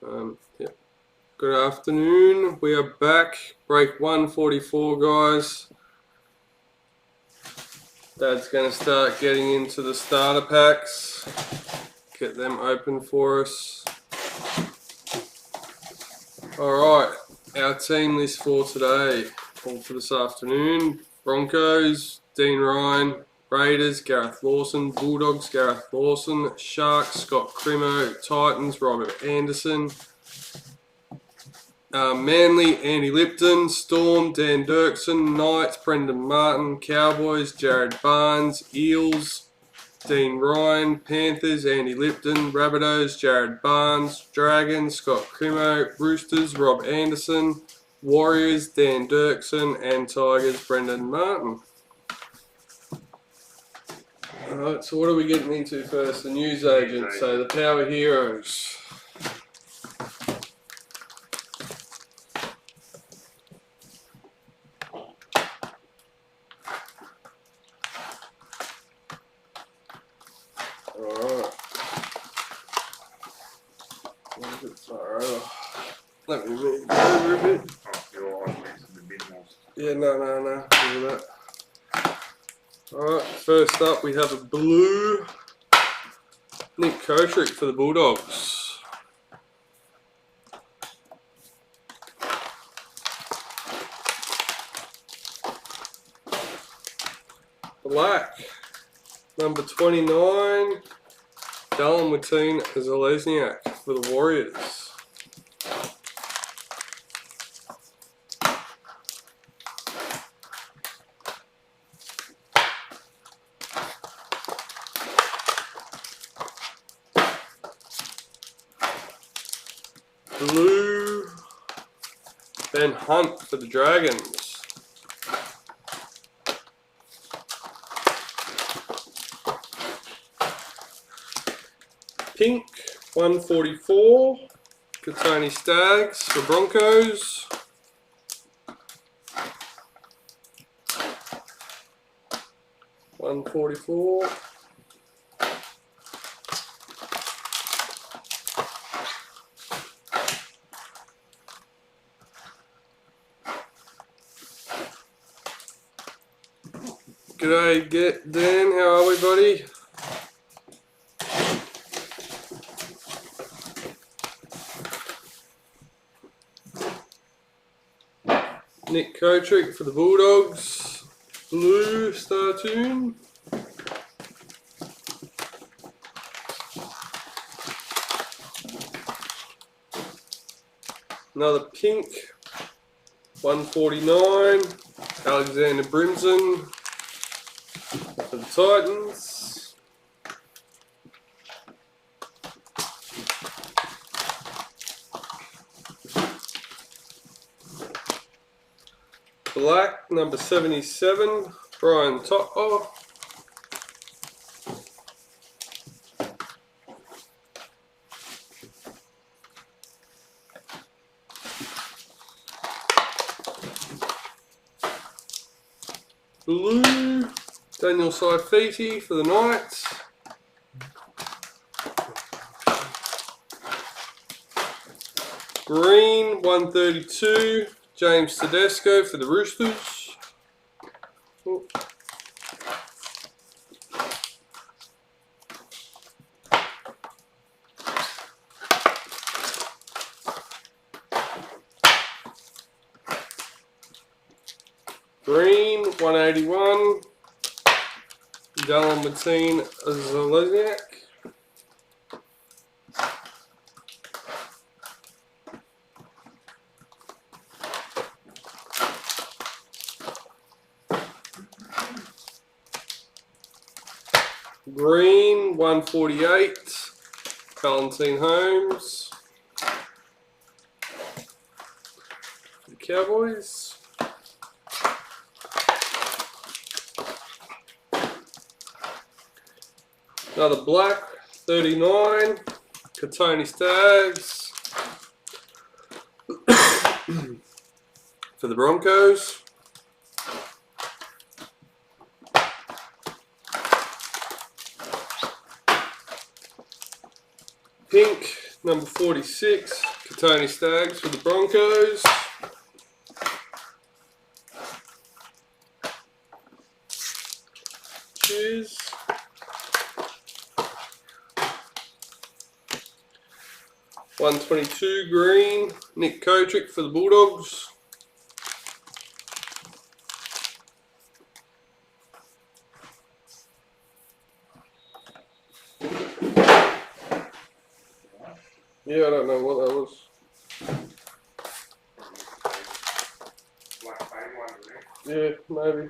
Yeah. Good afternoon. We are back. Break 144, guys. Dad's going to start getting into the starter packs. Get them open for us. Alright, our team list for today, or for this afternoon: Broncos, Dean Ryan; Raiders, Gareth Lawson; Bulldogs, Gareth Lawson; Sharks, Scott Crimo; Titans, Robert Anderson; Manly, Andy Lipton; Storm, Dan Dirksen; Knights, Brendan Martin; Cowboys, Jared Barnes; Eels, Dean Ryan; Panthers, Andy Lipton; Rabbitohs, Jared Barnes; Dragons, Scott Crimo; Roosters, Rob Anderson; Warriors, Dan Dirksen; and Tigers, Brendan Martin. Alright, so what are we getting into first? The Newsagent, so the Power Heroes. Alright. Let me move over a bit. Yeah, no. Look at that. Alright, first up we have a blue Nick Kotrick for the Bulldogs. Black, number 29, Dallin Zalesniak for the Warriors. Blue, Ben Hunt for the Dragons. Pink, 144, Katoni Staggs for Broncos. $144. G'day, Dan. How are we, buddy? Nick Kotrick for the Bulldogs. Blue Star Tune. Another pink, 149, Alexander Brimson for the Titans. Black, number 77, Brian To'o. Blue, Daniel Saifiti for the Knights. Green, 132, James Tedesco for the Roosters. Oh. Green, 181, Dallin Zalesniak. Green, 148, Valentine Holmes. The Cowboys. Another black, 39, Katoni Staggs for the Broncos. Pink, number 46, Tony Staggs for the Broncos. Cheers. $122 green, Nick Kotrick for the Bulldogs. Yeah, I don't know what that was. Yeah, maybe.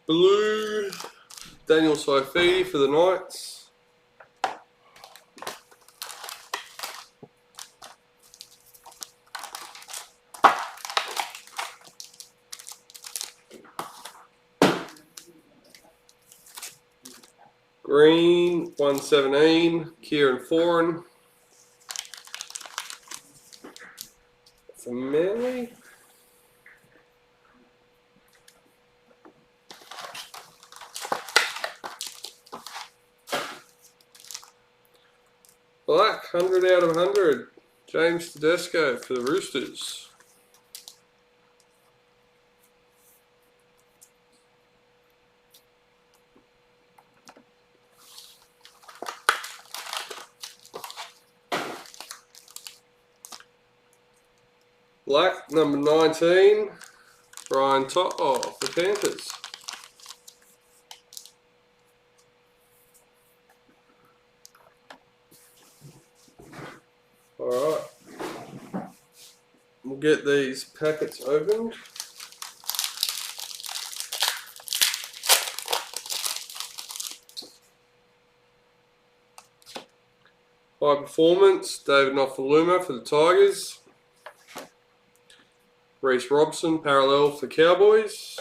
Blue, Daniel Saifidi for the Knights. Green, 117, Kieran Foran for Manly. Black, 100 out of 100, James Tedesco for the Roosters. Black, number 19, Brian To'o for Panthers. Alright, we'll get these packets opened. High Performance, David Nofaluma for the Tigers. Reece Robson, parallel for Cowboys.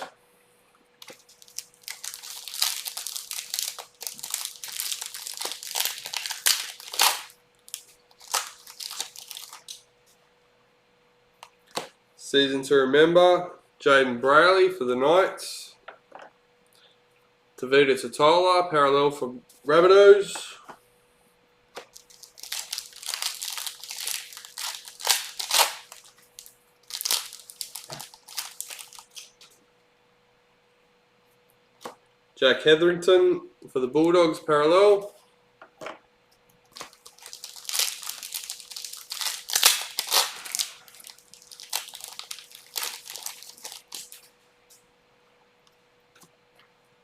Season to Remember, Jaden Brayley for the Knights. Tavita Totola, parallel for Rabbitohs. Jack Hetherington for the Bulldogs, parallel.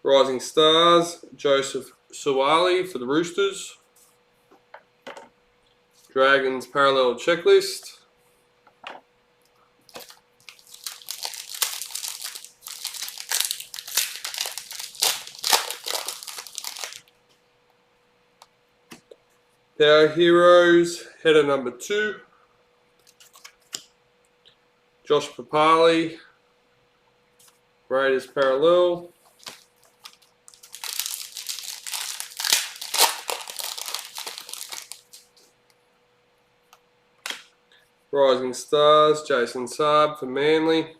Rising Stars, Joseph Suwali for the Roosters. Dragons parallel checklist. Power Heroes, header number 2. Josh Papali, Raiders parallel. Rising Stars, Jason Saab for Manly.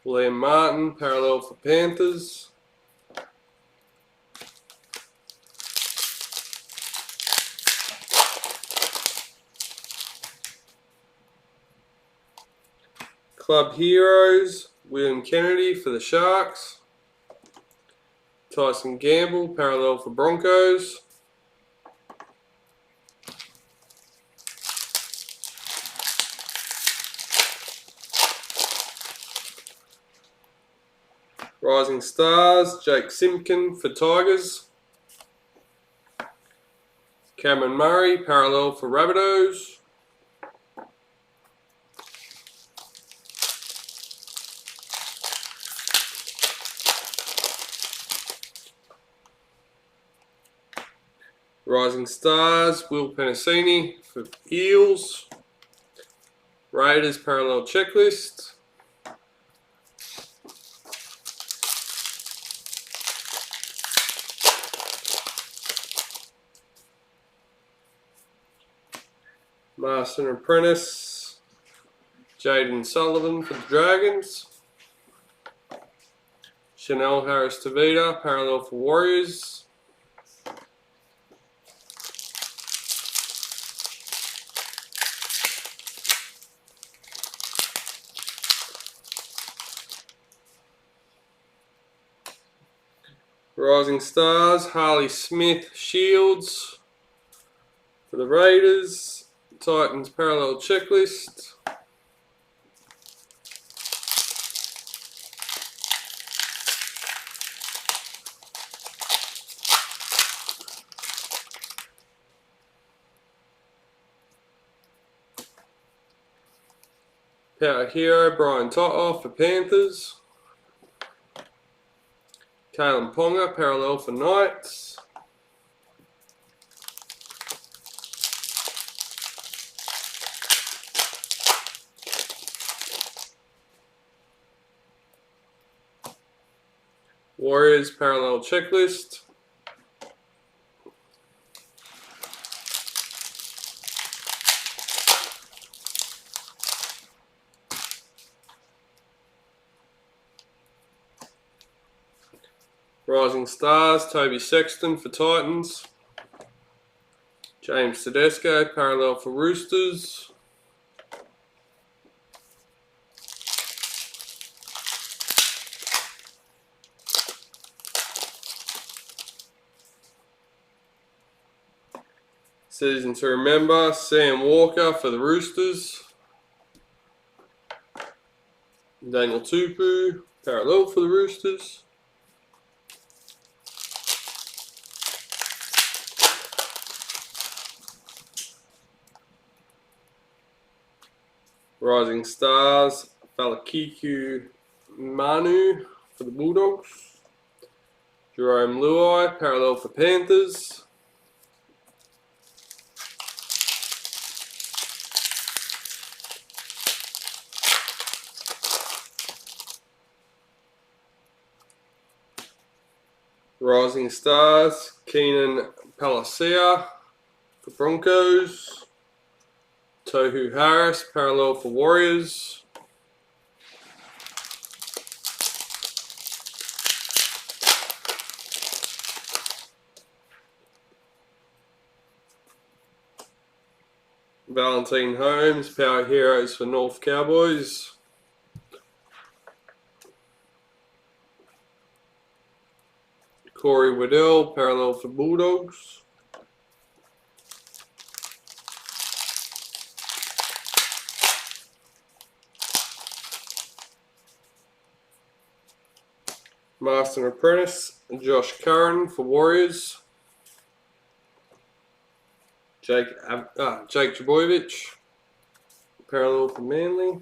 Liam Martin, parallel for Panthers. Club Heroes, William Kennedy for the Sharks. Tyson Gamble, parallel for Broncos. Rising Stars, Jake Simpkin for Tigers. Cameron Murray, parallel for Rabbitohs. Rising Stars, Will Penasini for Eels. Raiders parallel checklist. Master and Apprentice, Jaden Sullivan for the Dragons. Chanel Harris Tavita, parallel for Warriors. Rising Stars, Harley Smith, Shields for the Raiders. Titans parallel checklist. Power Hero, Brian Toto for Panthers. Kalen Ponga, parallel for Knights. Warriors, parallel checklist. Rising Stars, Toby Sexton for Titans. James Tedesco, parallel for Roosters. Season to remember, Sam Walker for the Roosters. Daniel Tupu, parallel for the Roosters. Rising Stars, Falakiku Manu for the Bulldogs. Jerome Luai, parallel for Panthers. Rising Stars, Keenan Palacia for Broncos. Tohu Harris, parallel for Warriors. Valentine Holmes, Power Heroes for North Cowboys. Corey Waddell, parallel for Bulldogs. Master and Apprentice, Josh Curran for Warriors. Jake Trbojevic, parallel for Manly.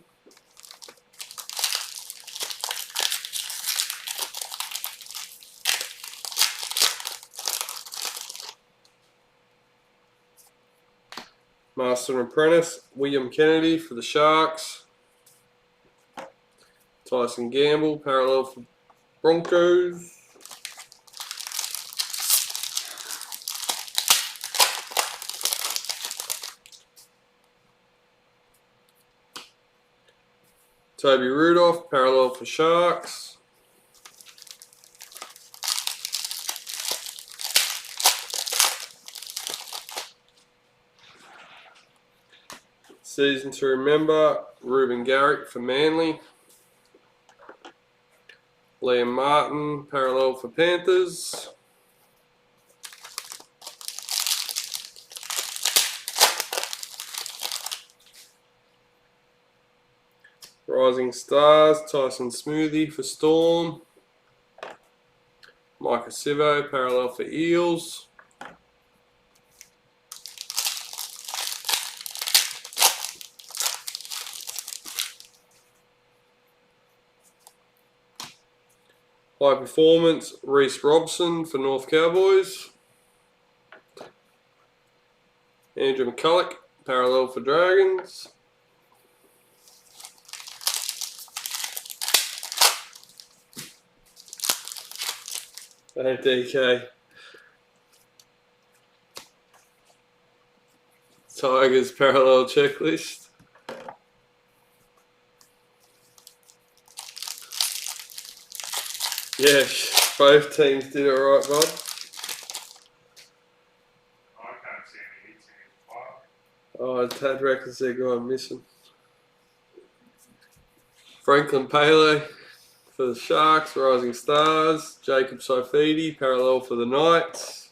Master and Apprentice, William Kennedy for the Sharks. Tyson Gamble, parallel for Broncos. Toby Rudolph, parallel for Sharks. Season to remember, Ruben Garrick for Manly. Liam Martin, parallel for Panthers. Rising Stars, Tyson Smoothie for Storm. Micah Sivo, parallel for Eels. High Performance, Reece Robson for North Cowboys. Andrew McCulloch, parallel for Dragons. DK. Tigers parallel checklist. Yeah, both teams did it right, bud. I can't see any hits in his pile. Oh, Tad reckons they're going missing. Franklin Pele for the Sharks, Rising Stars. Jacob Saifidi, parallel for the Knights.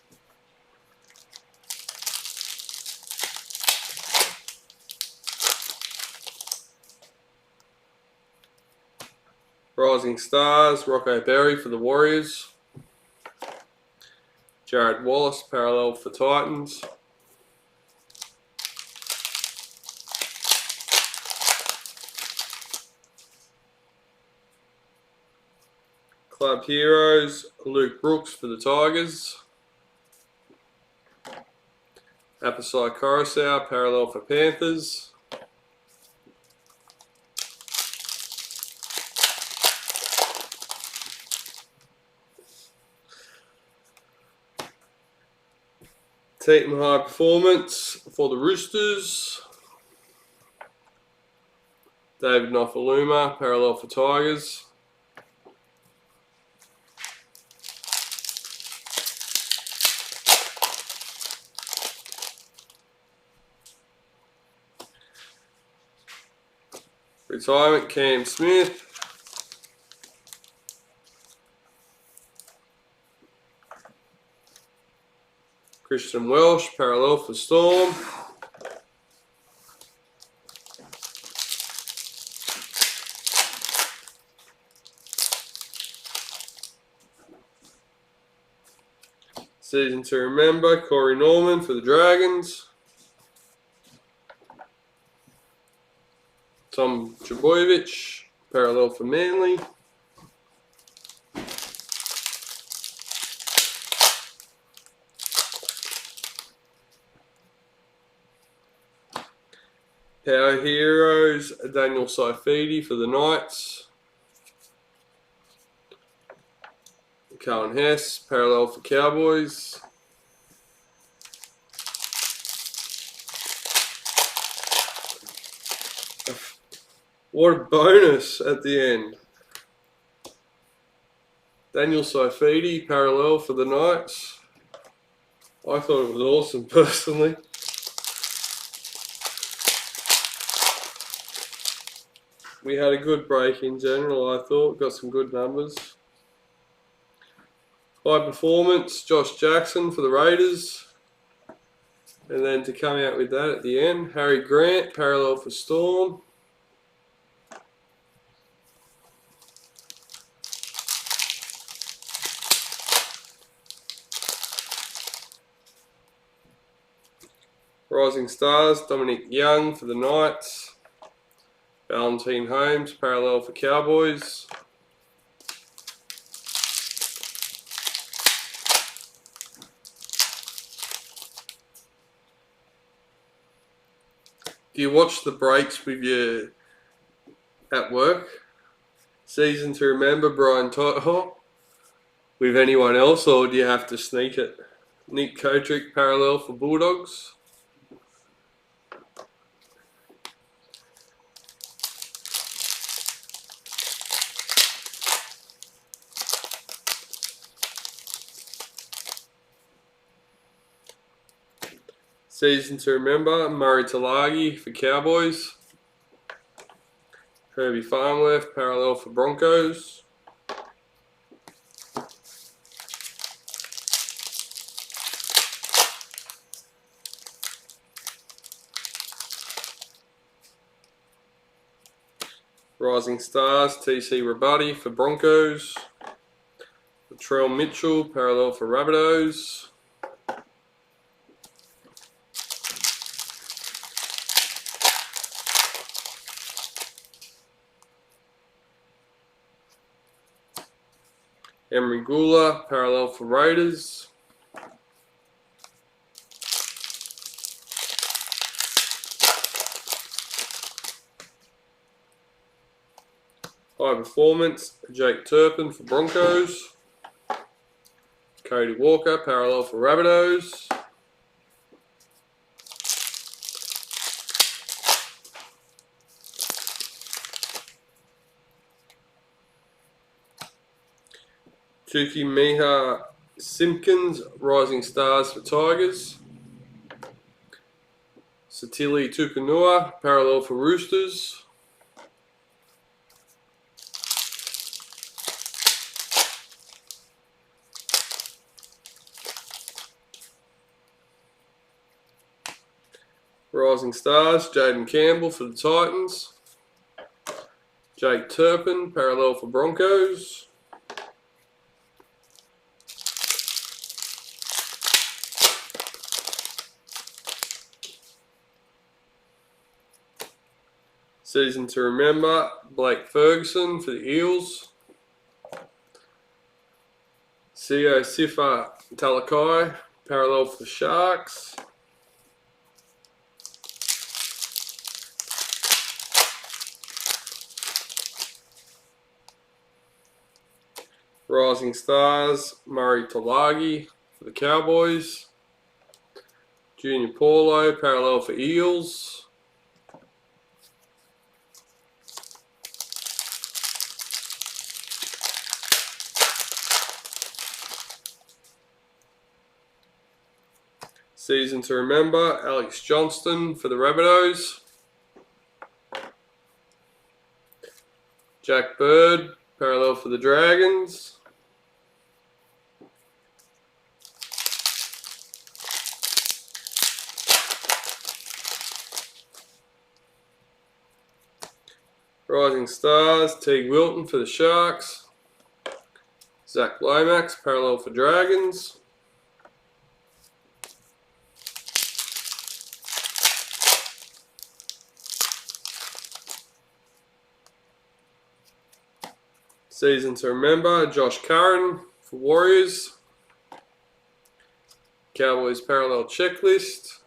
Rising Stars, Rocco Berry for the Warriors. Jared Wallace, parallel for Titans. Club Heroes, Luke Brooks for the Tigers. Apasai Coruscant, parallel for Panthers. Team High Performance for the Roosters. David Nofaluma, parallel for Tigers. Retirement, Cam Smith. Christian Welsh, parallel for Storm. Season to remember, Corey Norman for the Dragons. Tom Trbojevic, parallel for Manly. Power Heroes, Daniel Saifidi for the Knights. Cohen Hess, parallel for Cowboys. What a bonus at the end. Daniel Saifidi, parallel for the Knights. I thought it was awesome personally. We had a good break in general, I thought. Got some good numbers. High Performance, Josh Jackson for the Raiders. And then to come out with that at the end, Harry Grant, parallel for Storm. Rising Stars, Dominic Young for the Knights. Valentine Holmes, parallel for Cowboys. Do you watch the breaks with you at work? Season to remember, Brian Tothop. With anyone else, or do you have to sneak it? Nick Kotrick, parallel for Bulldogs. Season to remember, Murray Talagi for Cowboys. Herbie Farmworth, parallel for Broncos. Rising Stars, TC Rabuddy for Broncos. Latrell Mitchell, parallel for Rabbitohs. Emery Gula, parallel for Raiders. High Performance, Jake Turpin for Broncos. Cody Walker, parallel for Rabbitohs. Tuki Miha Simpkins, Rising Stars for Tigers. Satili Tukanua, parallel for Roosters. Rising Stars, Jaden Campbell for the Titans. Jake Turpin, parallel for Broncos. Season to remember, Blake Ferguson for the Eels. Sio Sifa Talakai, parallel for the Sharks. Rising Stars, Murray Talagi for the Cowboys. Junior Paulo, parallel for Eels. Season to remember, Alex Johnston for the Rabbitohs. Jack Bird, parallel for the Dragons. Rising Stars, Teague Wilton for the Sharks. Zach Lomax, parallel for Dragons. Season to remember, Josh Curran for Warriors. Cowboys parallel checklist.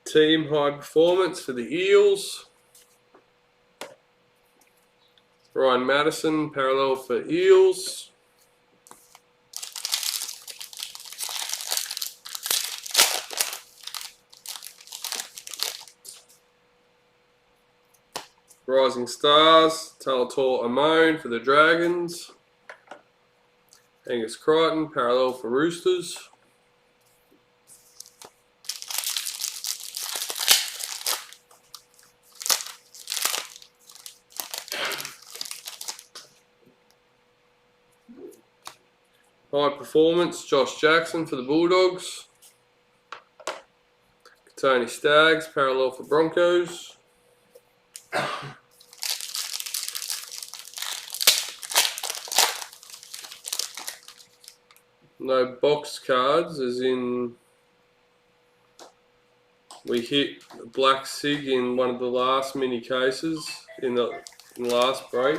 Team high performance for the Eels. Ryan Madison, parallel for Eels. Rising Stars, Talator Amone for the Dragons. Angus Crichton, parallel for Roosters. High performance, Josh Jackson for the Bulldogs. Tony Staggs, parallel for Broncos. No box cards, as in we hit Black Sig in one of the last mini cases in the last break.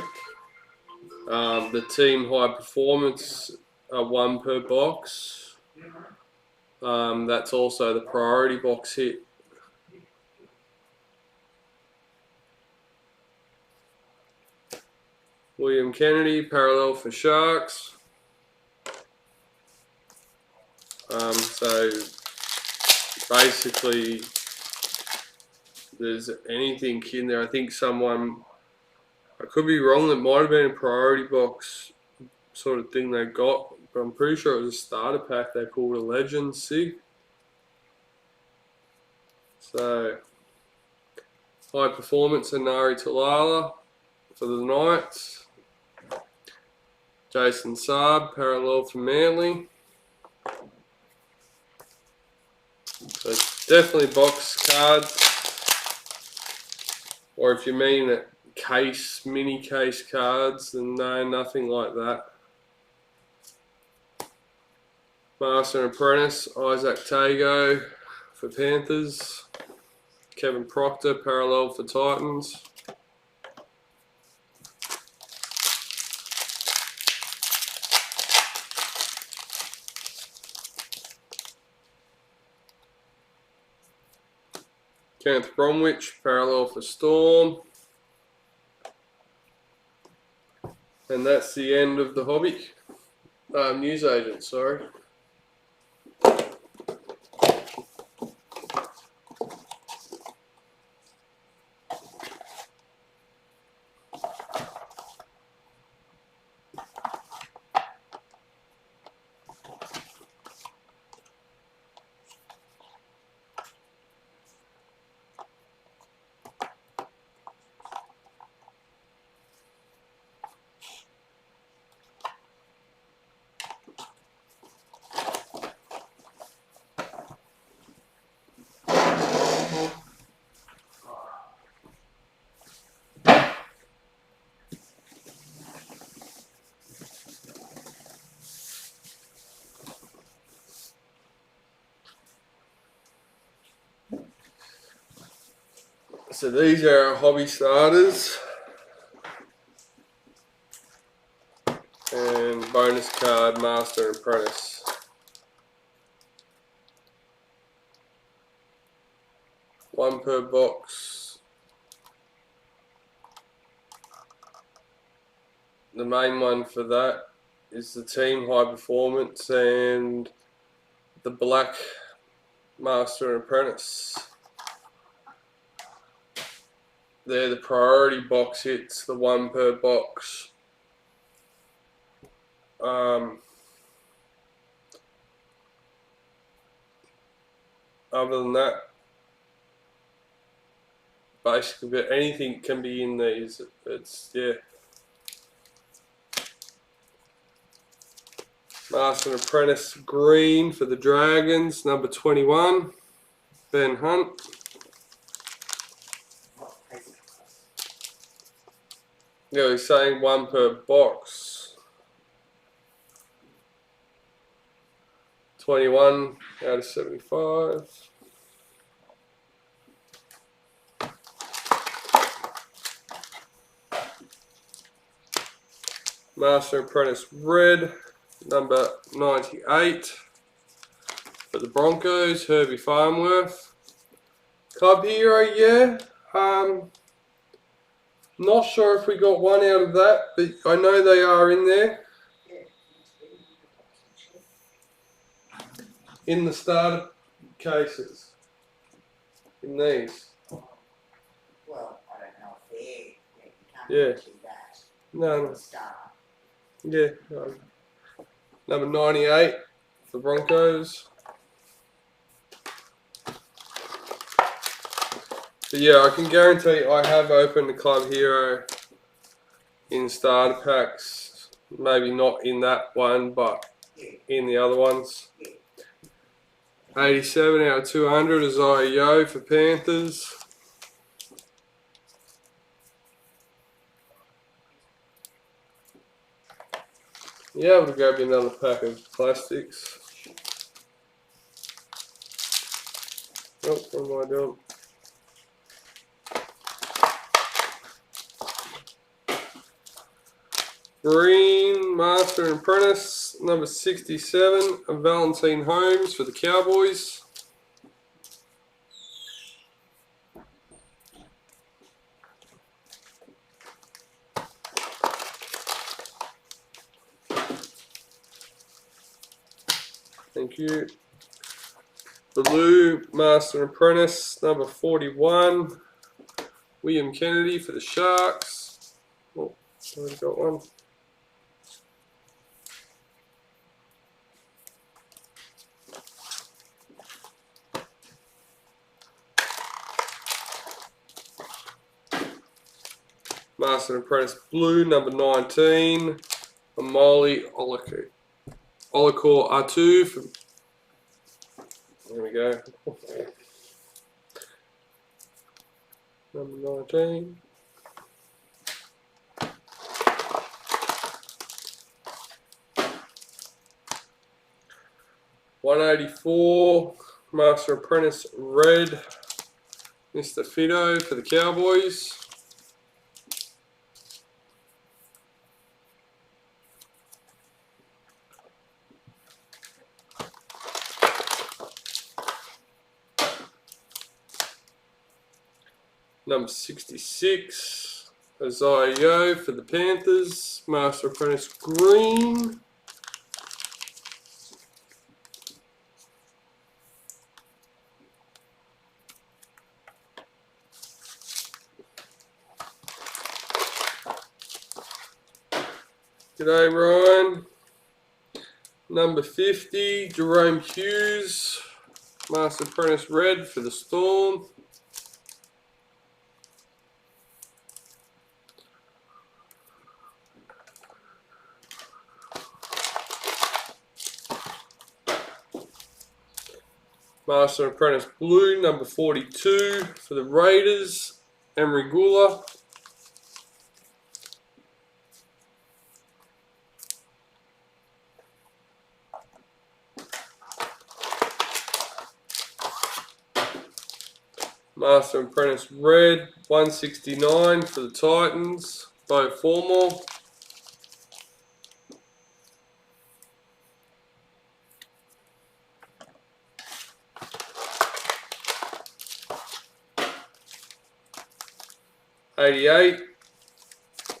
The team high performance are 1 per box. That's also the priority box hit. William Kennedy, parallel for Sharks. So basically, there's anything in there. I think someone, I could be wrong, it might have been a priority box sort of thing they got, but I'm pretty sure it was a starter pack they called a Legend Sig. So, high performance Anari Talala for the Knights. Jason Saab, parallel for Manly. So definitely box cards, or if you mean a case, mini case cards, then no, nothing like that. Master and Apprentice, Isaac Tago for Panthers. Kevin Proctor, parallel for Titans. Kenneth Bromwich, parallel for Storm. And that's the end of the hobby. Newsagent, sorry. So these are our hobby starters. And bonus card, Master and Apprentice. One per box. The main one for that is the Team High Performance and the Black Master and Apprentice. They're the priority box hits, the one per box. Other than that, basically anything can be in these. It's, yeah. Master and Apprentice green for the Dragons, number 21, Ben Hunt. Yeah, he's saying one per box. 21 out of 75. Master and Apprentice red, number 98 for the Broncos, Herbie Farnworth. Club Hero, yeah. Not sure if we got one out of that, but I know they are in there. In the starter cases. In these. Well, I don't know if you can't Yeah. do that. No. Star. Yeah. Number 98 for Broncos. But yeah, I can guarantee I have opened the Club Hero in starter packs. Maybe not in that one, but in the other ones. 87 out of 200 is Yo for Panthers. Yeah, able to grab you another pack of plastics. Oh, what am I doing? Green, Master and Apprentice, number 67, of Valentine Holmes for the Cowboys. Thank you. Blue, Master and Apprentice, number 41, William Kennedy for the Sharks. Oh, already got one. Master and Apprentice blue, number 19, Amali Olakor Atu from. There we go. Number 19. $184, Master Apprentice red, Mr. Fido for the Cowboys. Number 66, Yo for the Panthers, Master Apprentice green. G'day Ryan. Number 50, Jerome Hughes, Master Apprentice red for the Storm. Master Apprentice blue, number 42 for the Raiders, Emery Gula. Master and Apprentice red, 169 for the Titans, both formal. $88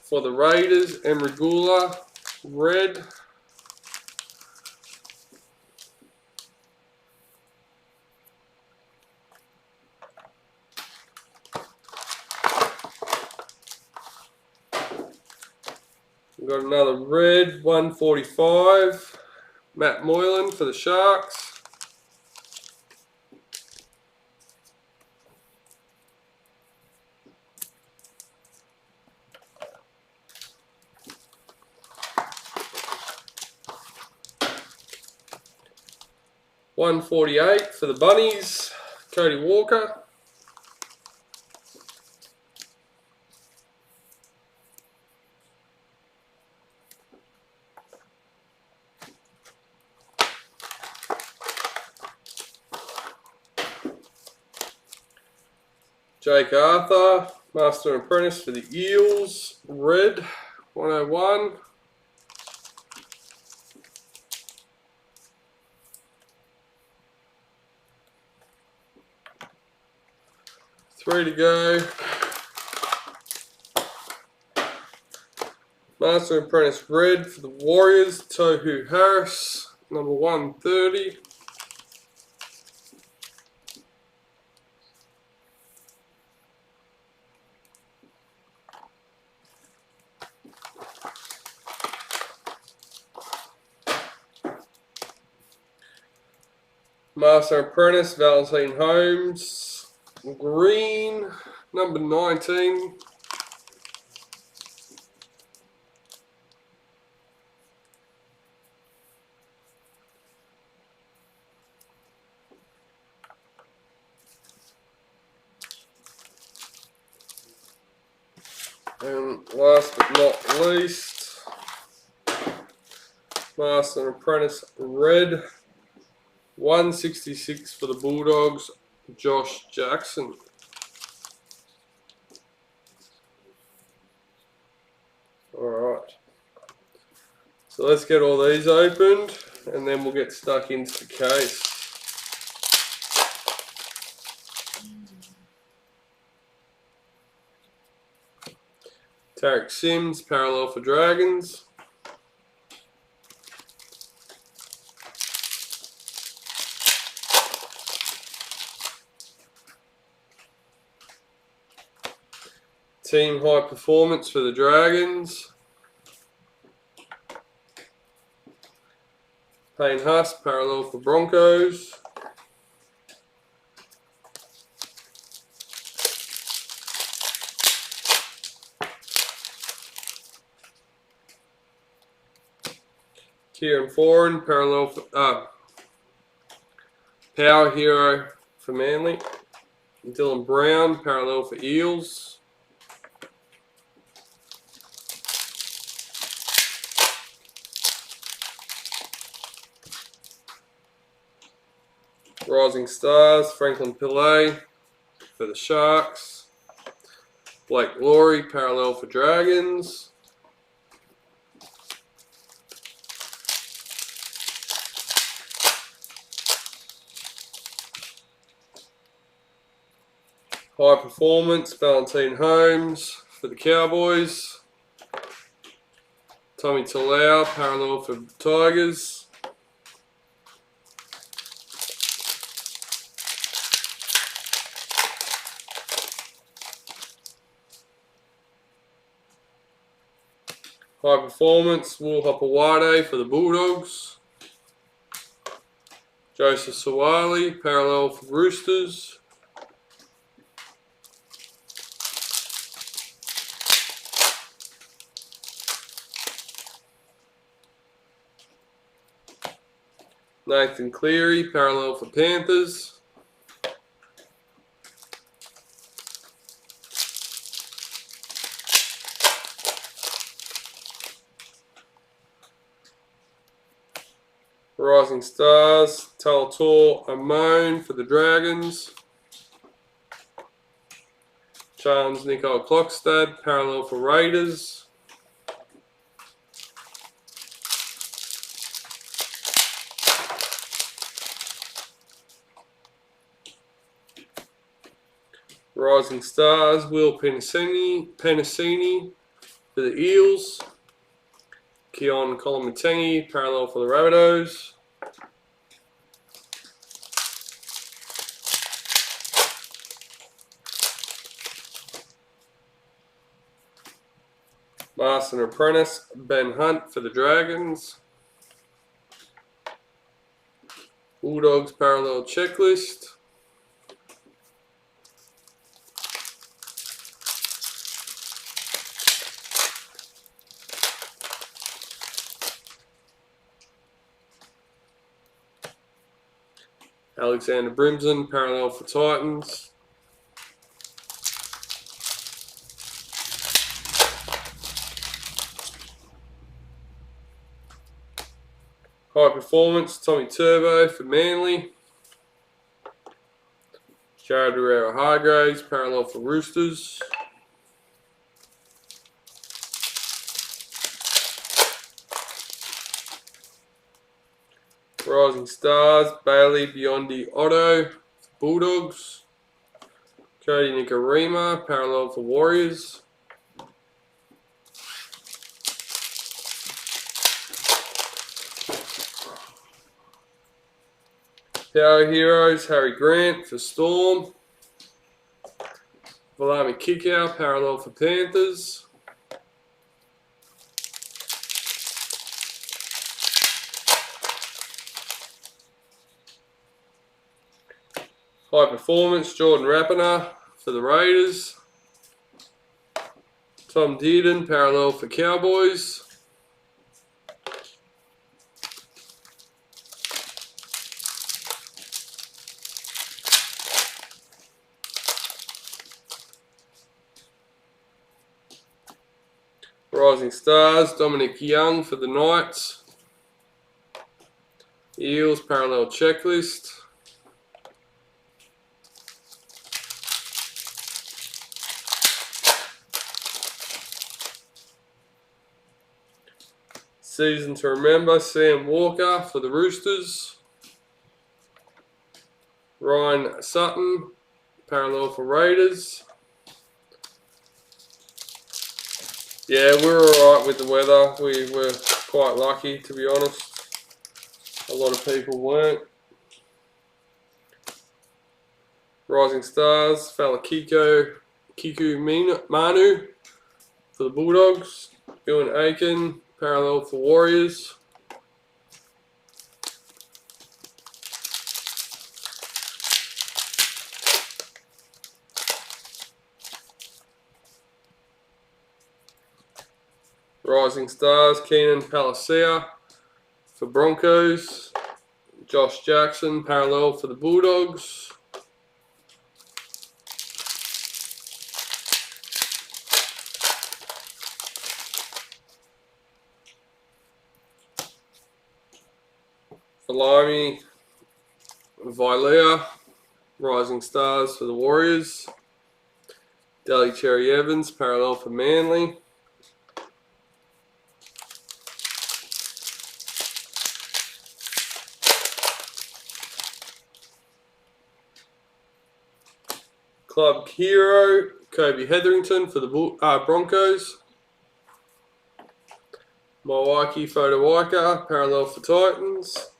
for the Raiders, Emregula red. We've got another red, 145, Matt Moylan for the Sharks. $148 for the Bunnies, Cody Walker. Jake Arthur, Master and Apprentice for the Eels, red, 101. Three to go. Master and Apprentice red for the Warriors, Tohu Harris, number 130. Master and Apprentice, Valentine Holmes, green, number 19. And last but not least, Master and Apprentice red, 166 for the Bulldogs, Josh Jackson. Alright, so let's get all these opened and then we'll get stuck into the case. Tarek Sims, parallel for Dragons. Team High Performance for the Dragons. Payne Huss, parallel for Broncos. Kieran Foran, parallel for Power Hero for Manly. Dylan Brown, parallel for Eels. Rising Stars, Franklin Pillay for the Sharks. Blake Laurie, parallel for Dragons. High Performance, Valentine Holmes for the Cowboys. Tommy Talau, parallel for Tigers. High Performance, Will Hopewade for the Bulldogs. Joseph Sawali, parallel for Roosters. Nathan Cleary, parallel for Panthers. Rising Stars, Talator Amon for the Dragons. Charms Nicole Clockstad, parallel for Raiders. Rising Stars, Will Penasini for the Eels. Keon Kolomatangi, parallel for the Rabbitohs. Master and Apprentice, Ben Hunt for the Dragons. Bulldogs parallel checklist. Alexander Brimson, parallel for Titans. High Performance, Tommy Turbo for Manly. Jared Herrera Hargraves, parallel for Roosters. Rising Stars, Bailey Biondi Otto, Bulldogs. Cody Nikarima, parallel for Warriors. Power Heroes, Harry Grant for Storm. Valami Kickout, parallel for Panthers. High Performance, Jordan Rapiner for the Raiders. Tom Dearden, parallel for Cowboys. Rising Stars, Dominic Young for the Knights. Eels, parallel checklist. Season to Remember, Sam Walker for the Roosters. Ryan Sutton, parallel for Raiders. Yeah, we were alright with the weather. We were quite lucky, to be honest. A lot of people weren't. Rising Stars, fella Kiku Manu for the Bulldogs. Ewan Aiken, parallel for Warriors. Rising Stars, Keenan Palacia for Broncos. Josh Jackson, parallel for the Bulldogs. Valami Vilea, Rising Stars for the Warriors. Delhi Cherry Evans, parallel for Manly. Club Hero, Kobe Hetherington for the Broncos. Milwaukee Fotowaika, parallel for Titans.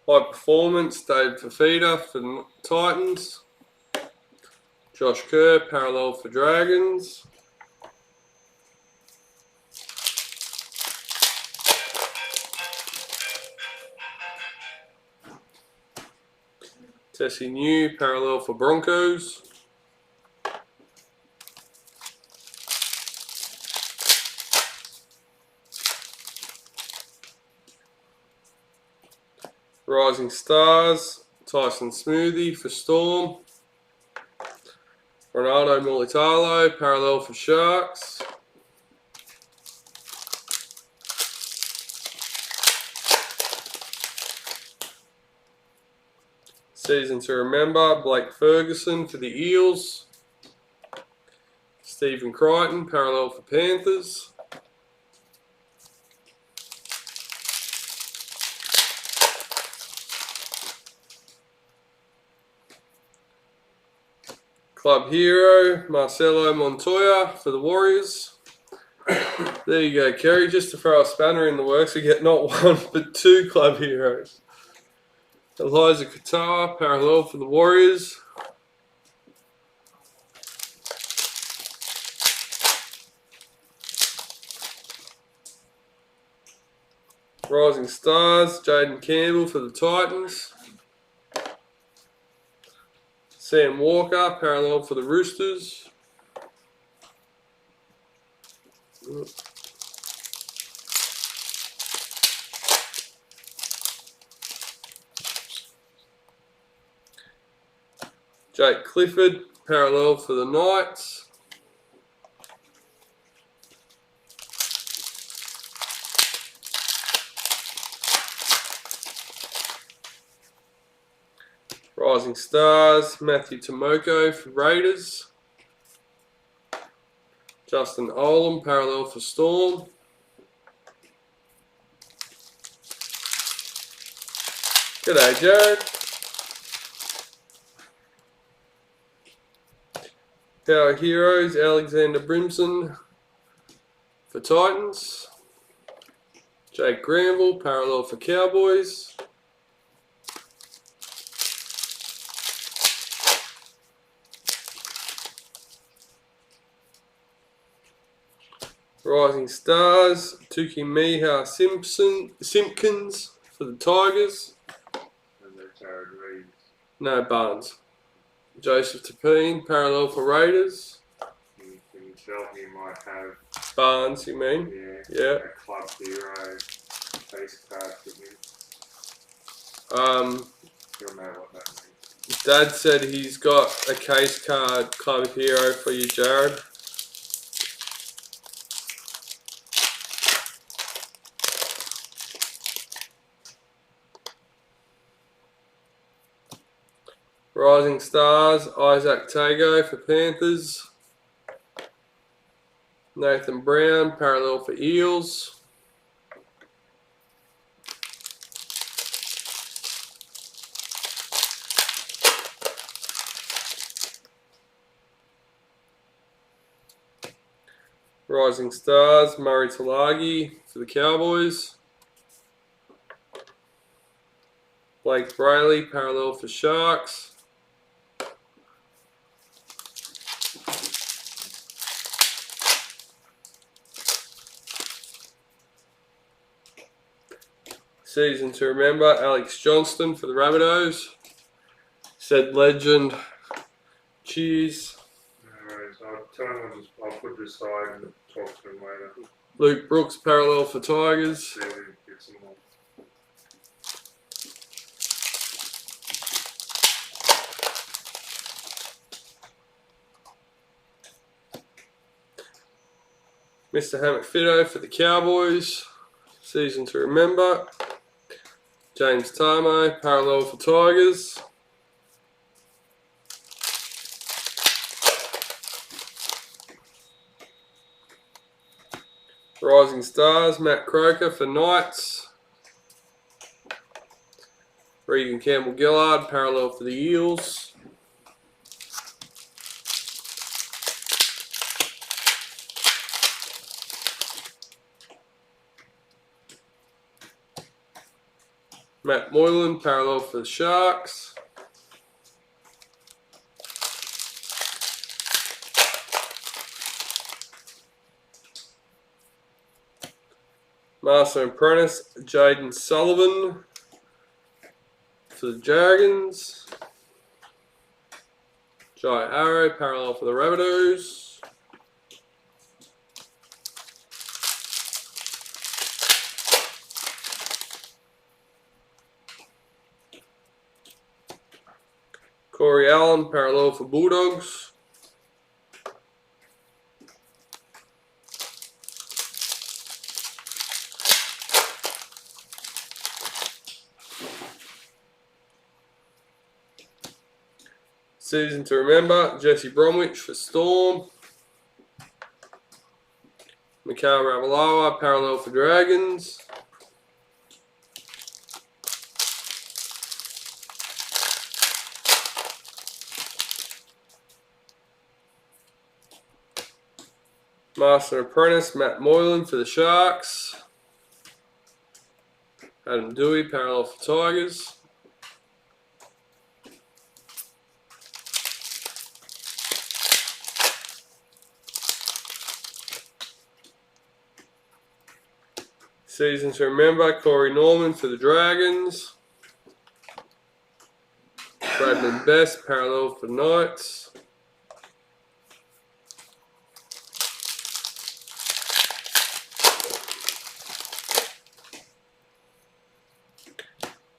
High Performance, Dave Fafita for the Titans. Josh Kerr, parallel for Dragons. Tessie New, parallel for Broncos. Rising Stars, Tyson Smoothie for Storm. Ronaldo Mulitalo, parallel for Sharks. Season to remember, Blake Ferguson for the Eels. Stephen Crichton, parallel for Panthers. Club hero, Marcelo Montoya for the Warriors. There you go, Kerry, just to throw a spanner in the works, we get not one, but two club heroes. Eliza Qatar, parallel for the Warriors. Rising Stars, Jaden Campbell for the Titans. Sam Walker, parallel for the Roosters. Jake Clifford, parallel for the Knights. Rising Stars, Matthew Tomoko for Raiders. Justin Olam, parallel for Storm. G'day, Jared. Power Heroes, Alexander Brimson for Titans. Jake Granville, parallel for Cowboys. Rising Stars, Tuki Miha Simpkins for the Tigers. And then Jared Reed. No, Barnes. Joseph Tapine, parallel for Raiders. You can tell he might have, Barnes, you mean? Yeah. a club hero face card for him. You'll know what that means. Dad said he's got a case card club hero for you, Jared. Rising Stars, Isaac Tago for Panthers. Nathan Brown, parallel for Eels. Rising Stars, Murray Talagi for the Cowboys. Blake Brayley, parallel for Sharks. Season to remember, Alex Johnston for the Rabbitohs. Said legend. Cheers. No worries. I'll tell him I'll put this aside and talk to him later. Luke Brooks, parallel for Tigers. See if we can get some more. Mr. Hammock Fitto for the Cowboys. Season to remember. James Tamo, parallel for Tigers. Rising Stars, Matt Croker for Knights. Regan Campbell-Gillard, parallel for the Eels. Matt Moylan, parallel for the Sharks. Master Apprentice, Jaden Sullivan for the Dragons. Jai Arrow, parallel for the Rabbitohs. Corey Allen, parallel for Bulldogs. Season to remember, Jesse Bromwich for Storm. Mikhail Ravalawa, parallel for Dragons. Master Apprentice, Matt Moylan for the Sharks. Adam Dewey, parallel for Tigers. Season to remember, Corey Norman for the Dragons. Bradman Best, parallel for Knights.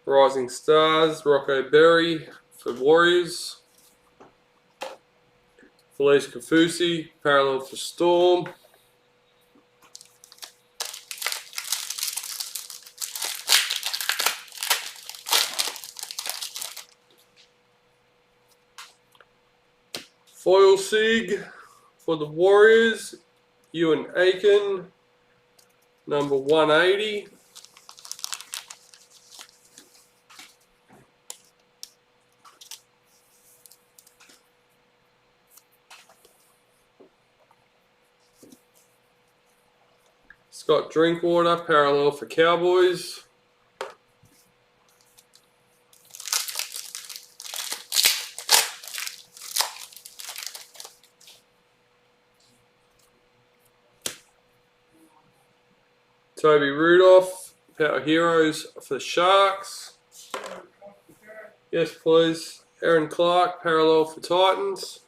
Rising Stars, Rocco Berry for Warriors. Felice Kafusi, parallel for Storm. Foil Sig for the Warriors, Ewan Aiken, number 180. Scott Drinkwater, parallel for Cowboys. Toby Rudolph, Power Heroes for the Sharks. Yes, please. Aaron Clark, parallel for Titans.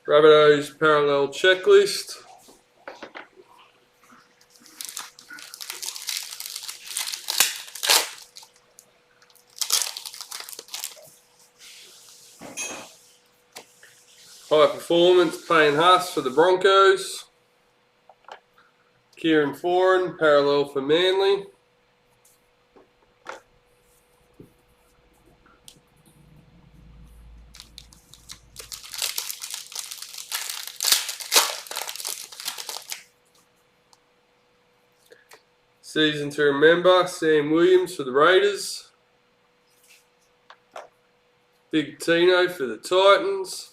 Rabbitohs parallel checklist. High performance, Payne Haas for the Broncos. Kieran Foran, parallel for Manly. Season to remember, Sam Williams for the Raiders. Big Tino for the Titans.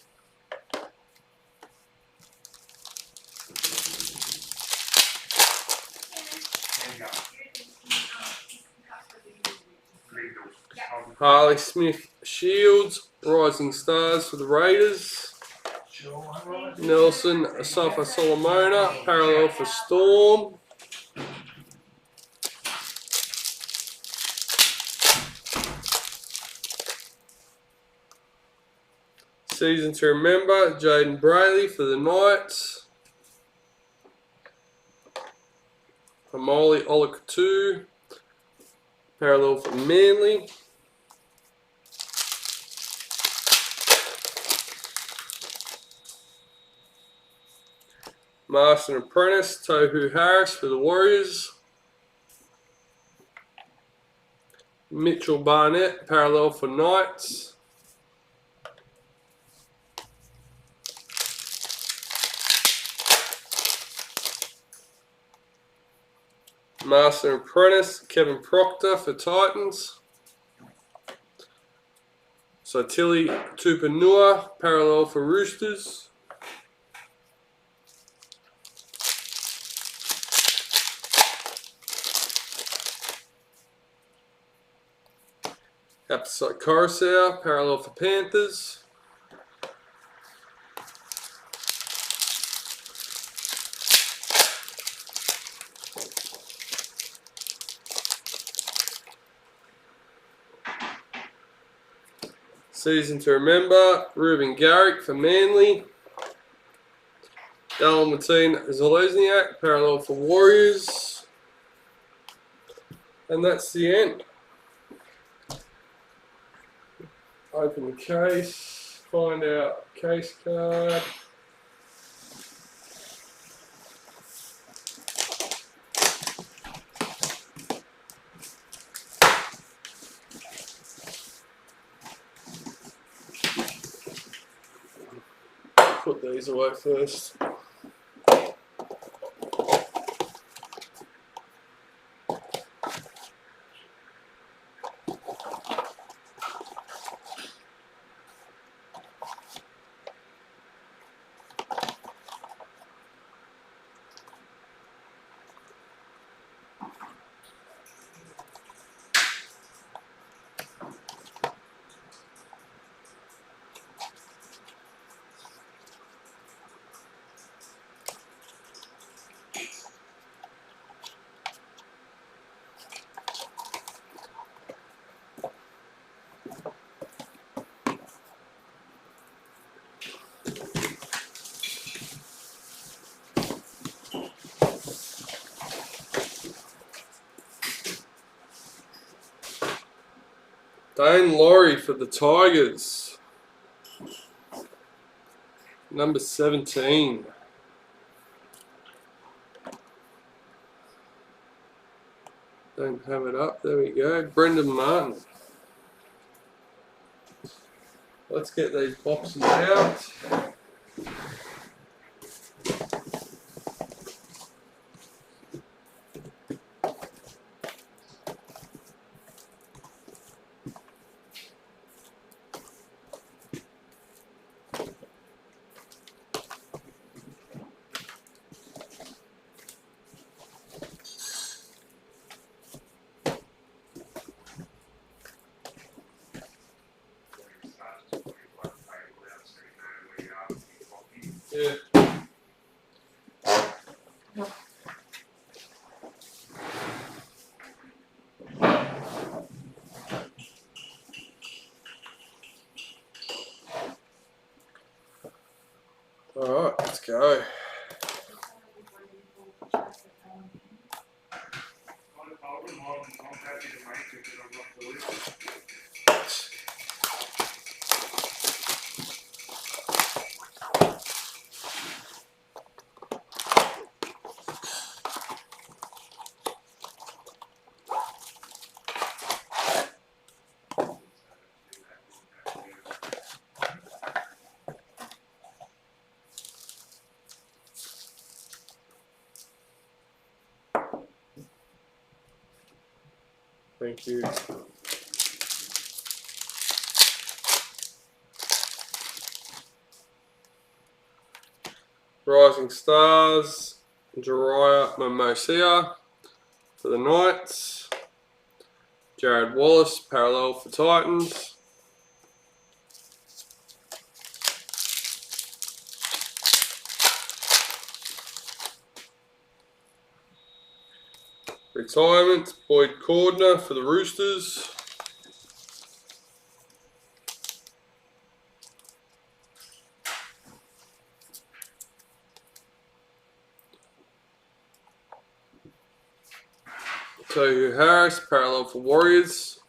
Harley Smith Shields, Rising Stars for the Raiders. Nelson Asafa Solomona, parallel for Storm. Season to remember, Jaden Brayley for the Knights. Hamali Olakatu, parallel for Manly. Master and Apprentice, Tohu Harris for the Warriors. Mitchell Barnett, parallel for Knights. Master and Apprentice, Kevin Proctor for Titans. Sotili Tupanua, parallel for Roosters. Apsite Coruscant, parallel for Panthers. Season to remember, Ruben Garrick for Manly. Dallin Martin Zalesniak, parallel for Warriors. And that's the end. Open the case, find out case card. these away first. Dane Laurie for the Tigers. Number 17. Don't have it up. There we go. Brendan Martin. Let's get these boxes out. Yeah. Alright, let's go. I'm happy to make it, but I'm not delivering. Thank you. Rising Stars, Jiraiya Momosia for the Knights. Jared Wallace, parallel for Titans. Retirement, Boyd Cordner for the Roosters. Tohu Harris, parallel for Warriors.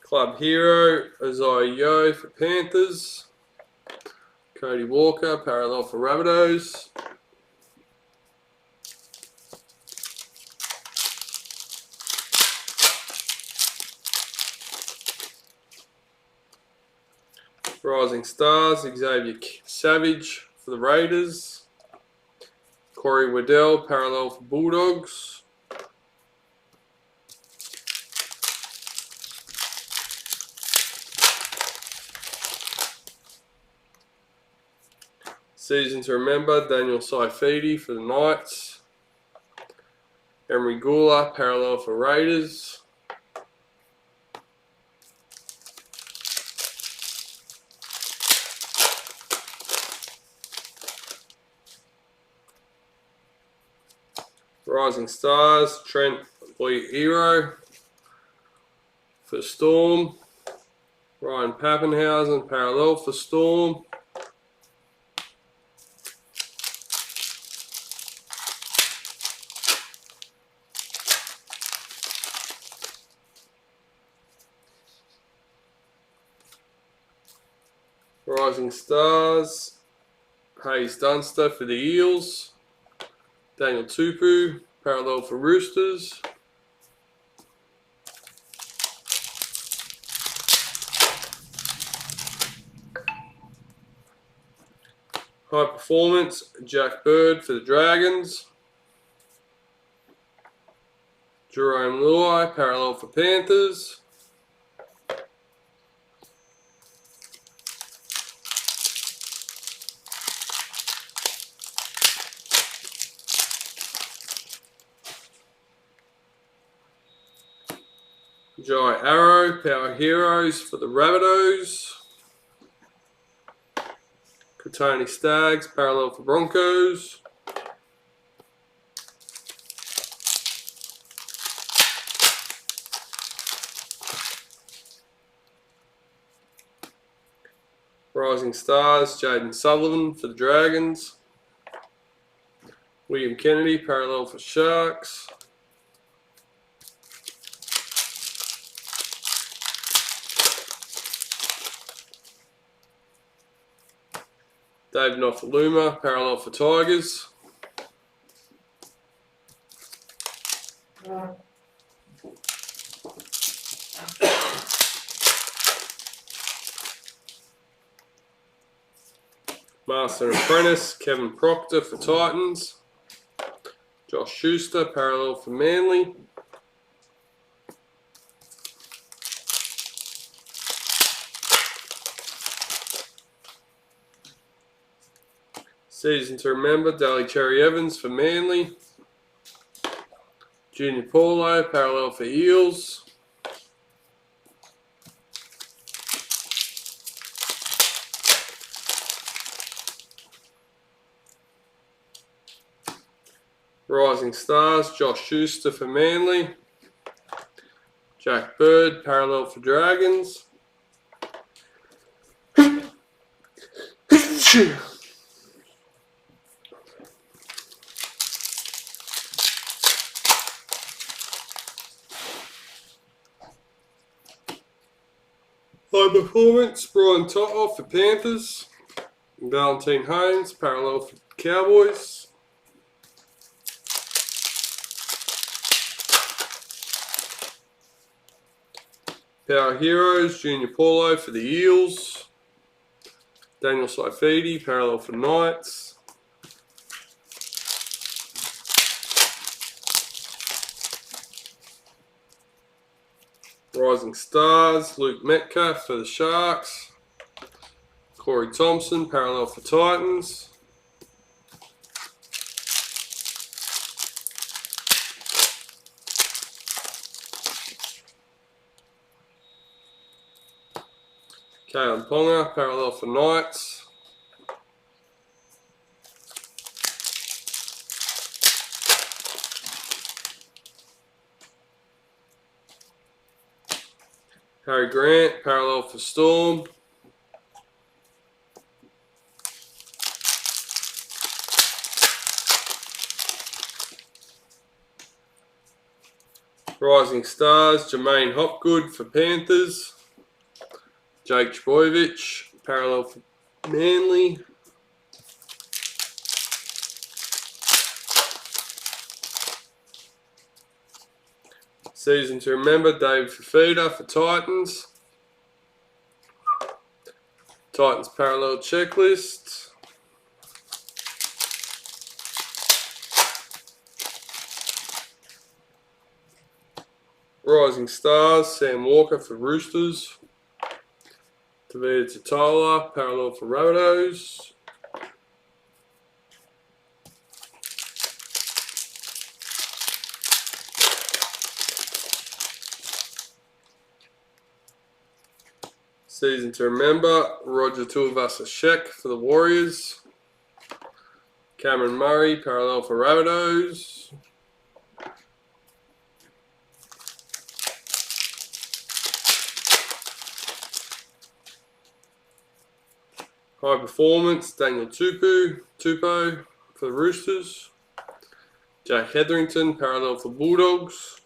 Club Hero, Isaiah Yeo for Panthers. Cody Walker, parallel for Rabbitohs. Rising Stars, Xavier Savage for the Raiders. Corey Waddell, parallel for Bulldogs. Season to remember, Daniel Saifidi for the Knights. Emery Gula, parallel for Raiders. Rising Stars, Trent Boyero for Storm. Ryan Pappenhausen, parallel for Storm. Rising Stars, Hayes Dunster for the Eels. Daniel Tupu, parallel for Roosters. High performance, Jack Bird for the Dragons. Jerome Luai, parallel for Panthers. Jai Arrow, Power Heroes for the Rabbitohs. Kotoni Staggs, parallel for Broncos. Rising Stars, Jaden Sullivan for the Dragons. William Kennedy, parallel for Sharks. Dave Nofaluma, parallel for Tigers. Master Apprentice, Kevin Proctor for Titans. Josh Schuster, parallel for Manly. Season to remember, Daly Cherry Evans for Manly. Junior Paulo, parallel for Eels. Rising Stars, Josh Schuster for Manly. Jack Bird, parallel for Dragons. High performance, Brian To'o for Panthers. Valentine Haynes, parallel for Cowboys. Power Heroes, Junior Paulo for the Eels. Daniel Saifidi, parallel for Knights. Rising Stars, Luke Metcalf for the Sharks. Corey Thompson, parallel for Titans. Kalen Ponga, parallel for Knights. Harry Grant, parallel for Storm. Rising Stars, Jermaine Hopgood for Panthers. Jake Trbojevic, parallel for Manly. Season to remember, Dave Fafita for Titans. Titans parallel checklist. Rising Stars, Sam Walker for Roosters. Tavita Tatola, parallel for Rabbitohs. Season to remember, Roger Tuivasa-Sheck for the Warriors. Cameron Murray, parallel for Rabbitohs. High performance, Daniel Tupou for the Roosters. Jack Hetherington, parallel for Bulldogs.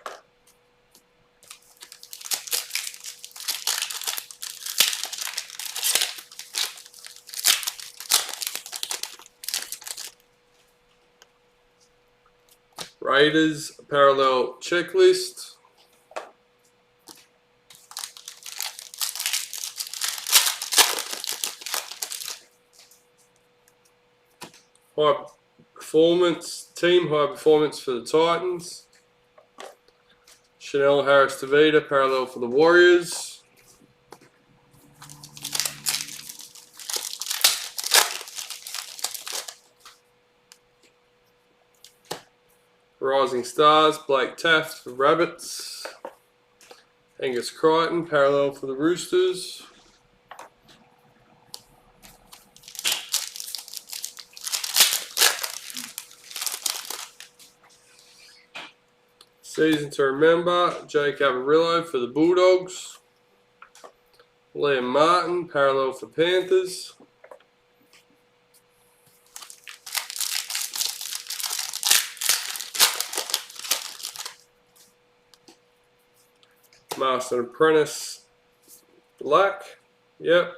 Raiders, parallel checklist. High performance, team high performance for the Titans. Chanel Harris DeVita, parallel for the Warriors. Rising Stars, Blake Taft for Rabbits. Angus Crichton, parallel for the Roosters. Season to remember, Jake Avarillo for the Bulldogs. Liam Martin, parallel for Panthers. Master Apprentice, black. Yep.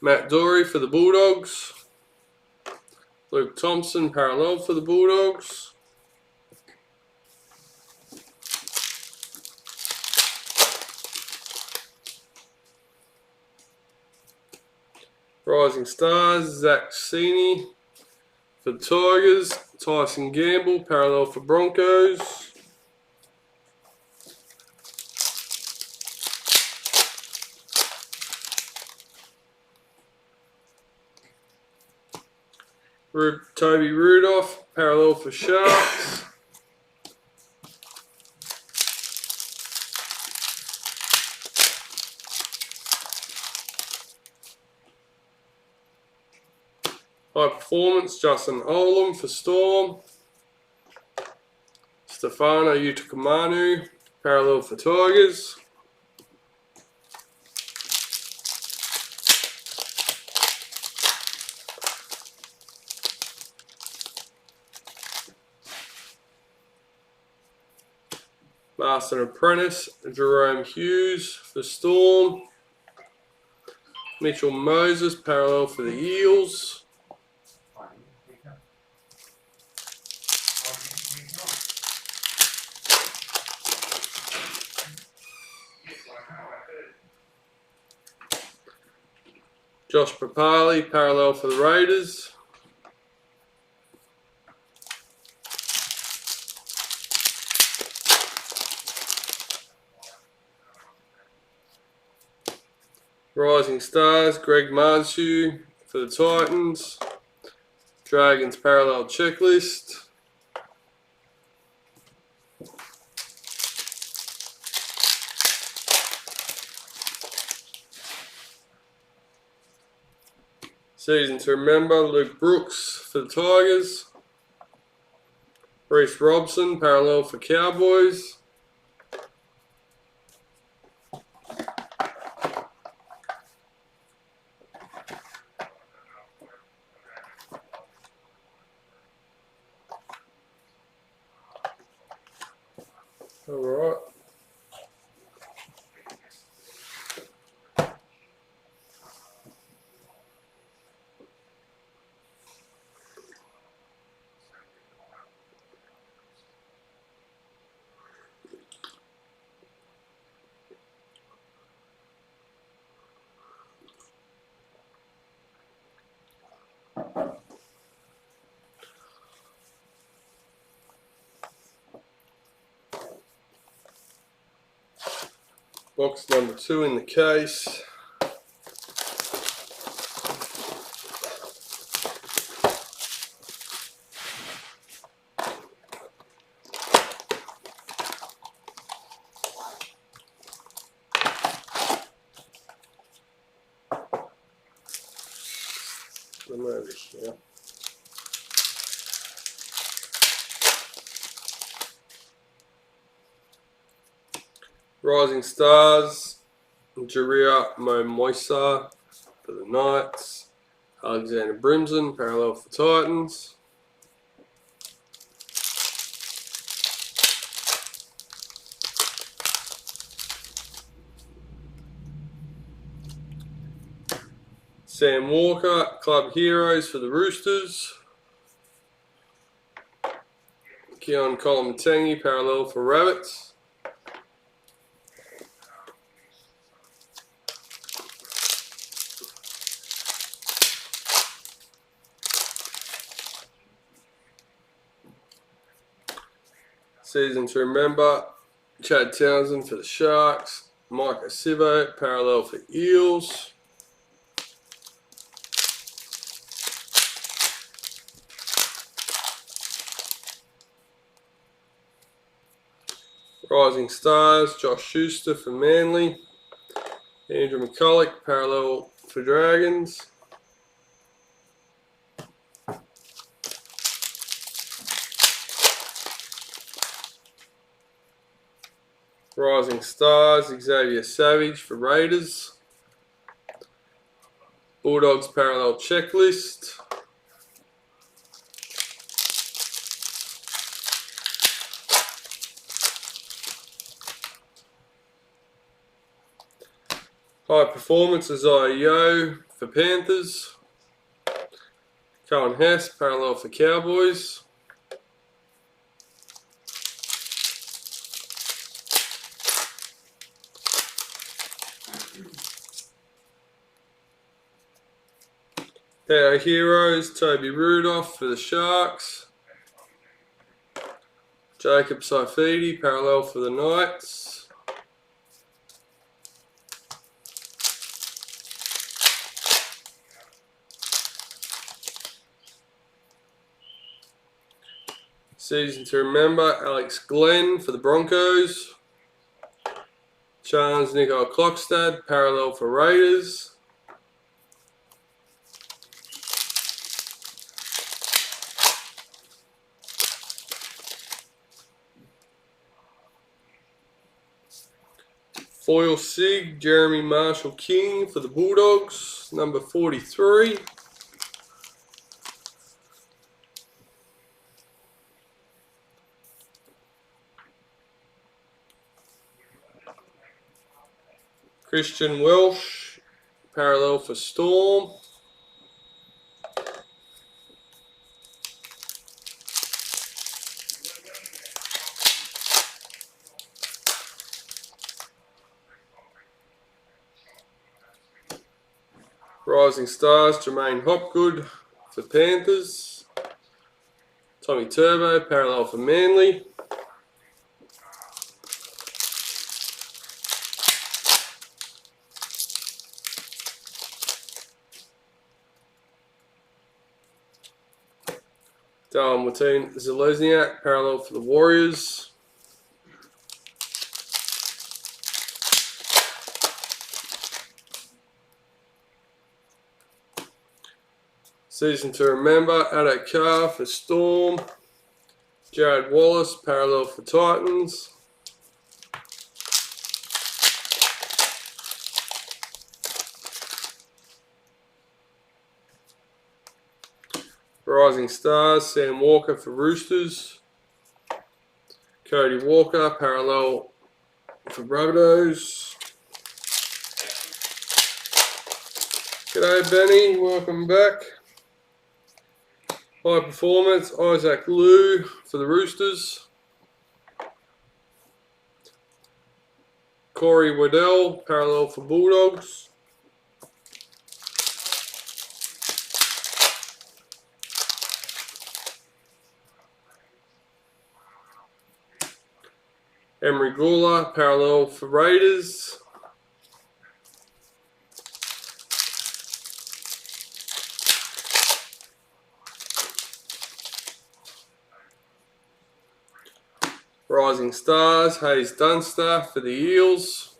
Matt Dory for the Bulldogs. Luke Thompson, parallel for the Bulldogs. Rising Stars, Zach Sini for the Tigers. Tyson Gamble, parallel for Broncos. Toby Rudolph, parallel for Sharks. High performance, Justin Olam for Storm. Stefano Utokumanu, parallel for Tigers. Master Apprentice, Jerome Hughes for Storm. Mitchell Moses, parallel for the Eels. Josh Papali, parallel for the Raiders. Rising Stars, Greg Marzhew for the Titans. Dragons parallel checklist. Season to remember, Luke Brooks for the Tigers. Reece Robson, parallel for Cowboys. All right. Box number 2 in the case. Them over here. Rising Stars, Jaria Momoisa for the Knights. Alexander Brimson, parallel for Titans. Sam Walker, Club Heroes for the Roosters. Keon Kolomatangi, parallel for Rabbits. Season to remember. Chad Townsend for the Sharks. Micah Sivo, parallel for Eels. Rising Stars, Josh Schuster for Manly. Andrew McCulloch, parallel for Dragons. Rising Stars, Xavier Savage for Raiders. Bulldogs parallel checklist. High Performance, Isaiah Yeo for Panthers. Cohen Hess, parallel for Cowboys. Our Heroes, Toby Rudolph for the Sharks. Jacob Saifidi, parallel for the Knights. Season to remember, Alex Glenn for the Broncos. Charles Nico Klokstad, parallel for Raiders. Foil Sig, Jeremy Marshall King for the Bulldogs, number 43. Christian Welsh, parallel for Storm. Rising Stars, Jermaine Hopgood for Panthers. Tommy Turbo, parallel for Manly. Darren Martin Zelezniak, parallel for the Warriors. Season to remember, Addo Carr for Storm. Jared Wallace, parallel for Titans. Rising Stars, Sam Walker for Roosters. Cody Walker, parallel for Rabbitohs. G'day Benny, welcome back. High Performance, Isaac Liu for the Roosters. Corey Waddell, parallel for Bulldogs. Emery Gula, parallel for Raiders. Rising Stars, Hayes Dunster for the Eels.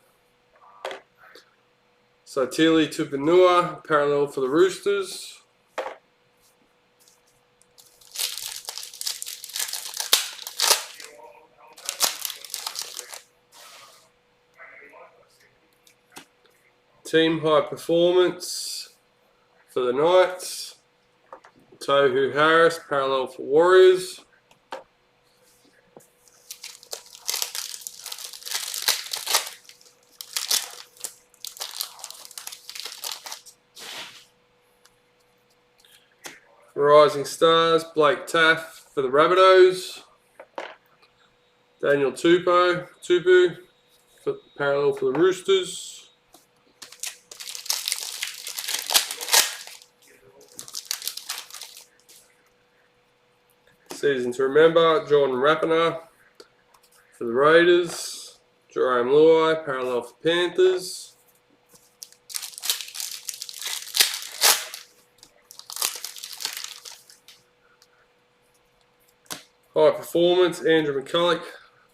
Satili Tupanua, parallel for the Roosters. Team High Performance for the Knights. Tohu Harris, parallel for Warriors. Rising Stars, Blake Taff for the Rabbitohs. Daniel Tupou for parallel for the Roosters. Season to remember, Jordan Rapiner, for the Raiders. Jerome Luai, parallel for Panthers. High Performance, Andrew McCulloch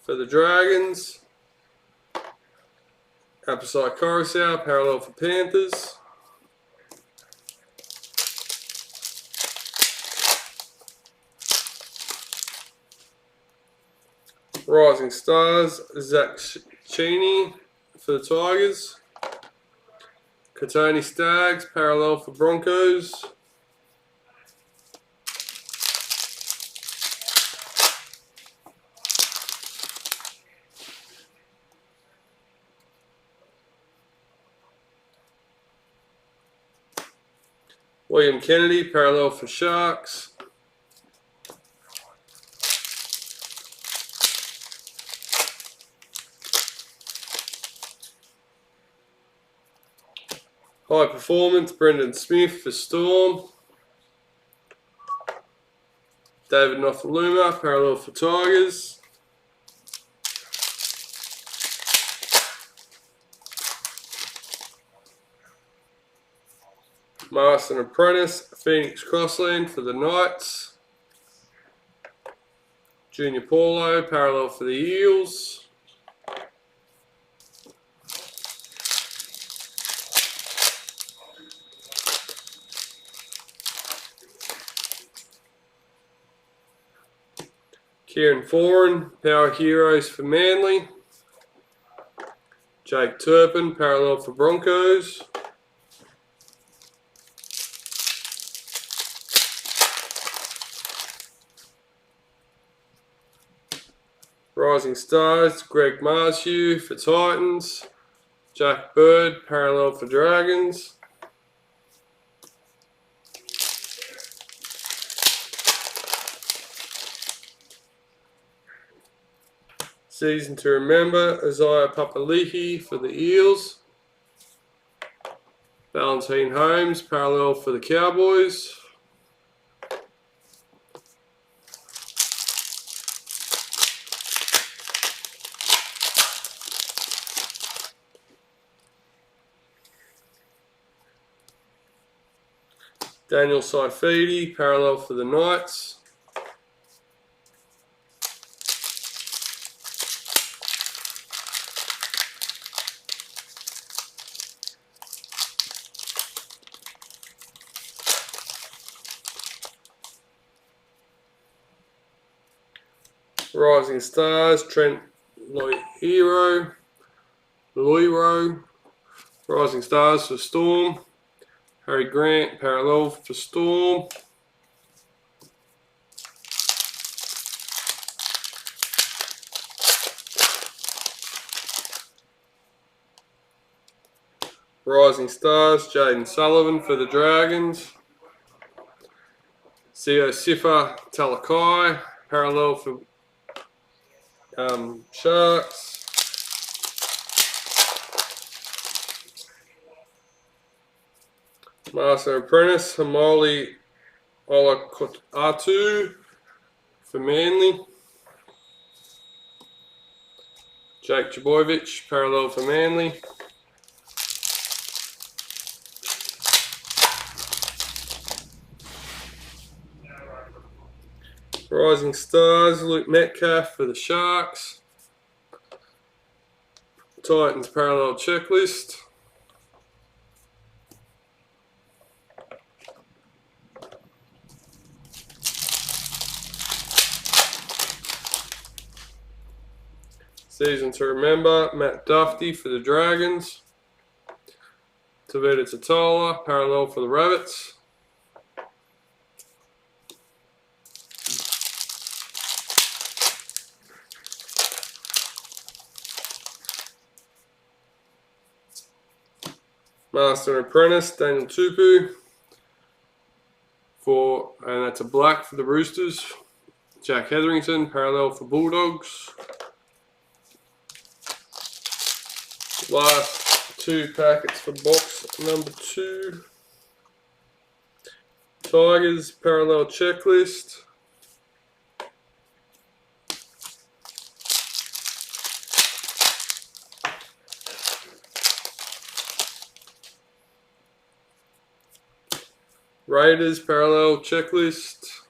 for the Dragons. Apposite Coruscant, parallel for Panthers. Rising Stars, Zach Cheney for the Tigers. Katoni Staggs, parallel for Broncos. William Kennedy, parallel for Sharks. High Performance, Brendan Smith for Storm. David Nofaluma, parallel for Tigers. Marston Apprentice, Phoenix Crossland for the Knights. Junior Paulo, parallel for the Eels. Kieran Foran, Power Heroes for Manly. Jake Turpin, parallel for Broncos. Rising Stars, Greg Marshew for Titans. Jack Bird, parallel for Dragons. Season to Remember, Isaiah Papali'i for the Eels. Valentine Holmes, parallel for the Cowboys. Daniel Saifidi, parallel for the Knights. Rising Stars, Trent Loiero. Rising Stars for Storm. Harry Grant, parallel for Storm. Rising Stars, Jaden Sullivan for the Dragons. Sio Sifa Talakai, parallel for Sharks. Master Apprentice, Hamali Olakotatu for Manly. Jake Jaboyevich, parallel for Manly. Rising Stars, Luke Metcalf for the Sharks. Titans parallel checklist. Season to Remember, Matt Duffy for the Dragons. Tavita Tatola, parallel for the Rabbits. Master Apprentice, Daniel Tupu. And that's a black for the Roosters. Jack Hetherington, parallel for Bulldogs. Last two packets for box number 2. Tigers, parallel checklist. Raiders parallel checklist.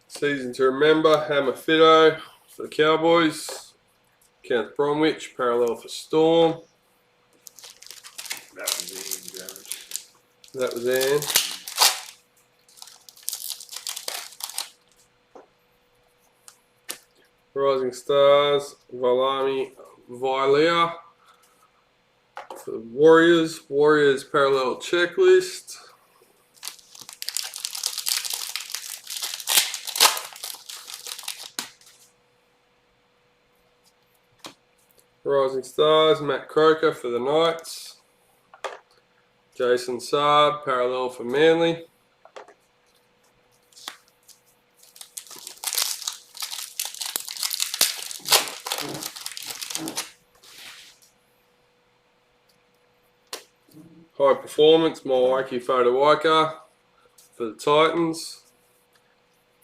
Season to remember, Hammer Fido for the Cowboys. Kenneth Bromwich, parallel for Storm. That was Ian damage. That was Ann. Rising Stars, Valami Vilea for the Warriors. Warriors parallel checklist. Rising Stars, Matt Croker for the Knights. Jason Saab, parallel for Manly. High Performance, Milwaukee Fodawaika for the Titans.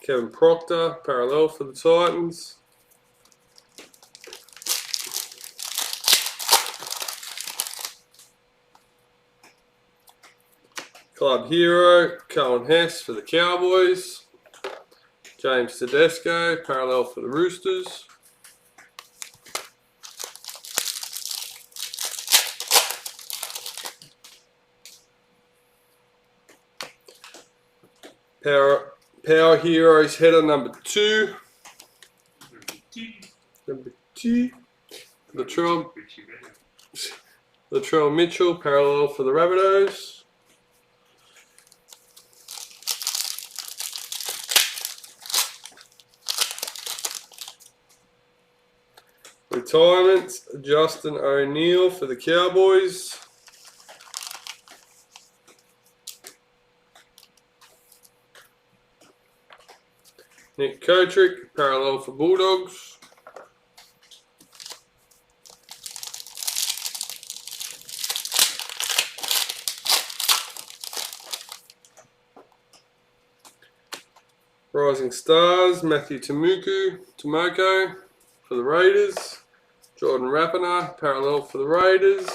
Kevin Proctor, parallel for the Titans. Club Hero, Cohen Hess for the Cowboys. James Tedesco, parallel for the Roosters. Power Heroes header number 2. Number 2. Latrell Mitchell, parallel for the Rabbitohs. Retirements, Justin O'Neill for the Cowboys. Nick Kotrick, parallel for Bulldogs. Rising Stars, Matthew Tomoko for the Raiders. Jordan Rapiner, parallel for the Raiders.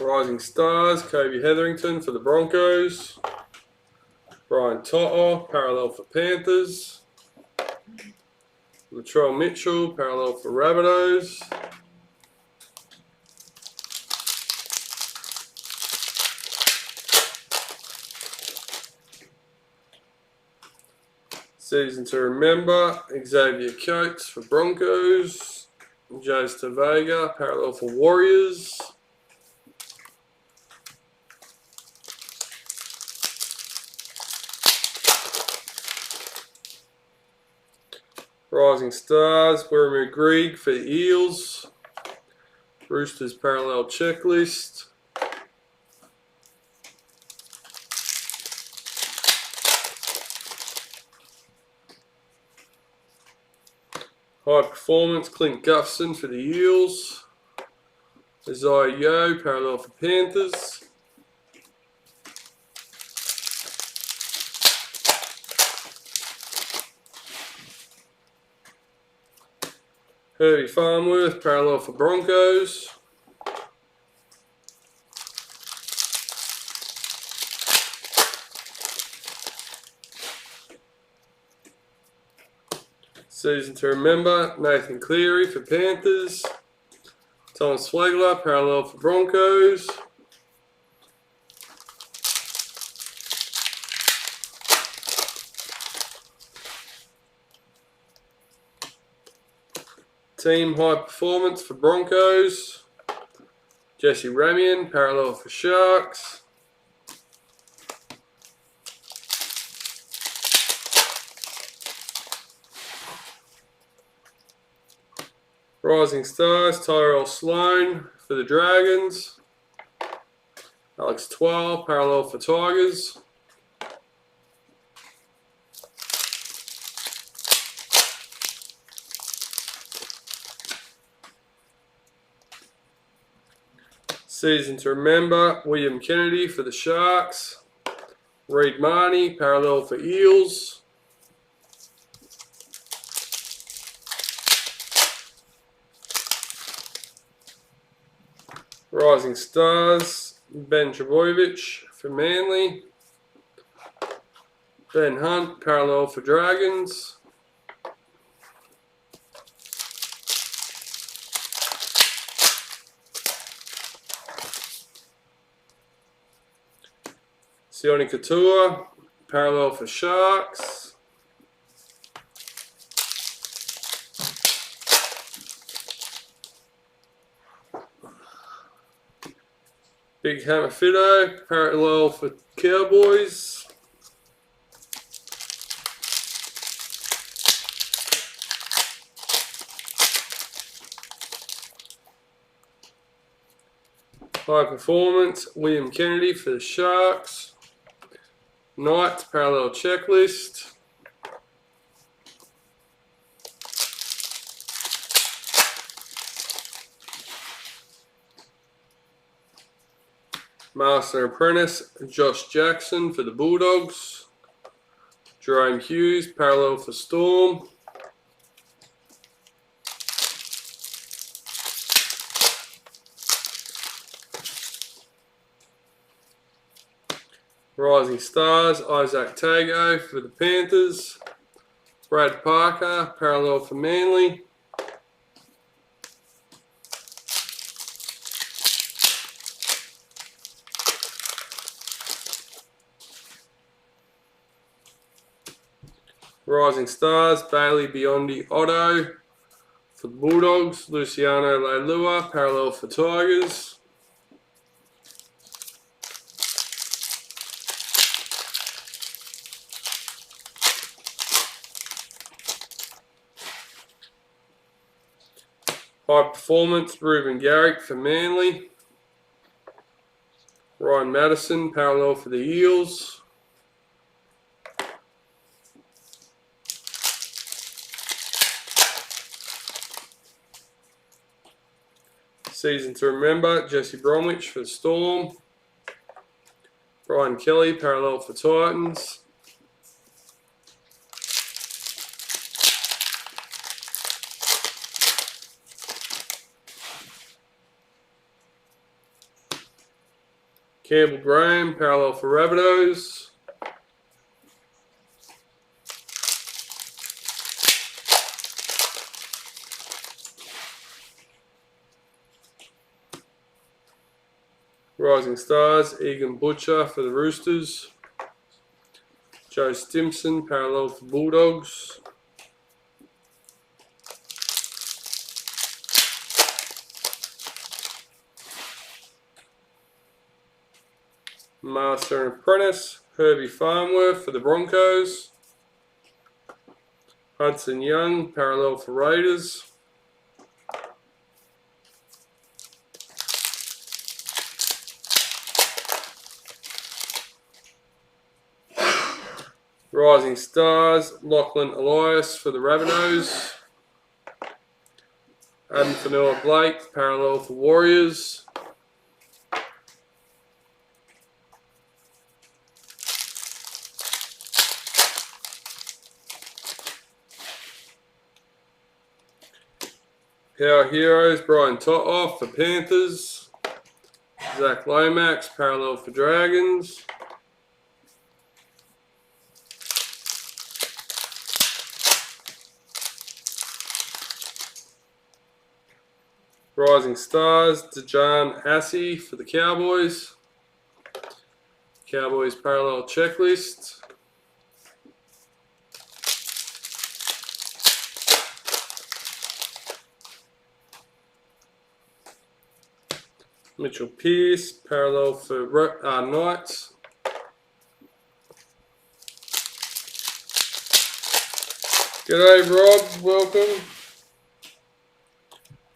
Rising Stars, Kobe Hetherington for the Broncos. Brian Toto, parallel for Panthers. Latrell Mitchell, parallel for Rabbitohs. Season to remember, Xavier Coates for Broncos. Jace Tavega, parallel for Warriors. Rising Stars, Werner Grieg for the Eels. Roosters parallel checklist. High performance, Clint Gutherson for the Eels. Isaiah Yeo, parallel for Panthers. Herbie Farnworth, parallel for Broncos. Season to remember, Nathan Cleary for Panthers. Thomas Flegler, parallel for Broncos. Team high performance for Broncos. Jesse Ramian, parallel for Sharks. Rising Stars, Tyrell Sloan for the Dragons. Alex Twal, parallel for Tigers. Season to remember, William Kennedy for the Sharks. Reid Marnie, parallel for Eels. Rising Stars, Ben Trbojevic for Manly. Ben Hunt, parallel for Dragons. Sione Katoa, parallel for Sharks. Big Hammer Fido, parallel for Cowboys. High performance, William Kennedy for the Sharks. Knights, parallel checklist. Master Apprentice, Josh Jackson for the Bulldogs. Jerome Hughes, parallel for Storm. Rising Stars, Isaac Tago for the Panthers. Brad Parker, parallel for Manly. Rising Stars, Bailey Biondi Otto for the Bulldogs. Luciano Leilua, parallel for Tigers. High performance, Ruben Garrick for Manly. Ryan Madison, parallel for the Eels. Season to remember, Jesse Bromwich for the Storm. Brian Kelly, parallel for Titans. Campbell Graham, parallel for Rabbitohs. Rising Stars, Egan Butcher for the Roosters. Joe Stimson, parallel for Bulldogs. Master and Apprentice, Herbie Farnworth for the Broncos. Hudson Young, parallel for Raiders. Rising Stars, Lachlan Elias for the Rabbitohs. Adam Fanua Blake, parallel for Warriors. Power Heroes, Brian Totoff for Panthers. Zach Lomax, parallel for Dragons. Rising Stars, Dejan Assey for the Cowboys. Cowboys parallel checklist. Mitchell Pearce, parallel for Knights. G'day Rob, welcome.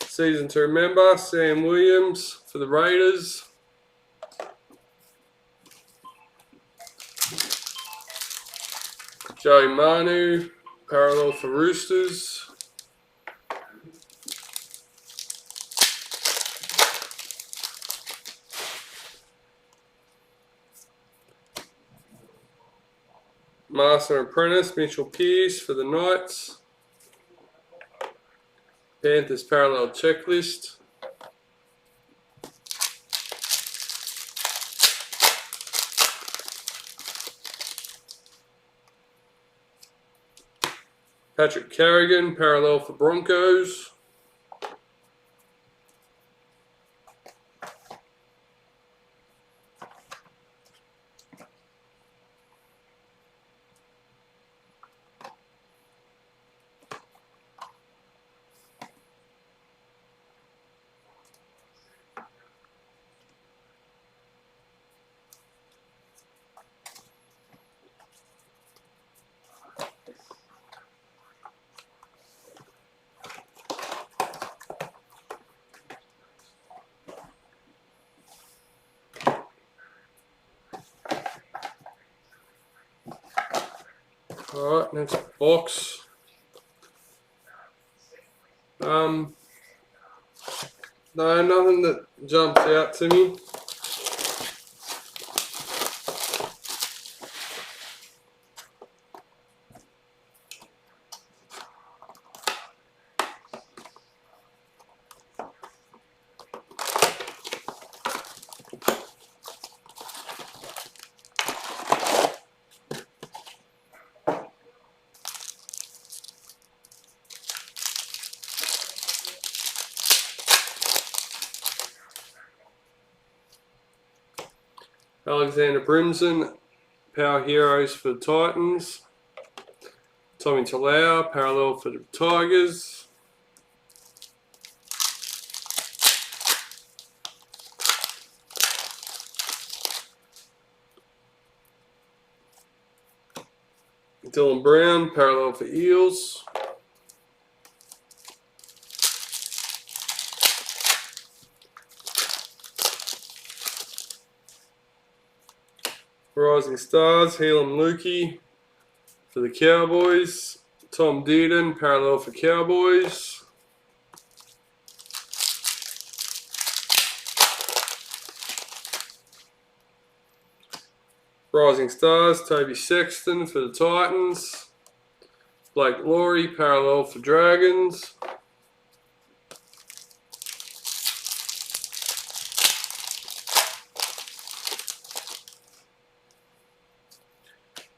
Season to remember, Sam Williams for the Raiders. Joey Manu, parallel for Roosters. Master Apprentice, Mitchell Pearce for the Knights. Panthers parallel checklist. Patrick Carrigan, parallel for Broncos. Alright, next box. No, nothing that jumps out to me. Alexander Brimson, Power Heroes for the Titans. Tommy Talau, parallel for the Tigers. Dylan Brown, parallel for Eels. Rising Stars, Helam Lukey for the Cowboys. Tom Dearden, parallel for Cowboys. Rising Stars, Toby Sexton for the Titans. Blake Laurie, parallel for Dragons.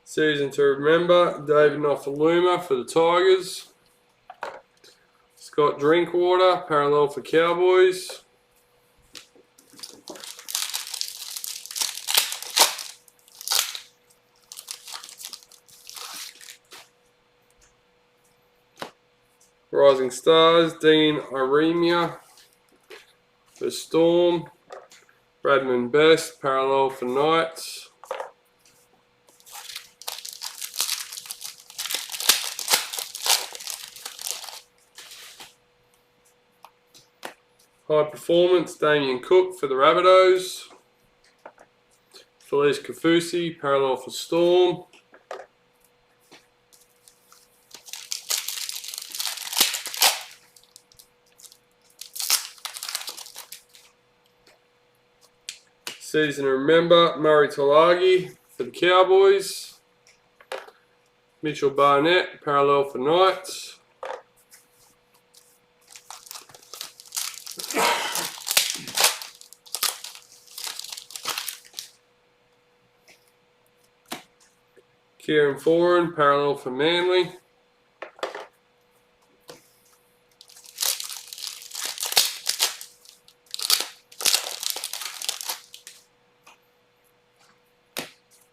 Season to remember, David Nofaluma for the Tigers. Scott Drinkwater, parallel for Cowboys. Rising Stars, Dean Iremia for Storm. Bradman Best, parallel for Knights. High Performance, Damien Cook for the Rabbitohs. Felice Kafusi, parallel for Storm. Season to remember, Murray Talagi for the Cowboys. Mitchell Barnett, parallel for Knights. Kieran Foran, parallel for Manly.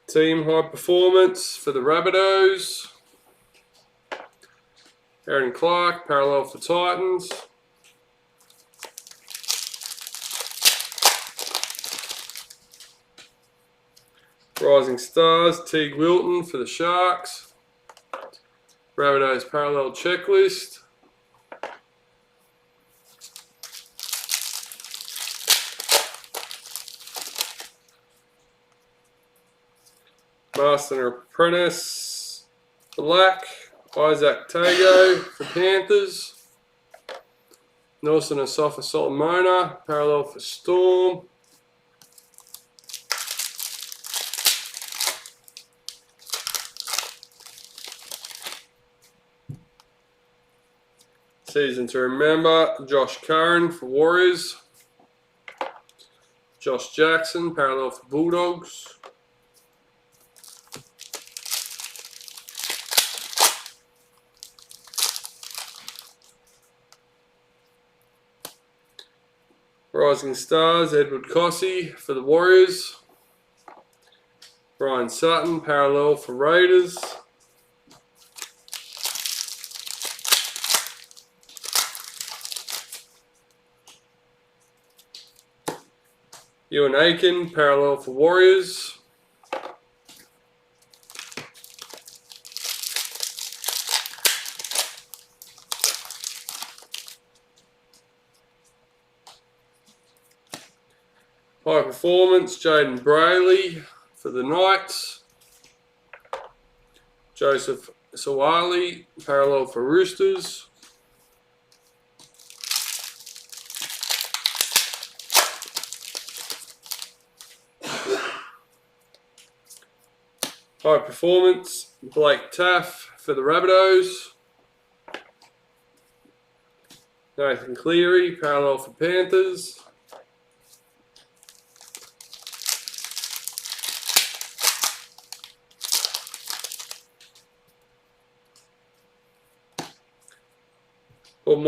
Team High Performance for the Rabbitohs. Aaron Clark, parallel for Titans. Rising Stars, Teague Wilton for the Sharks. Rabbitohs parallel checklist. Master and Apprentice, Black. Isaac Tago for Panthers. Nelson Asafa Solomona, parallel for Storm. Season to remember, Josh Curran for Warriors. Josh Jackson, parallel for Bulldogs. Rising Stars, Edward Cossey for the Warriors. Brian Sutton, parallel for Raiders. Ewan Aiken, parallel for Warriors. High Performance, Jaden Brayley for the Knights. Joseph Sawali, parallel for Roosters. High Performance, Blake Taff for the Rabbitohs. Nathan Cleary, parallel for Panthers.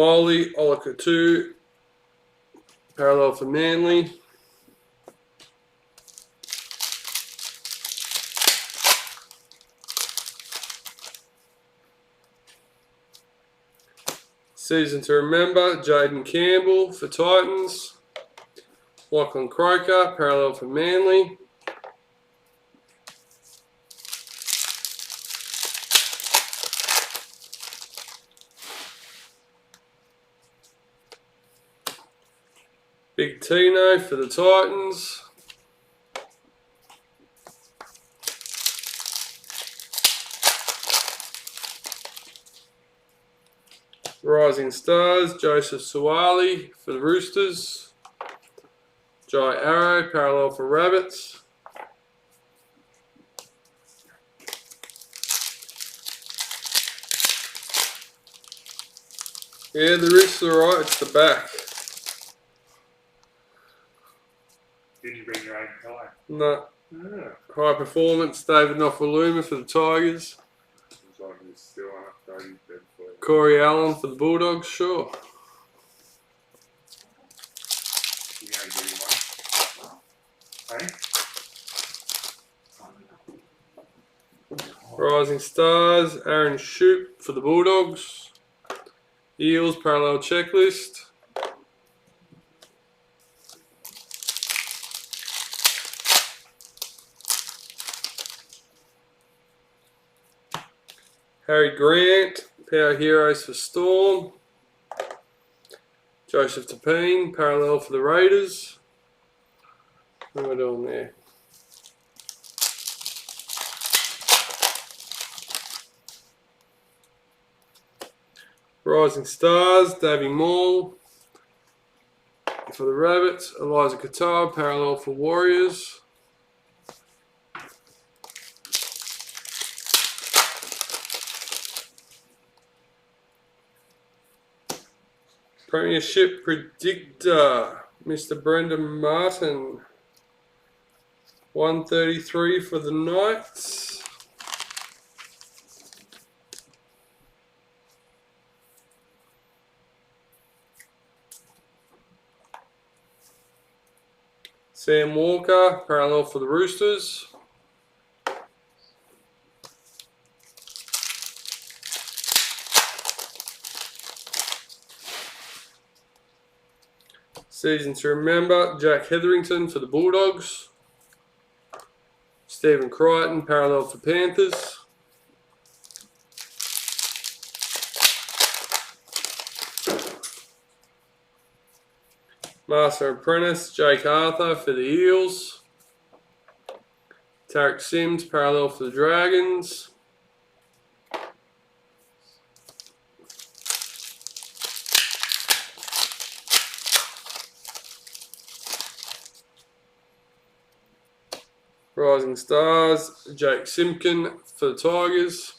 Molly Olakatu, parallel for Manly. Season to remember, Jaden Campbell for Titans. Lachlan Croker, parallel for Manly. Big Tino for the Titans. Rising Stars, Joseph Sawali for the Roosters. Jai Arrow, parallel for Rabbits. Yeah, the wrist's alright, it's the back. Did you bring your own colour? No. Yeah. High Performance, David Nofaluma for the Tigers. As long as it's still on a 30 bed for you. Corey Allen for the Bulldogs, sure. You going to give me one? Hey? Rising Stars, Aaron Shoup for the Bulldogs. Eels, parallel checklist. Harry Grant, Power Heroes for Storm. Joseph Tapine, parallel for the Raiders. What am I doing there? Rising Stars, Davey Moore for the Rabbits. Eliza Qatar, parallel for Warriors. Premiership Predictor, Mr. Brendan Martin. 133 for the Knights. Sam Walker, parallel for the Roosters. Season to remember, Jack Hetherington for the Bulldogs. Stephen Crichton, parallel for Panthers. Master Apprentice, Jake Arthur for the Eels. Tarek Sims, parallel for the Dragons. Rising Stars, Jake Simpkin for the Tigers.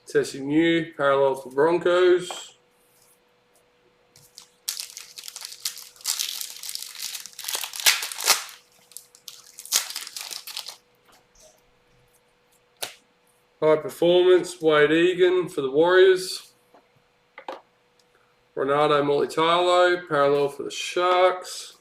Tessie New, parallel for Broncos. High Performance, Wade Egan for the Warriors. Ronaldo Mulitalo, parallel for the Sharks.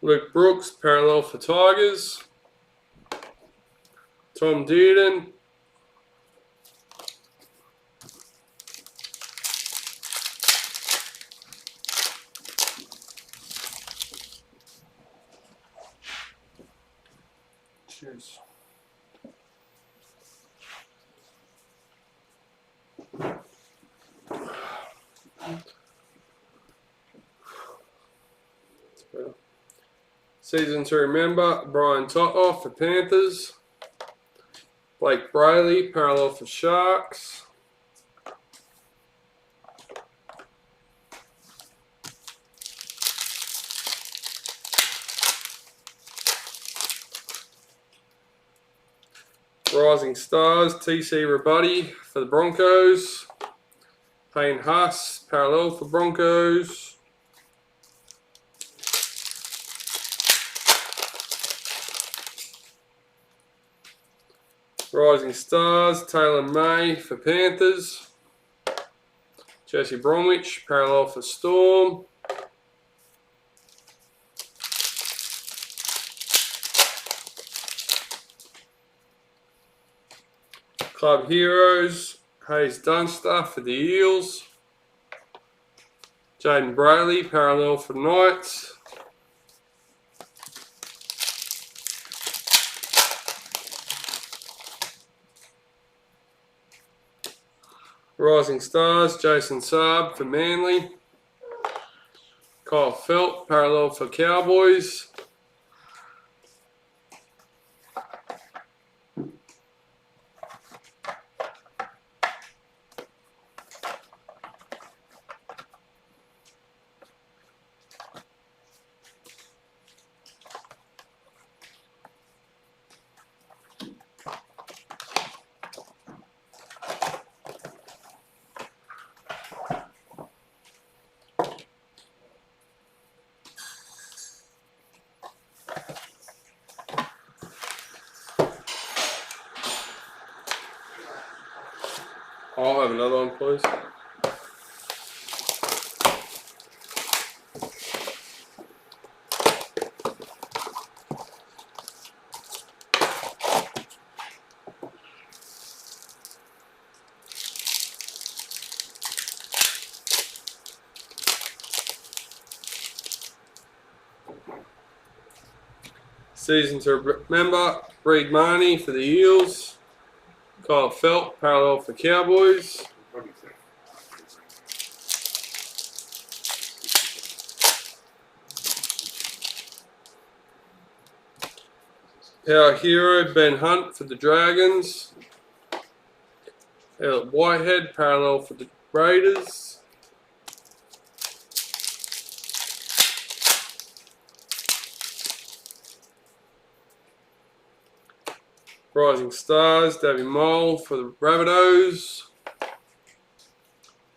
Luke Brooks, parallel for Tigers. Tom Dearden. Cheers. Season to remember, Brian Totoff for Panthers. Blake Brayley, parallel for Sharks. Rising Stars, TC Rabuddy for the Broncos. Payne Huss, parallel for Broncos. Rising Stars, Taylor May for Panthers. Jesse Bromwich, parallel for Storm. Club Heroes, Hayes Dunster for the Eels. Jaden Brayley, parallel for Knights. Rising Stars, Jason Saab for Manly. Kyle Felt, parallel for Cowboys. I'll have another one, please. Season to remember, Reed Marnie for the Eels. Kyle Felt, parallel for Cowboys. Power Hero, Ben Hunt for the Dragons. Elliot Whitehead, parallel for the Raiders. Rising Stars, Davy Mole for the Rabbitohs.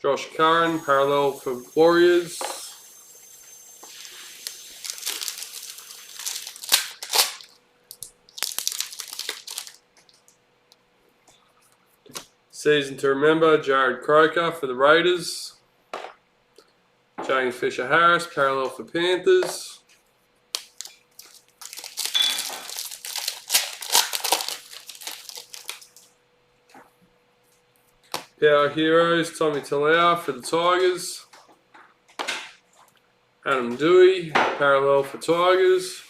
Josh Curran, parallel for Warriors. Season to Remember, Jared Croker for the Raiders. James Fisher-Harris, parallel for Panthers. Power Heroes, Tommy Talau for the Tigers. Adam Dewey, parallel for Tigers.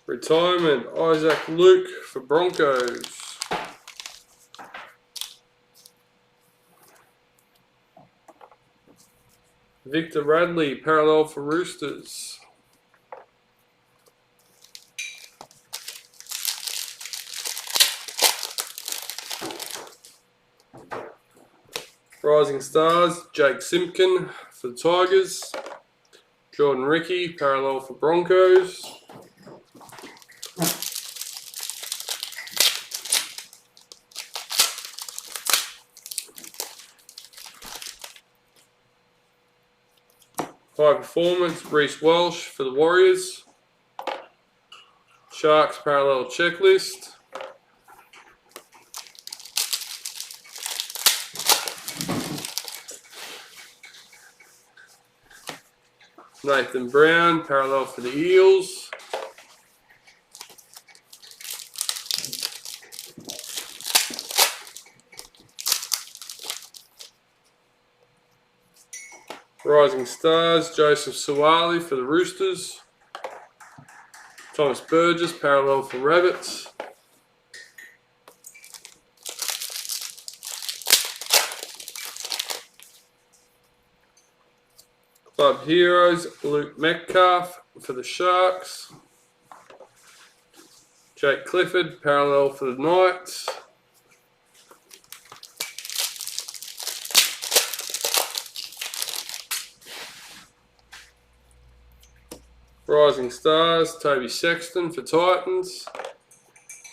Retirement, Isaac Luke for Broncos. Victor Radley, parallel for Roosters. Rising Stars, Jake Simpkin for the Tigers. Jordan Ricky, parallel for Broncos. High Performance, Reece Walsh for the Warriors. Sharks parallel checklist. Nathan Brown, parallel for the Eels. Rising Stars, Joseph Suwali for the Roosters. Thomas Burgess, parallel for Rabbits. Club Heroes, Luke Metcalf for the Sharks. Jake Clifford, parallel for the Knights. Rising Stars, Toby Sexton for Titans.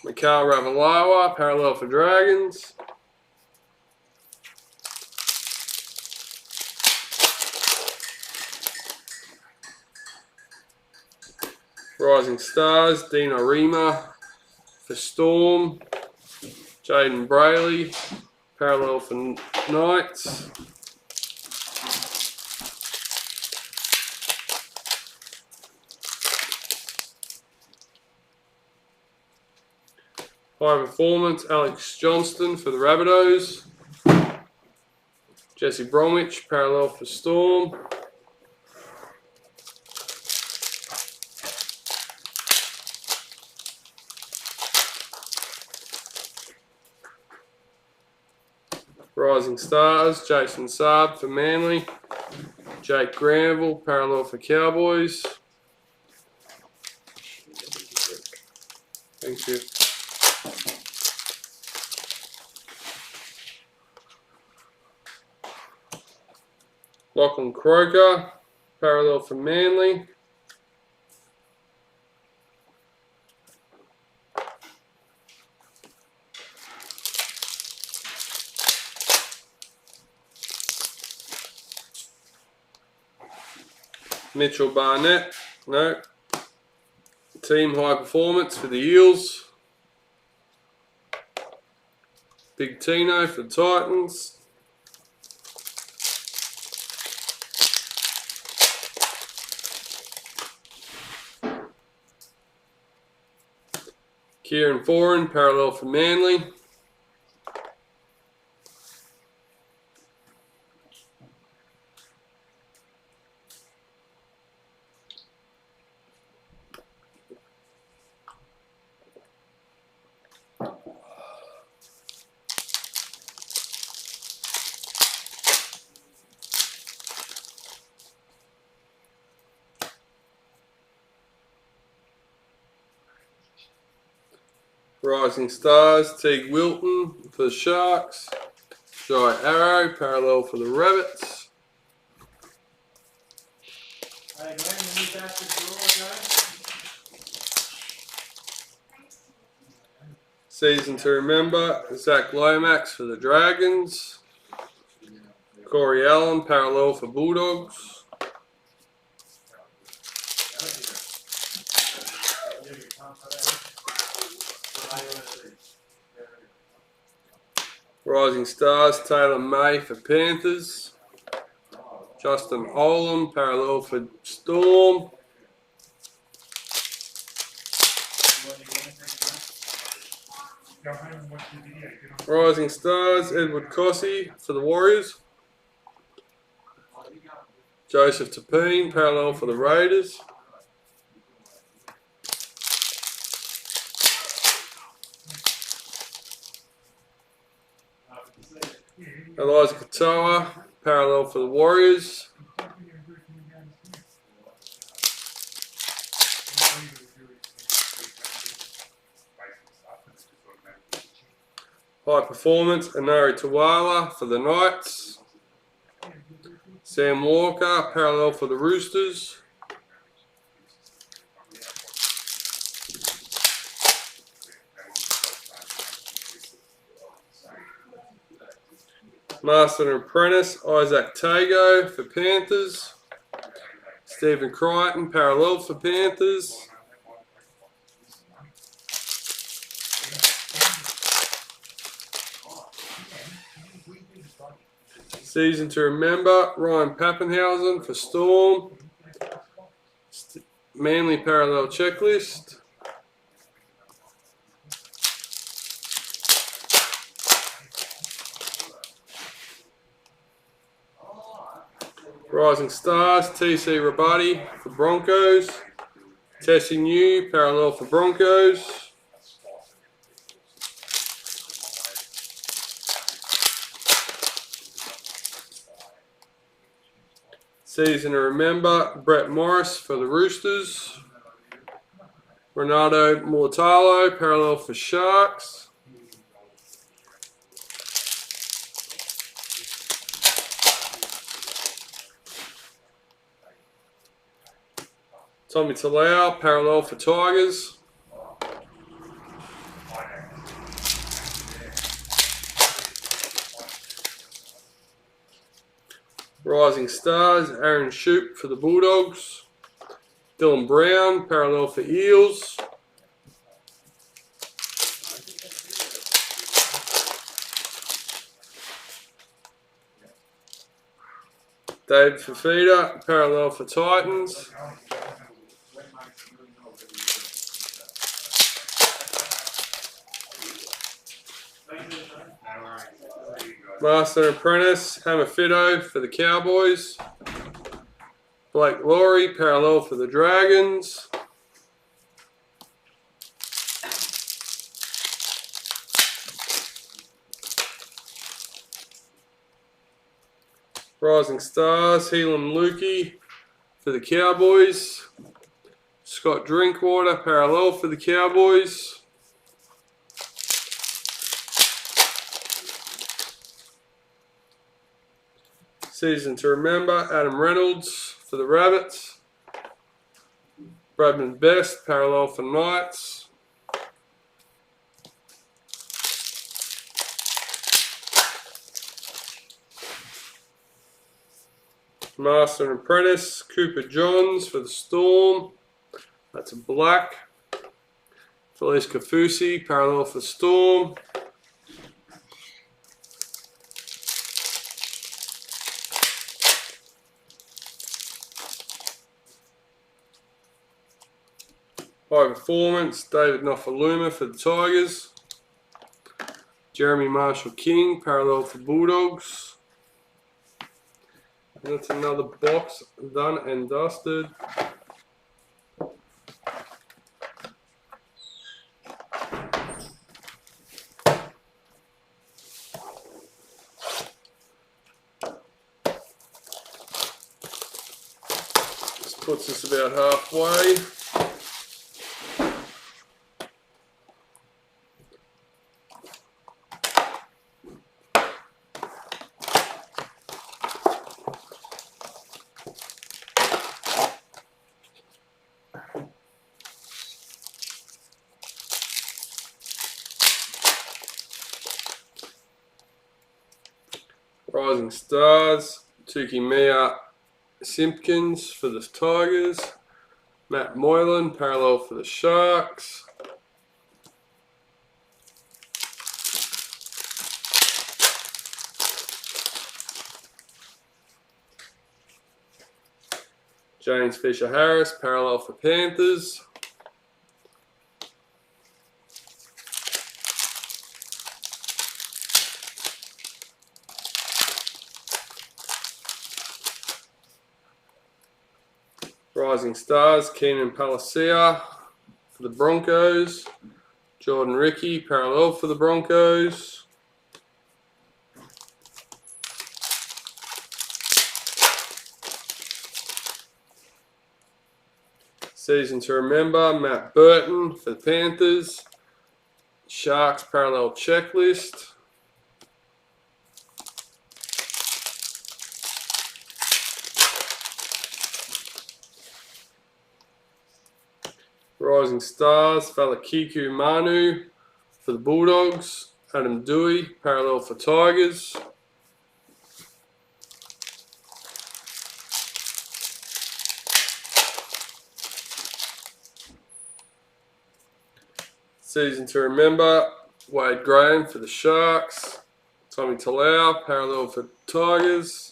Mikal Ravalawa, parallel for Dragons. Rising Stars, Dino Rima for Storm. Jaden Brayley, parallel for Knights. High Performance, Alex Johnston for the Rabbitohs. Jesse Bromwich, parallel for Storm. Rising Stars, Jason Saab for Manly. Jake Granville, parallel for Cowboys. Thank you. Lachlan Croker, parallel for Manly. Mitchell Barnett, no. Team High Performance for the Eels. Big Tino for the Titans. Kieran Foran, parallel for Manly. Rising Stars, Teague Wilton for the Sharks. Shy Arrow, parallel for the Rabbits. Hey, Glenn, you need that to draw, okay? Season to Remember, Zach Lomax for the Dragons. Corey Allen, parallel for Bulldogs. Rising Stars, Taylor May for Panthers. Justin Olam, parallel for Storm. Go home and watch the video. Get on. Rising Stars, Edward Cossey for the Warriors. Joseph Tapine, parallel for the Raiders. Eliza Katoa, parallel for the Warriors. High Performance, Anari Tawala for the Knights. Sam Walker, parallel for the Roosters. Master and Apprentice, Isaac Tago for Panthers. Stephen Crichton, parallel for Panthers. Season to Remember, Ryan Pappenhausen for Storm. Manly parallel checklist. Rising Stars, TC Rabati for Broncos. Tessie New, parallel for Broncos. Season to Remember, Brett Morris for the Roosters. Renato Mulatalo, parallel for Sharks. Tommy Talau, parallel for Tigers. Rising Stars, Aaron Shoup for the Bulldogs. Dylan Brown, parallel for Eels. David Fafita, parallel for Titans. Master and Apprentice, Hammer Fido for the Cowboys. Blake Laurie, parallel for the Dragons. Rising Stars, Helam Lukey for the Cowboys. Scott Drinkwater, parallel for the Cowboys. Season to Remember, Adam Reynolds for the Rabbits. Bradman Best, parallel for Knights. Master and Apprentice, Cooper Johns for the Storm. That's a black. Felice Kafusi, parallel for Storm. High Performance, David Nofaluma for the Tigers. Jeremy Marshall King, parallel for Bulldogs. And that's another box done and dusted. This puts us about halfway. Rising Stars, Tuki Mia Simpkins for the Tigers, Matt Moylan, parallel for the Sharks. James Fisher-Harris, parallel for Panthers. Rising Stars, Keenan Palacia for the Broncos. Jordan Ricky, parallel for the Broncos. Season to remember, Matt Burton for the Panthers. Sharks parallel checklist. Rising Stars, Falakiku Manu for the Bulldogs. Adam Dewey, parallel for Tigers. Season to remember, Wade Graham for the Sharks. Tommy Talau, parallel for Tigers.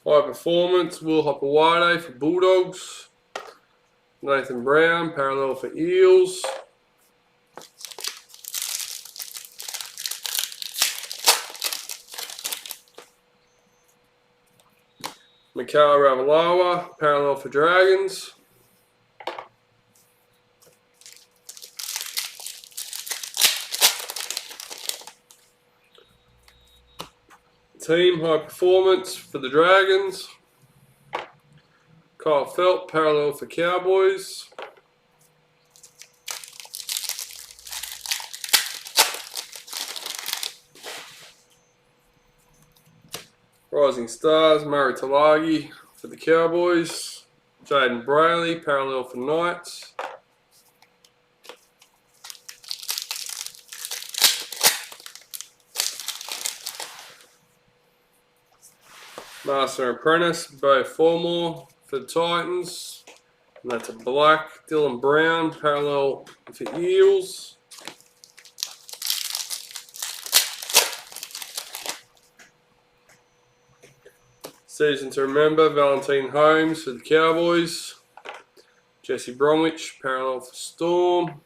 High Performance, Will Hopewade for Bulldogs. Nathan Brown, parallel for Eels. Mikhail Ravalawa, parallel for Dragons. Team High Performance for the Dragons. Kyle Felt, parallel for Cowboys. Rising Stars, Murray Talagi for the Cowboys. Jaden Brayley, parallel for Knights. Master Apprentice, Bo Formore for the Titans. And that's a black. Dylan Brown, parallel for Eels. Season to remember, Valentine Holmes for the Cowboys. Jesse Bromwich, parallel for Storm.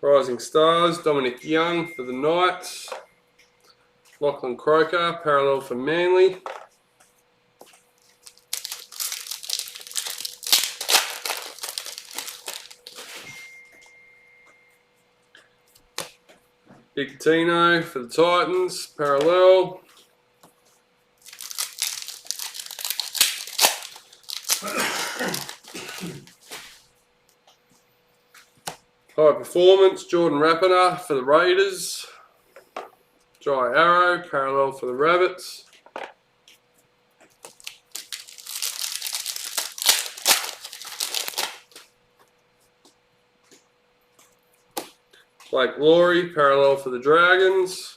Rising Stars, Dominic Young for the Knights. Lachlan Croker, parallel for Manly. Big Tino for the Titans, parallel. High Performance, Jordan Rapiner for the Raiders. Dry Arrow, parallel for the Rabbits. Blake Laurie, parallel for the Dragons.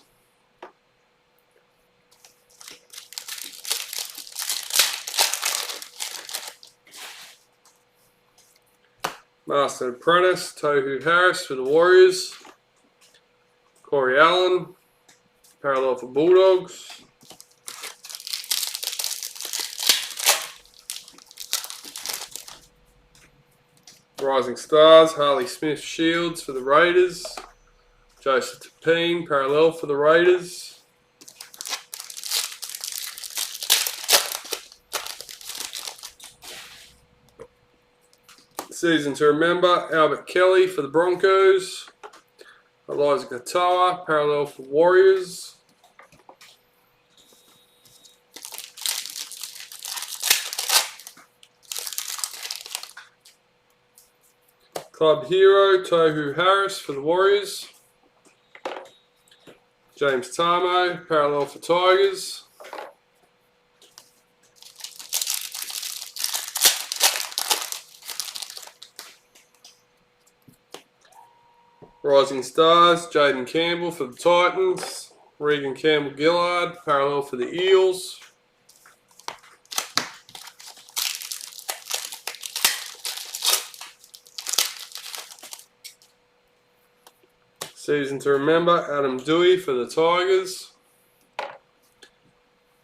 Master Apprentice, Tohu Harris for the Warriors. Corey Allen, parallel for Bulldogs. Rising Stars, Harley Smith Shields for the Raiders. Joseph Tapine, parallel for the Raiders. Season to remember, Albert Kelly for the Broncos. Eliza Katoa, parallel for Warriors. Club Hero, Tohu Harris for the Warriors. James Tarmo, parallel for Tigers. Rising Stars, Jaden Campbell for the Titans. Regan Campbell-Gillard, parallel for the Eels. Season to remember, Adam Dewey for the Tigers.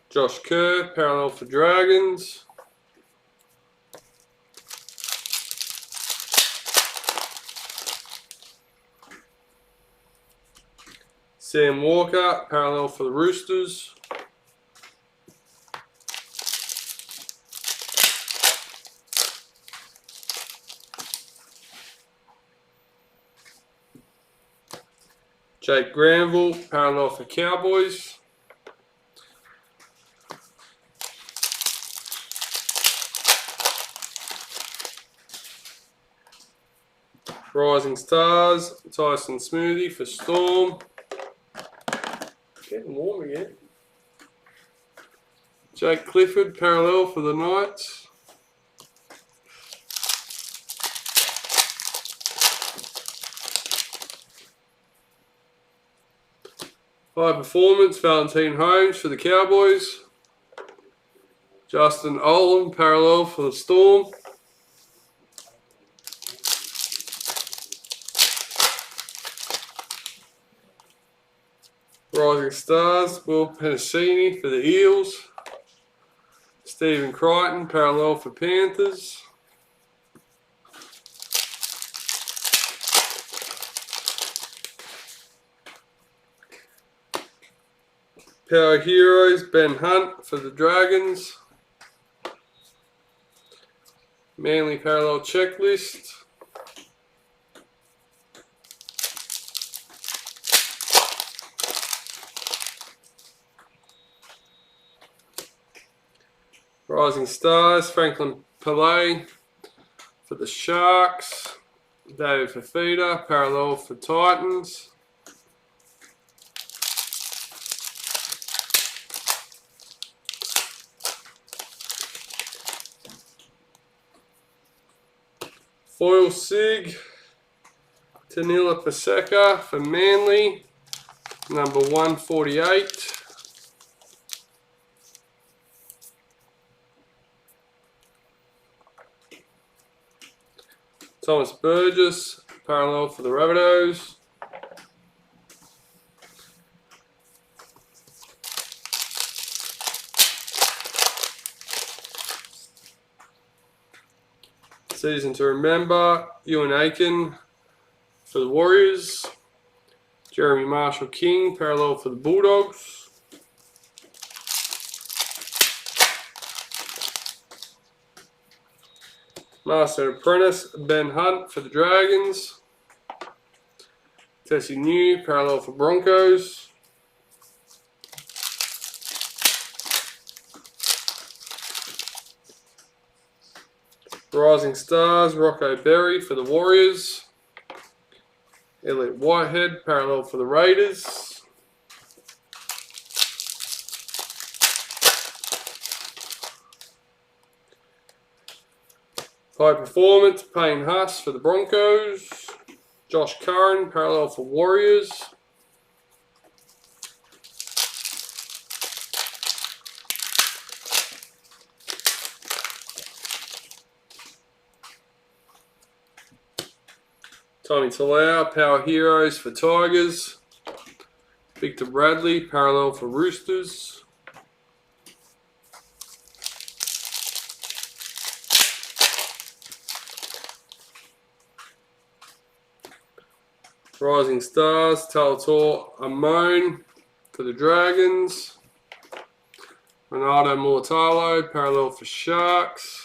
Josh Kerr, parallel for Dragons. Sam Walker, parallel for the Roosters. Jake Granville, parallel for Cowboys. Rising Stars, Tyson Smoothie for Storm. Getting warm again. Jake Clifford, parallel for the Knights. High Performance, Valentine Holmes for the Cowboys. Justin Olam, parallel for the Storm. Rising Stars, Will Penasini for the Eels. Stephen Crichton, parallel for Panthers. Power Heroes, Ben Hunt for the Dragons. Manly parallel checklist. Rising Stars, Franklin Pillay for the Sharks. David Fafita, parallel for Titans. Foil Sig, Tanila Paseka for Manly, number 148. Thomas Burgess, parallel for the Rabbitohs. Season to remember, Ewan Aiken for the Warriors. Jeremy Marshall King, parallel for the Bulldogs. Master Apprentice, Ben Hunt for the Dragons. Tessie New, parallel for Broncos. Rising Stars, Rocco Berry for the Warriors. Elliot Whitehead, parallel for the Raiders. High Performance, Payne Haas for the Broncos. Josh Curran, parallel for Warriors. Tommy Talau, Power Heroes for Tigers. Victor Bradley, parallel for Roosters. Rising Stars, Talator Amon for the Dragons. Ronaldo Mulatalo, parallel for Sharks.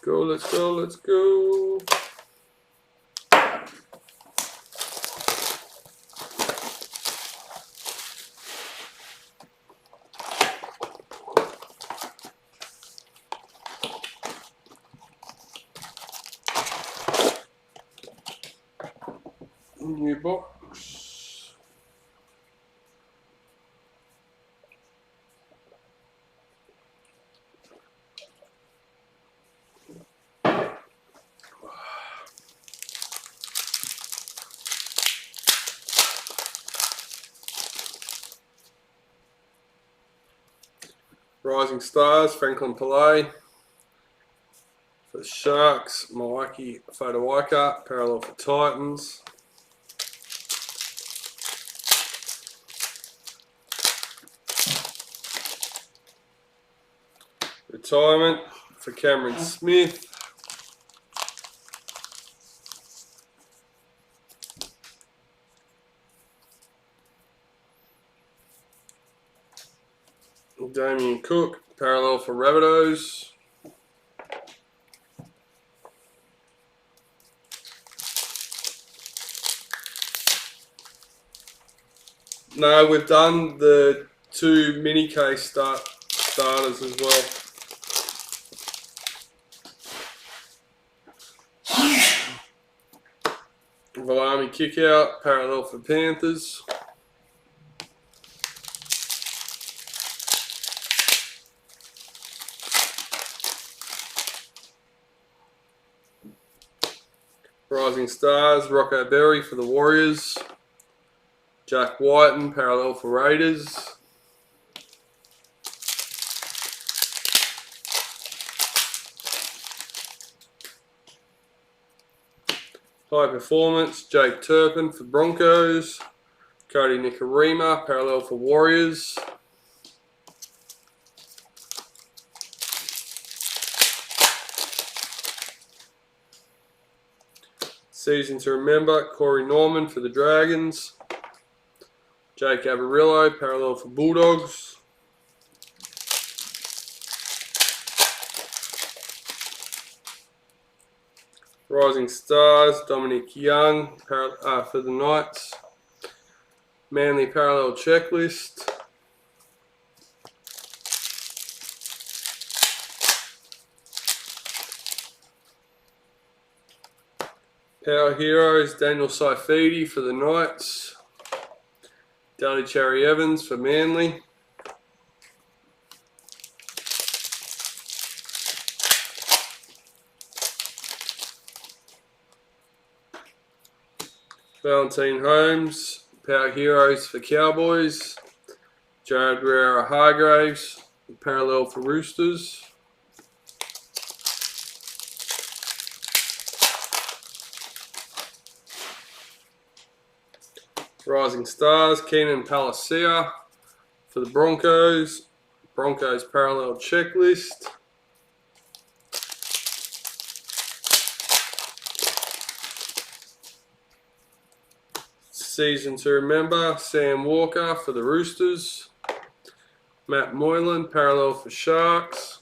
go, let's go, let's go. New box. Rising Stars, Franklin Pillay. For the Sharks, Milwaukee Fodawaika, parallel for Titans. Retirement for Cameron Smith. Damien Cook, parallel for Rabbitohs. No, we've done the 2 mini case starters as well. Valami Kickout, parallel for Panthers. Rising Stars, Rocco Berry for the Warriors. Jack Whiten, parallel for Raiders. High Performance, Jake Turpin for Broncos. Cody Nikarima, parallel for Warriors. Season to Remember, Corey Norman for the Dragons. Jake Averillo, parallel for Bulldogs. Rising Stars, Dominic Young for the Knights. Manly Parallel Checklist. Power Heroes, Daniel Saifidi for the Knights. Daly Cherry Evans for Manly. Valentine Holmes, Power Heroes for Cowboys. Jared Guerrero Hargraves, parallel for Roosters. Rising Stars, Keenan Palacia for the Broncos. Broncos parallel checklist. Season to Remember, Sam Walker for the Roosters. Matt Moylan, parallel for Sharks.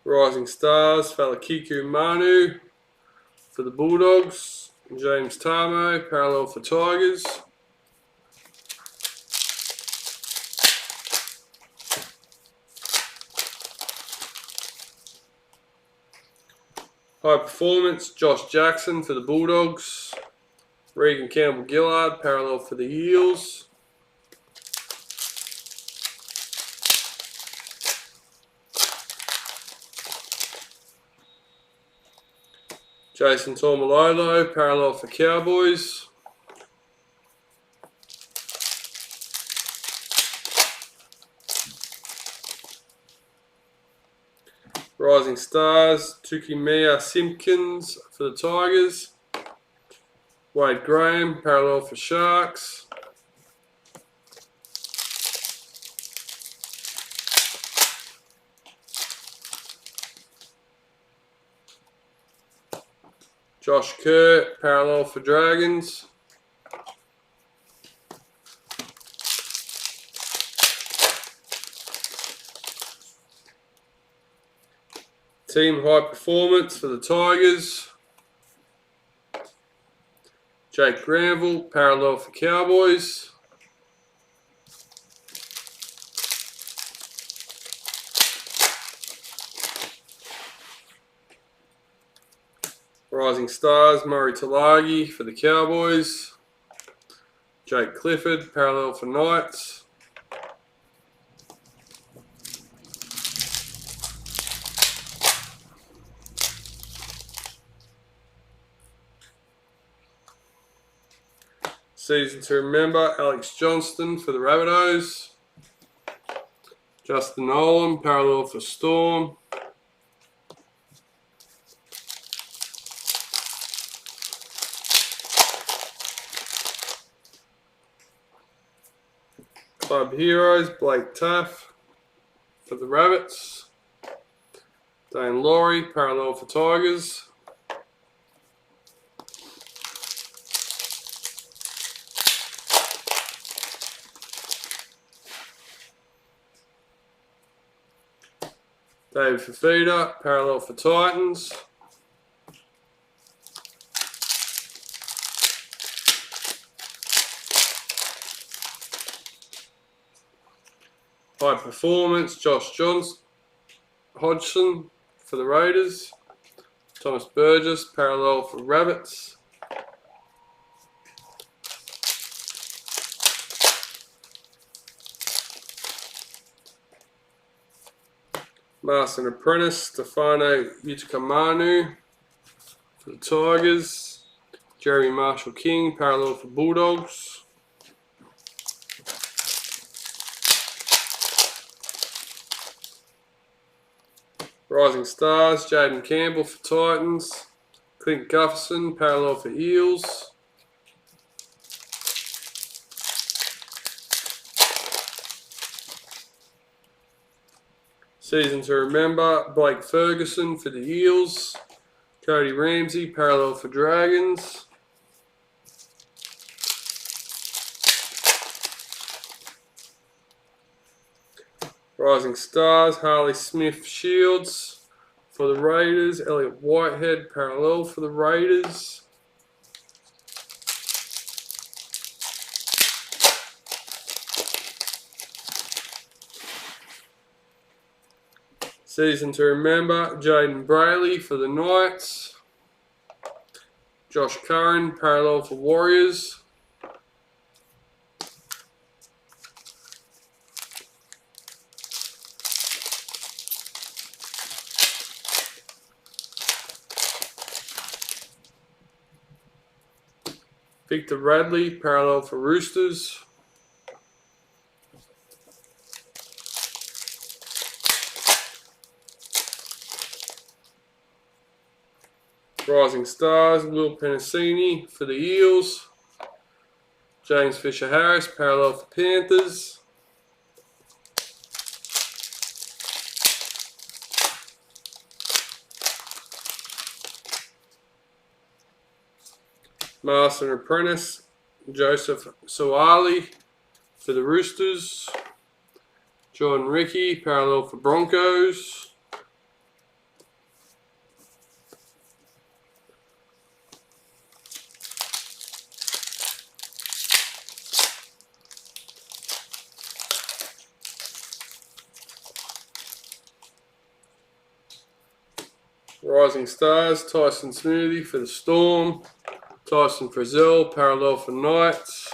Rising Stars, Falakiku Manu for the Bulldogs. James Tarmo, parallel for Tigers. High Performance, Josh Jackson for the Bulldogs. Regan Campbell-Gillard, parallel for the Eels. Jason Tormalolo, parallel for Cowboys. Rising Stars, Tukimea Simpkins for the Tigers. Wade Graham, parallel for Sharks. Josh Kerr, parallel for Dragons. Team High Performance for the Tigers. Jake Granville, parallel for Cowboys. Rising Stars, Murray Talagi for the Cowboys. Jake Clifford, parallel for Knights. Season to remember, Alex Johnston for the Rabbitohs. Justin Nolan, parallel for Storm. Club Heroes, Blake Taff for the Rabbits. Dane Laurie, parallel for Tigers. David Fafita, parallel for Titans. High Performance, Josh Hodgson for the Raiders. Thomas Burgess, parallel for Rabbits. Master and Apprentice, Stefano Utikamanu for the Tigers. Jeremy Marshall King, parallel for Bulldogs. Rising Stars, Jaden Campbell for Titans. Clint Gufferson, parallel for Eels. Season to remember, Blake Ferguson for the Eels. Cody Ramsey, parallel for Dragons. Rising Stars, Harley Smith Shields for the Raiders. Elliot Whitehead, parallel for the Raiders. Season to remember, Jaden Brayley for the Knights. Josh Curran, parallel for Warriors. Victor Radley, parallel for Roosters. Rising Stars, Will Penasini for the Eels. James Fisher-Harris, parallel for Panthers. Master and Apprentice, Joseph Soali for the Roosters. John Rickey, parallel for Broncos. Rising Stars, Tyson Smoothie for the Storm. Tyson Frizzell, parallel for Knights.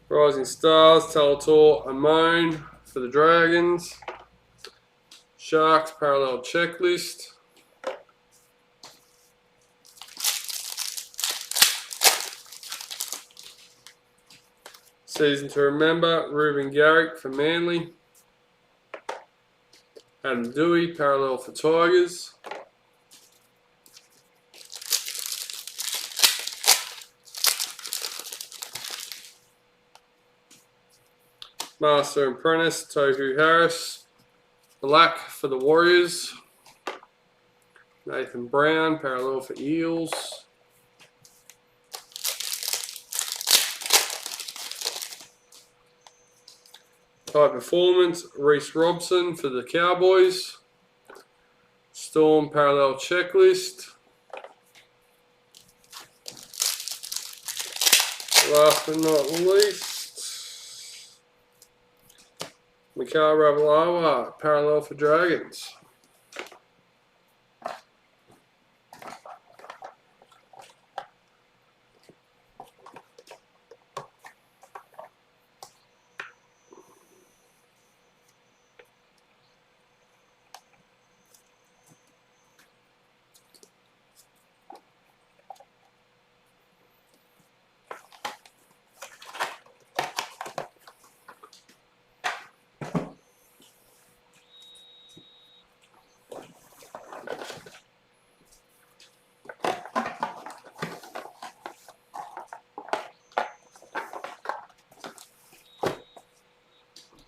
Rising Stars, Talator Amone for the Dragons. Sharks, parallel checklist. Season to remember, Ruben Garrick for Manly. Adam Dewey, parallel for Tigers. Master and Apprentice, Tohu Harris. Black for the Warriors. Nathan Brown, parallel for Eels. High Performance, Reece Robson for the Cowboys. Storm Parallel Checklist. Last but not least, Mikhail Ravalawa, Parallel for Dragons.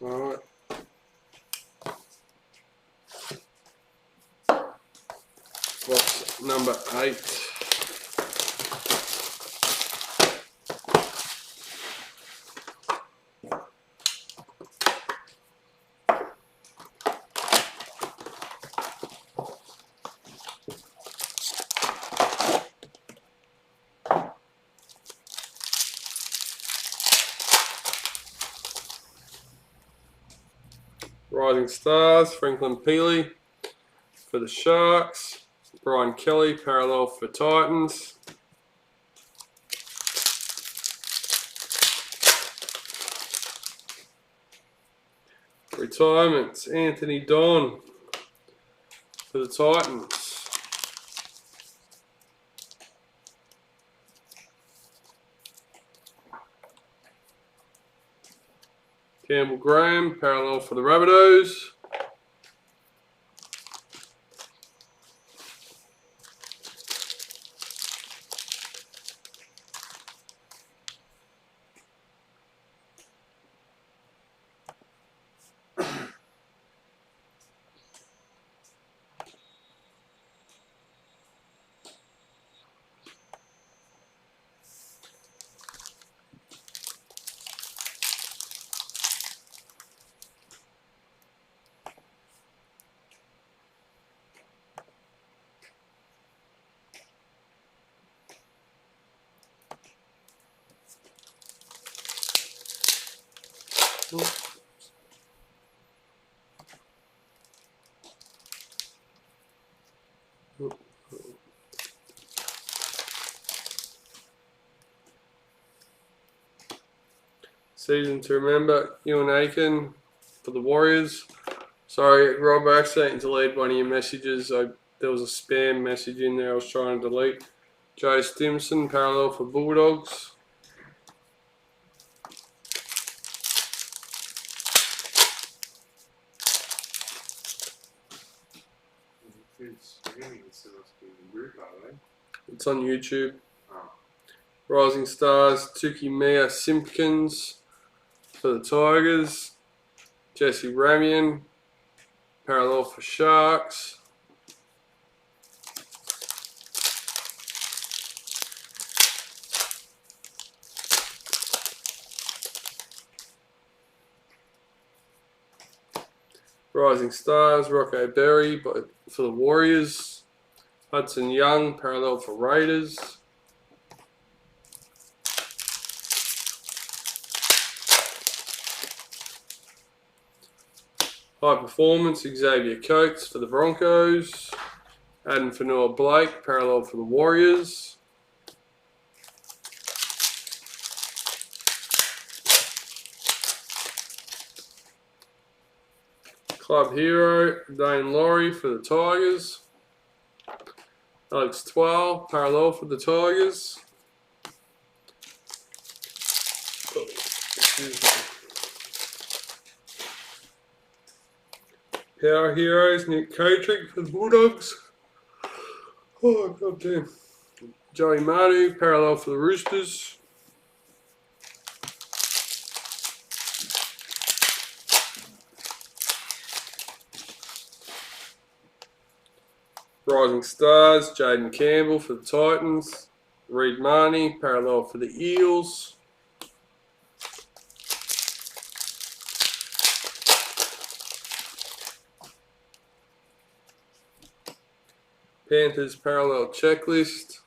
Alright. Box number 8. Rising Stars, Franklin Peely for the Sharks. Brian Kelly, Parallel for Titans. Retirements, Anthony Don for the Titans. Campbell Graham, Parallel for the Rabbitohs. Season to remember, Ewan Aiken for the Warriors. Sorry, Rob, I accidentally deleted one of your messages. There was a spam message in there I was trying to delete. Joe Stimson, Parallel for Bulldogs. It's on YouTube. Rising Stars, Tuki Mia Simpkins for the Tigers. Jesse Ramian, Parallel for Sharks. Rising Stars, Rocco Berry for the Warriors. Hudson Young, Parallel for Raiders. High Performance, Xavier Coates for the Broncos. Adam Fanua Blake, Parallel for the Warriors. Club Hero, Dane Laurie for the Tigers. Alex Twal, Parallel for the Tigers. Power Heroes, Nick Kotrick for the Bulldogs. Oh, god damn. Joey Manu, Parallel for the Roosters. Rising Stars, Jaden Campbell for the Titans. Reed Marnie, Parallel for the Eels. Panthers parallel checklist.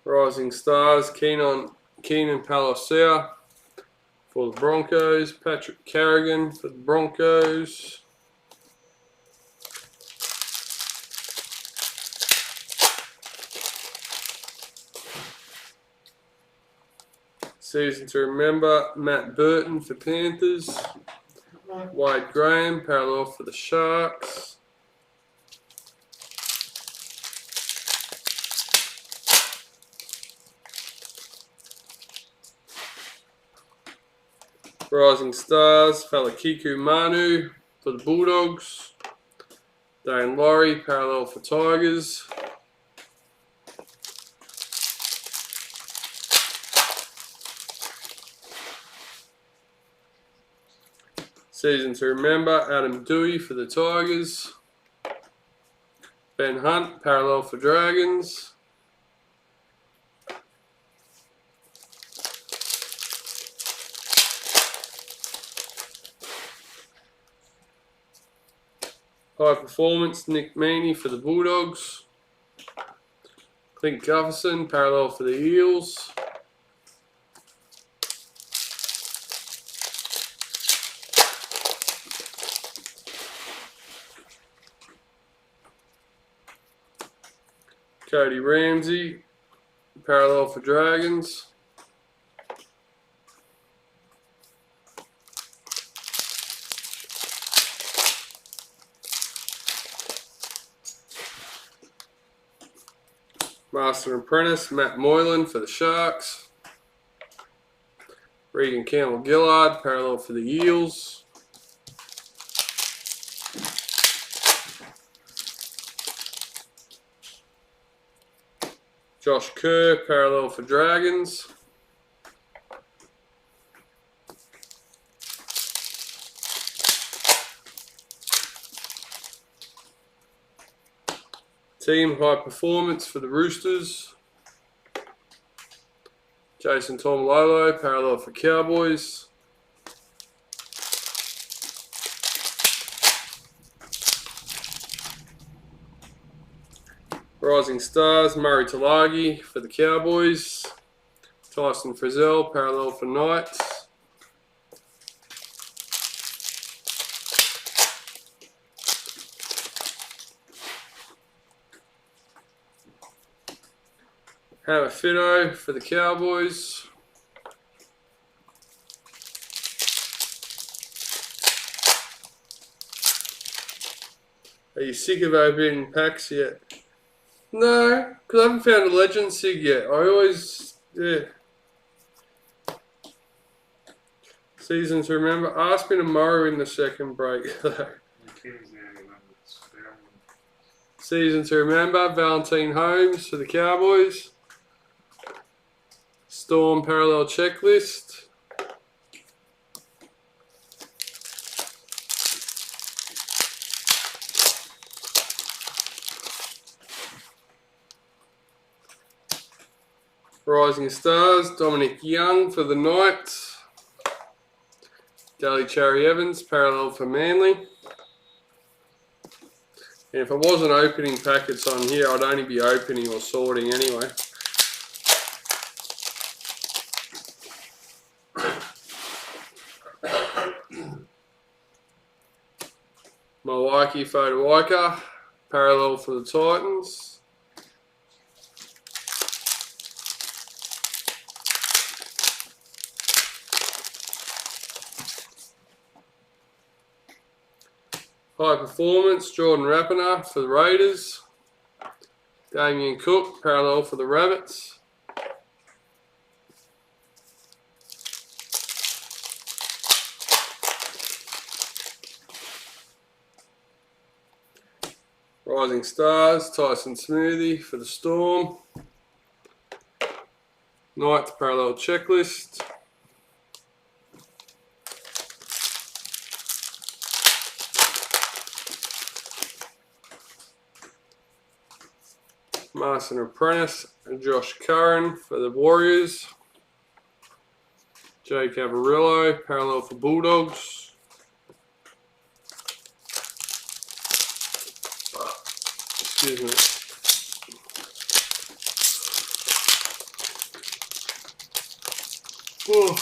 Rising Stars, Keenan Palacia for the Broncos. Patrick Carrigan for the Broncos. Season to remember, Matt Burton for Panthers. Wade Graham, parallel for the Sharks. Rising Stars, Falakiku Manu for the Bulldogs. Dane Laurie, parallel for Tigers. Season to remember, Adam Dewey for the Tigers. Ben Hunt, parallel for Dragons. High Performance, Nick Meaney for the Bulldogs. Clint Gufferson, parallel for the Eels. Cody Ramsey, parallel for Dragons. Master Apprentice, Matt Moylan for the Sharks. Regan Campbell-Gillard, parallel for the Eels. Josh Kerr, parallel for Dragons. Team High Performance for the Roosters. Jason Tomalolo, parallel for Cowboys. Rising Stars, Murray Talagi for the Cowboys. Tyson Frizzell, parallel for Knights. Hammer Fido for the Cowboys. Are you sick of opening packs yet? No, because I haven't found a Legend Sig yet. I always, yeah. Season to remember. Ask me tomorrow in the second break. Season to remember. Valentine Holmes for the Cowboys. Storm parallel checklist. Rising Stars, Dominic Young for the Knights. Daly Cherry Evans, parallel for Manly. And if I wasn't opening packets on here, I'd only be opening or sorting anyway. Milwaukee Fodawaika, parallel for the Titans. High Performance, Jordan Rapiner for the Raiders. Damien Cook, parallel for the Rabbits. Rising Stars, Tyson Smoothie for the Storm. Knights parallel checklist. Master and Apprentice, Josh Curran for the Warriors. Jake Avarillo, parallel for Bulldogs. Excuse me. Oh.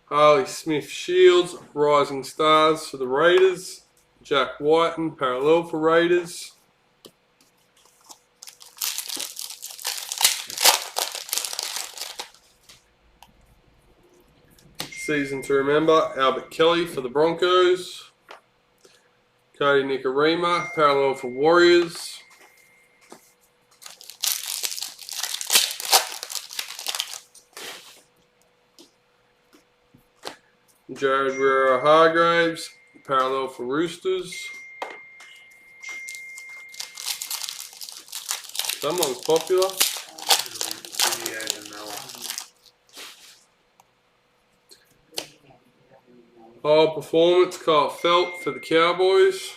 Harley Smith Shields, Rising Stars for the Raiders. Jack Whiten, parallel for Raiders. Season to remember, Albert Kelly for the Broncos. Cody Nicarima, parallel for Warriors. Jared Guerrero Hargraves, parallel for Roosters. Someone's popular. High performance, Kyle Felt for the Cowboys.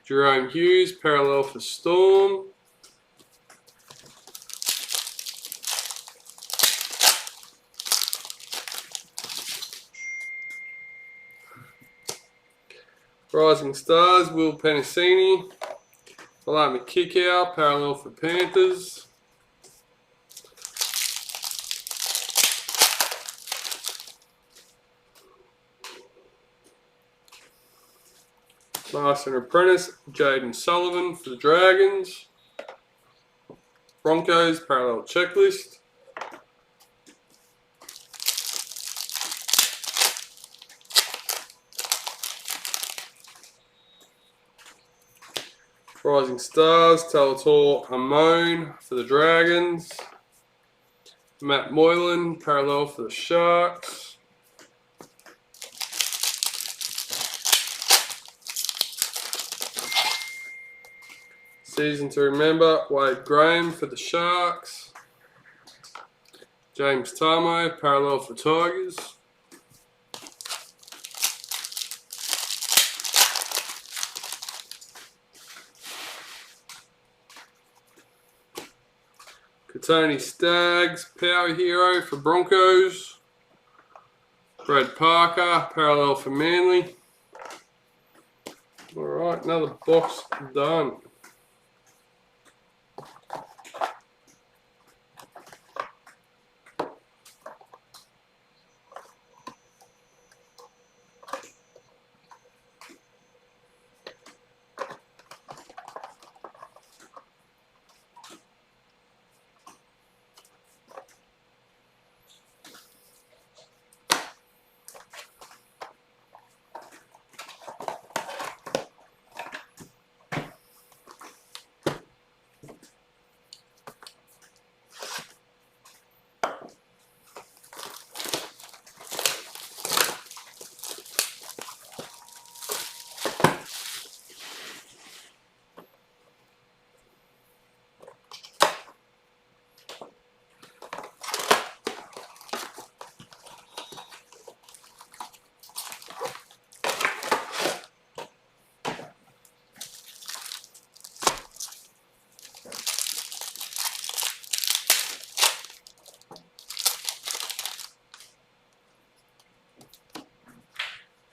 Jerome Hughes, parallel for Storm. Rising Stars, Will Penasini. Malami Kickout, parallel for Panthers. Master and Apprentice, Jaden Sullivan for the Dragons. Broncos, parallel checklist. Rising Stars, Talator Amon for the Dragons. Matt Moylan, parallel for the Sharks. Season to remember, Wade Graham for the Sharks. James Tarmo, parallel for Tigers. Katoni Staggs, power hero for Broncos. Brad Parker, parallel for Manly. Alright, another box done.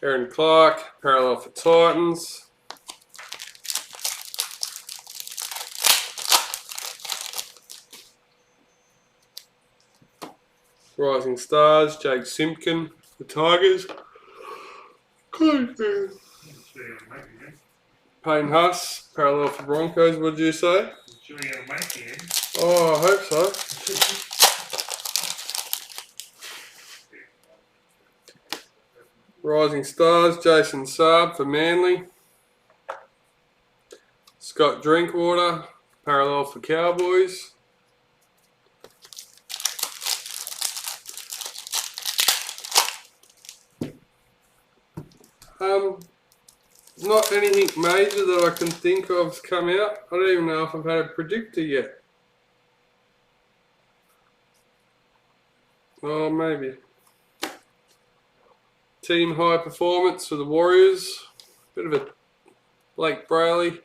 Aaron Clark, parallel for Titans. Rising Stars, Jake Simpkin for Tigers. Payne Huss, parallel for Broncos, what did you say? Oh, I hope so. Rising Stars, Jason Saab for Manly. Scott Drinkwater, parallel for Cowboys. Not anything major that I can think of has come out. I don't even know if I've had a predictor yet. Oh, maybe. Team high performance for the Warriors. Bit of a Blake Brayley,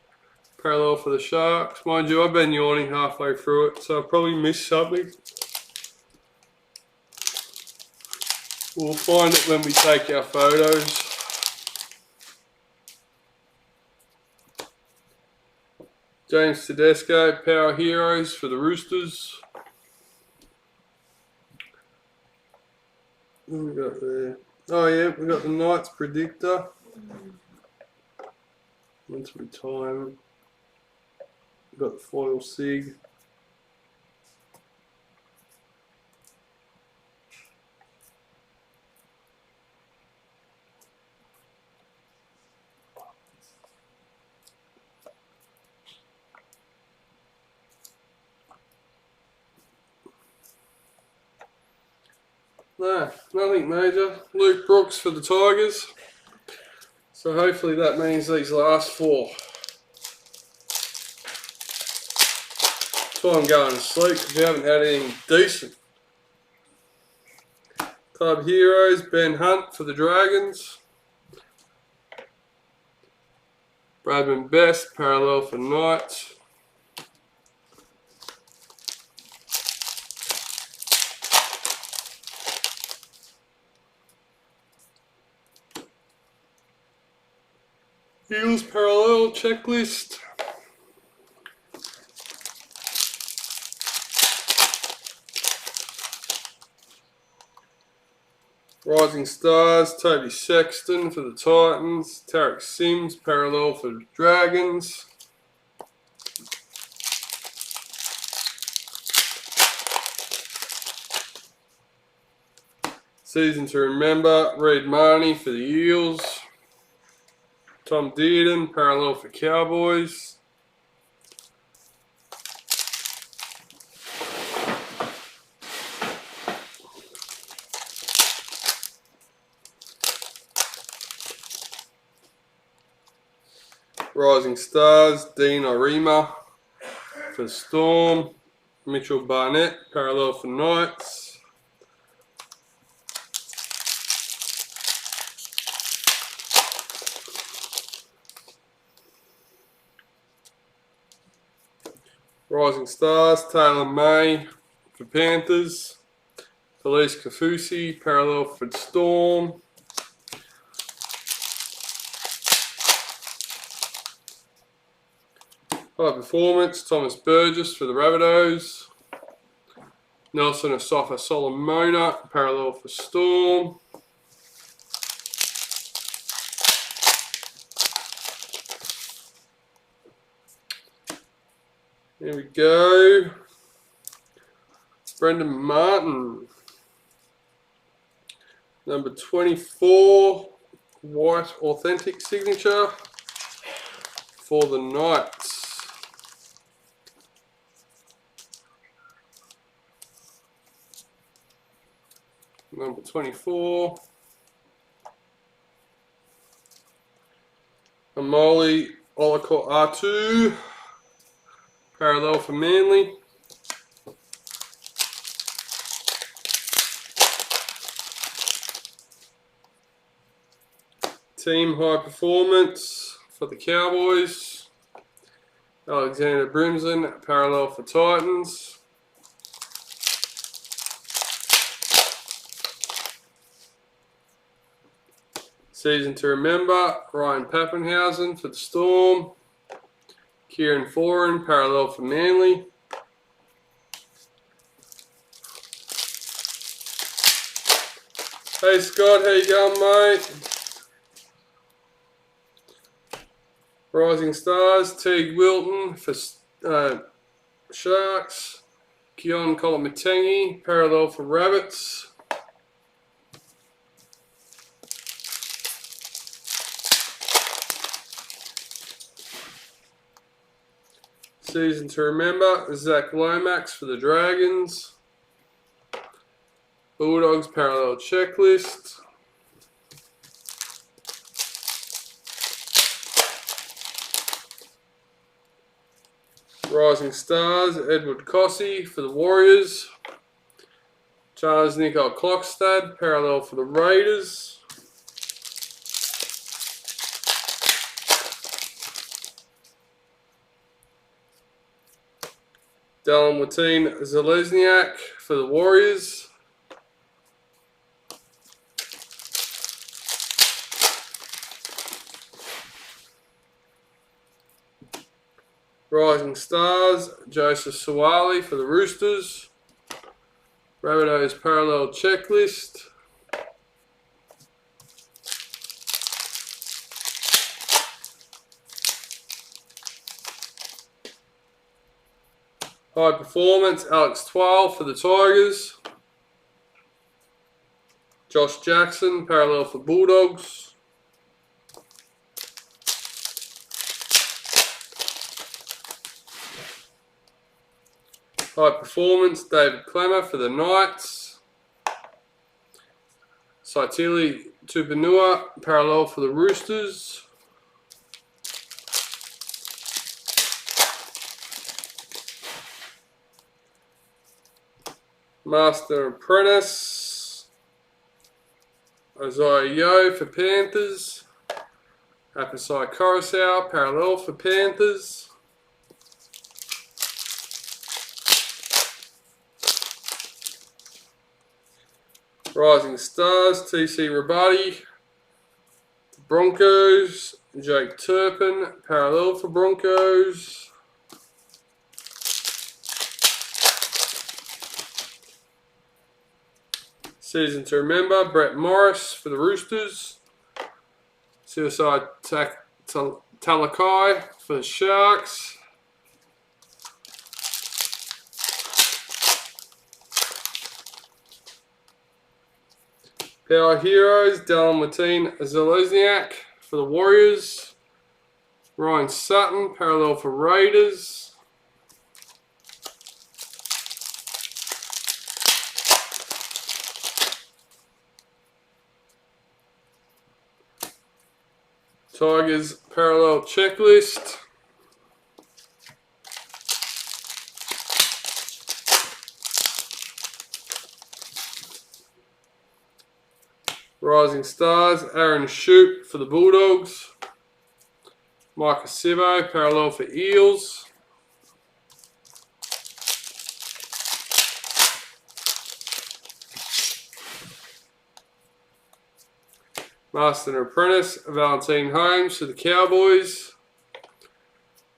parallel for the Sharks. Mind you, I've been yawning halfway through it, so I'll probably miss something. We'll find it when we take our photos. James Tedesco, Power Heroes for the Roosters. What have we got there? Oh yeah, we got the Knights Predictor. Once retirement. We've got the foil sig. No, nothing major. Luke Brooks for the Tigers. So hopefully that means these last four. That's why I'm going to sleep, because we haven't had anything decent. Club Heroes, Ben Hunt for the Dragons. Bradman Best, parallel for Knights. Eels parallel checklist. Rising Stars, Toby Sexton for the Titans. Tarek Sims, parallel for the Dragons. Season to remember, Reid Marnie for the Eels. Tom Dearden, parallel for Cowboys. Rising Stars, Dean Orima for Storm. Mitchell Barnett, parallel for Knights. Rising Stars, Taylor May for Panthers. Felice Kafusi, parallel for Storm. High Performance, Thomas Burgess for the Rabbitohs. Nelson Asafa Solomona, parallel for Storm. Here we go. Brendan Martin. Number 24, white authentic signature for the Knights. Number 24. Amoli Olako-Atu, parallel for Manly. Team High Performance for the Cowboys. Alexander Brimson, parallel for Titans. Season to remember, Ryan Pappenhausen for the Storm. Kieran Foran, parallel for Manly. Hey Scott, how you going, mate? Rising Stars, Teague Wilton for Sharks. Keon Kolomatangi, parallel for Rabbits. Season to remember, Zach Lomax for the Dragons. Bulldogs parallel checklist. Rising Stars, Edward Cossey for the Warriors. Charles Nicol Klokstad, parallel for the Raiders. Zalesniak for the Warriors. Rising Stars, Joseph Suwali for the Roosters. Rabbitohs Parallel Checklist. High Performance, Alex Twal for the Tigers. Josh Jackson, Parallel for Bulldogs. High Performance, David Clemmer for the Knights. Saitili Tupanua, Parallel for the Roosters. Master Apprentice, Isaiah Yeo for Panthers. Apasai Coruscant, Parallel for Panthers. Rising Stars, TC Rabadi, Broncos, Jake Turpin, Parallel for Broncos. Season to Remember, Brett Morris for the Roosters. Suicide Talakai for the Sharks. Power Heroes, Dallin Zalesniak for the Warriors. Ryan Sutton, Parallel for Raiders. Tigers Parallel Checklist. Rising Stars, Aaron Shoup for the Bulldogs. Micah Sivo, Parallel for Eels. Master and Apprentice, Valentine Holmes for the Cowboys.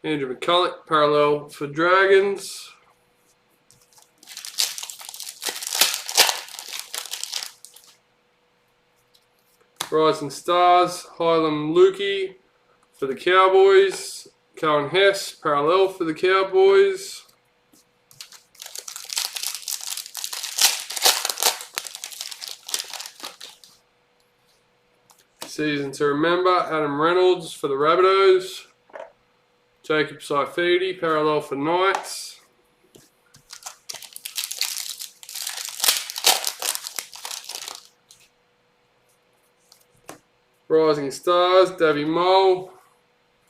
Andrew McCulloch, Parallel for Dragons. Rising Stars, Hylam Lukey for the Cowboys. Cohen Hess, Parallel for the Cowboys. Season to Remember, Adam Reynolds for the Rabbitohs. Jacob Saifidi, Parallel for Knights. Rising Stars, Davy Mole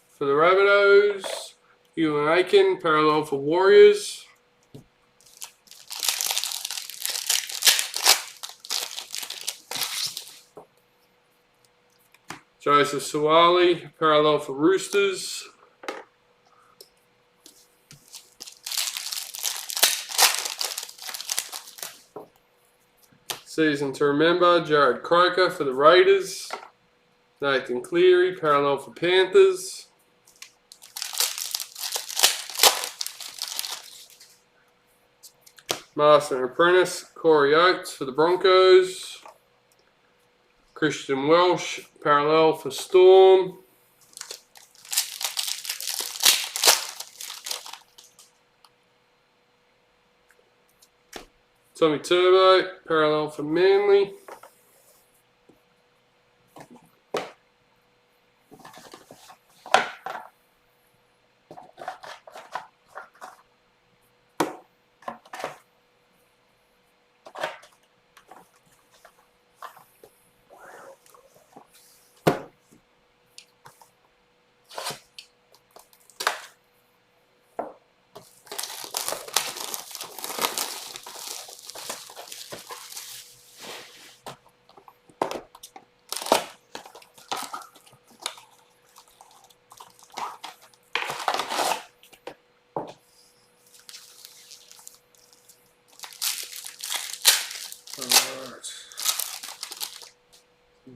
for the Rabbitohs. Ewan Aiken, Parallel for Warriors. Joseph Suwali, Parallel for Roosters. Season to Remember, Jared Croker for the Raiders. Nathan Cleary, Parallel for Panthers. Master and Apprentice, Corey Oates for the Broncos. Christian Welsh, Parallel for Storm. Tommy Turbo, Parallel for Manly.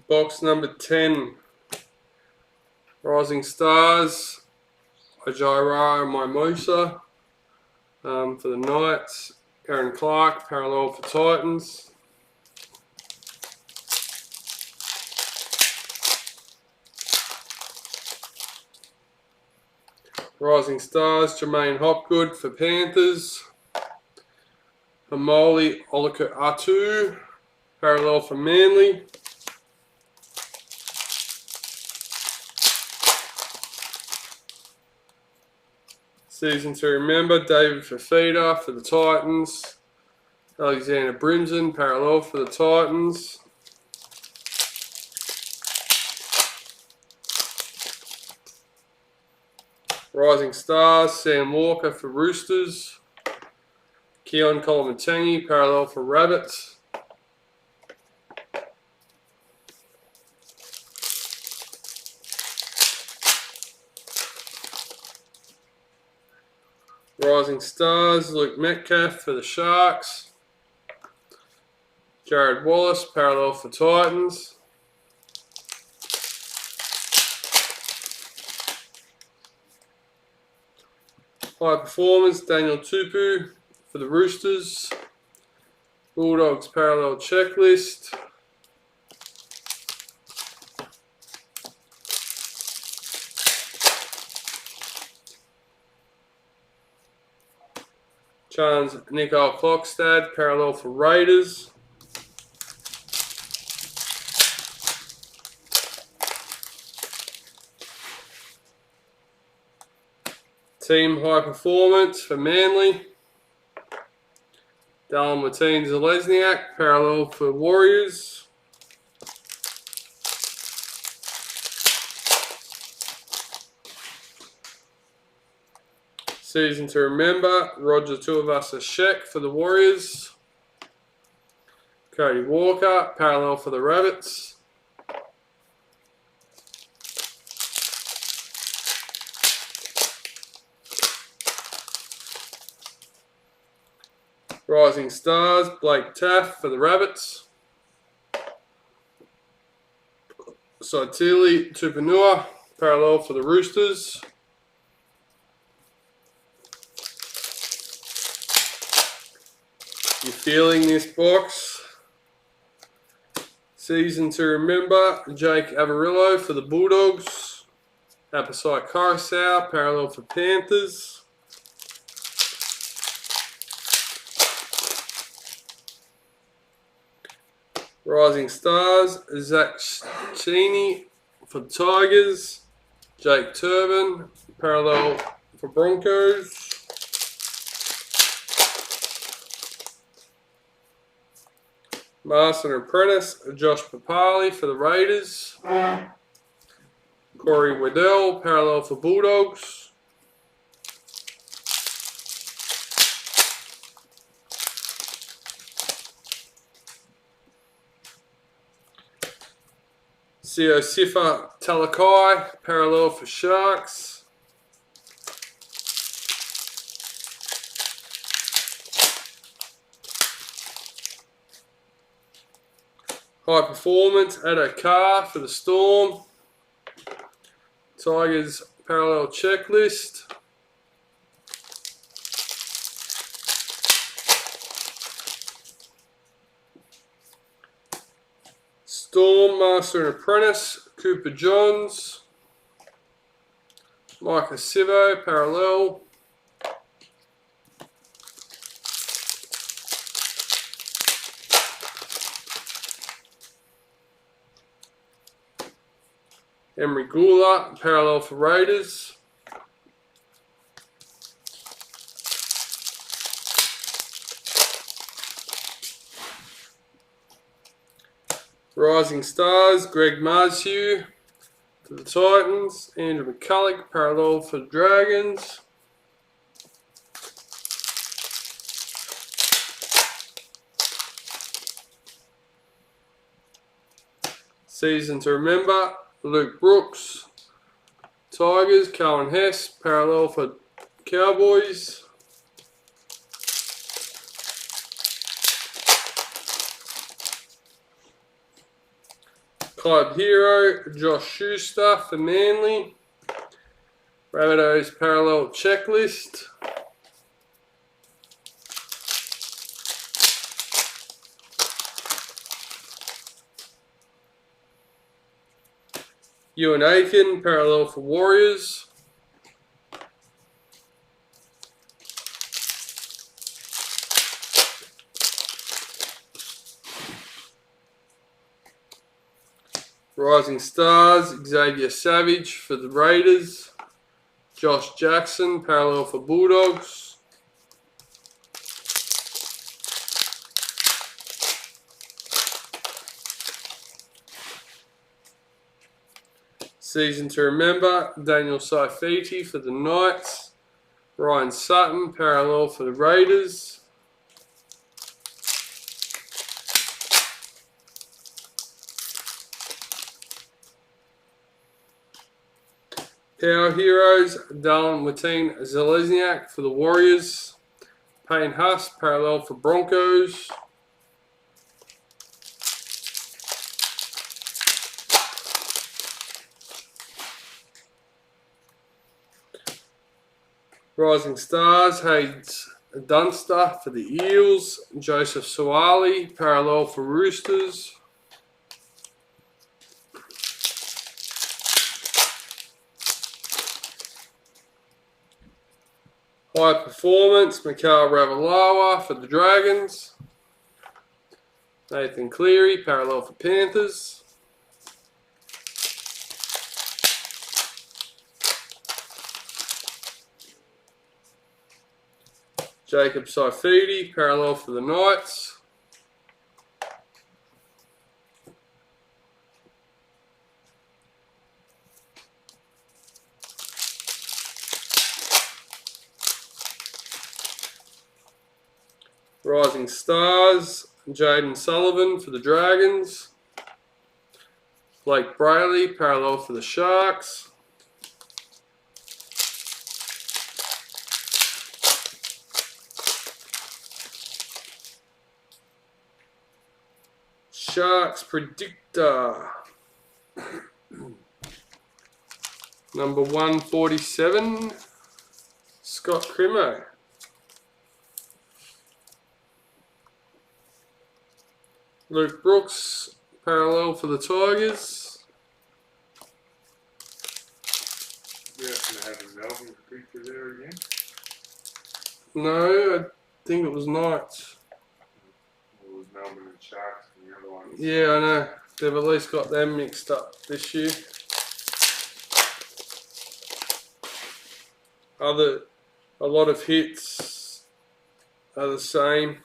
Box number 10. Rising Stars, Ajaira Mimosa for the Knights. Aaron Clark, parallel for Titans. Rising Stars, Jermaine Hopgood for Panthers. Hamoli Olika Atu, parallel for Manly. Season to remember, David Fafita for the Titans. Alexander Brimson, parallel for the Titans. Rising Stars, Sam Walker for Roosters. Keon Kolomatangi, parallel for Rabbits. Rising Stars, Luke Metcalf for the Sharks. Jared Wallace, parallel for Titans. High Performance, Daniel Tupu for the Roosters. Bulldogs, parallel checklist. Chance Nicole Klokstad, parallel for Raiders. Team High Performance for Manly. Dallin Martin-Zelezniak, parallel for Warriors. Season to remember, Roger Tuivasa-Sheck for the Warriors. Cody Walker, parallel for the Rabbits. Rising Stars, Blake Taff for the Rabbits. Saitili Tupanua, parallel for the Roosters. You feeling this box? Season to remember, Jake Averillo for the Bulldogs. Apasai Carousel, parallel for Panthers. Rising Stars, Zach Cheney for the Tigers. Jake Turbin, parallel for Broncos. Master and Apprentice, Josh Papali for the Raiders. Corey Waddell, parallel for Bulldogs. Sio Sifa Talakai, parallel for Sharks. High Performance, Addo Carr for the Storm. Tigers parallel checklist. Storm, Master and Apprentice, Cooper Johns. Micah Sivo, parallel. Emery Gula, parallel for Raiders. Rising Stars, Greg Marzhew for the Titans. Andrew McCulloch, parallel for the Dragons. Season to remember, Luke Brooks, Tigers. Cohen Hess, parallel for Cowboys. Club Hero, Josh Schuster for Manly. Rabbitohs Parallel Checklist. Ewan Aiken, Parallel for Warriors. Rising Stars, Xavier Savage for the Raiders. Josh Jackson, Parallel for Bulldogs. Season to Remember, Daniel Saifiti for the Knights. Ryan Sutton, Parallel for the Raiders. Power Heroes, Darren Watine Zelezniak for the Warriors. Payne Huss, Parallel for Broncos. Rising Stars, Hayes Dunster for the Eels. Joseph Suwali, Parallel for Roosters. High Performance, Mikhail Ravalawa for the Dragons. Nathan Cleary, Parallel for Panthers. Jacob Saifidi, Parallel for the Knights. Rising Stars, Jaden Sullivan for the Dragons. Blake Brayley, Parallel for the Sharks. Sharks Predictor. Number 147, Scott Crimo. Luke Brooks, Parallel for the Tigers. We have to have a Melbourne picture there again. No, I think it was Knights. It was Melbourne and Sharks and the other ones. Yeah, I know. They've at least got them mixed up this year. A lot of hits are the same.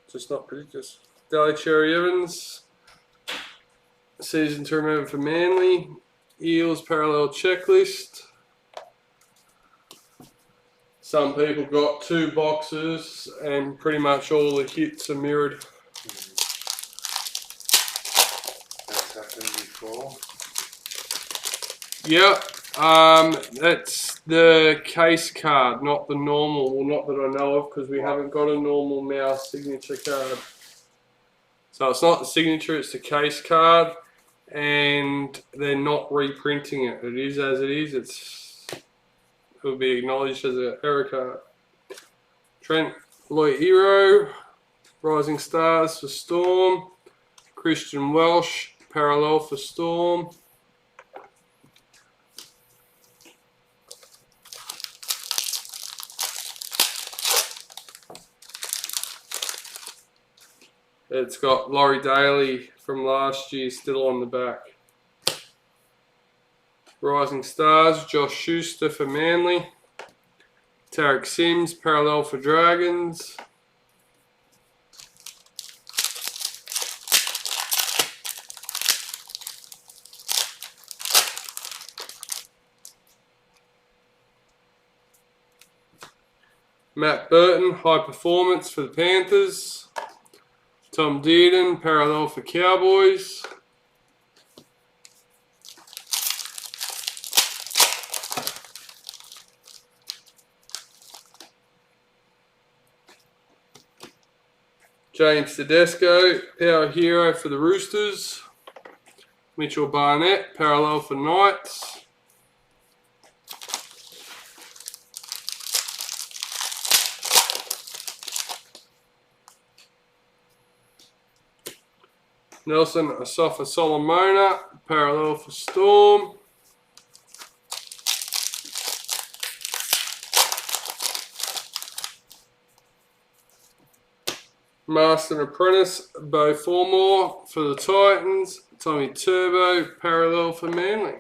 Just not predictors. Daly Cherry Evans. Season to Remember for Manly. Eels Parallel Checklist. Some people got 2 boxes and pretty much all the hits are mirrored. That's happened before. Yep. That's the case card, not the normal. Well, not that I know of, because we haven't got a normal mouse signature card. So it's not the signature, it's the case card, and they're not reprinting it. It is as it is. It will be acknowledged as an error card. Trent Loiero, Rising Stars for Storm. Christian Welsh, Parallel for Storm. It's got Laurie Daly from last year still on the back. Rising Stars, Josh Schuster for Manly. Tarek Sims, Parallel for Dragons. Matt Burton, High Performance for the Panthers. Tom Dearden, Parallel for Cowboys. James Tedesco, Power Hero for the Roosters. Mitchell Barnett, parallel for Knights. Nelson Asafa Solomona, parallel for Storm. Master and Apprentice, Bo Formore for the Titans. Tommy Turbo, parallel for Manly.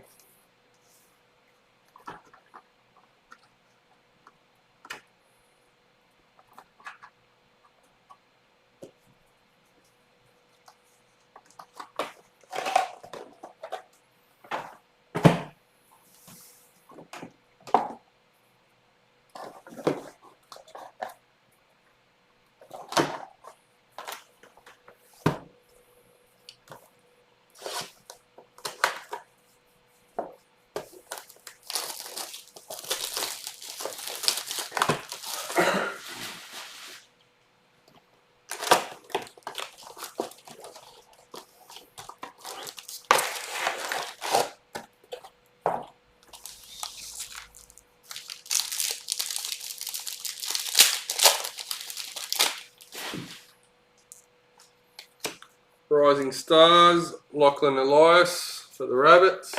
Rising Stars, Lachlan Elias for the Rabbits.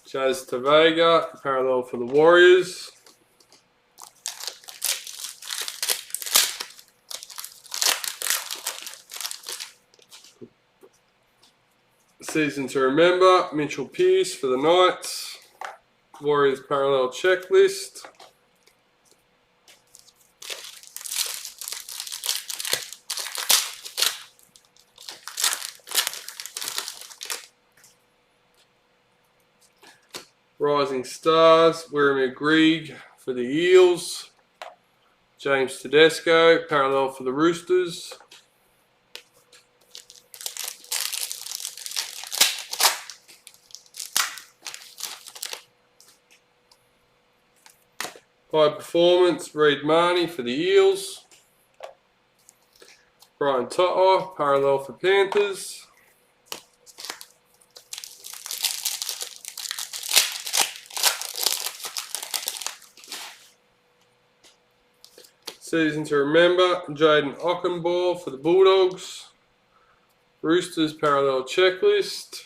Jazz Tavega, parallel for the Warriors. Season to Remember, Mitchell Pearce for the Knights. Warriors parallel checklist. Rising Stars, Wirramir Grieg for the Eels. James Tedesco, parallel for the Roosters. High Performance, Reid Marnie for the Eels. Brian To'o, parallel for Panthers. Season to Remember, Jaden Ockenball for the Bulldogs. Roosters parallel checklist.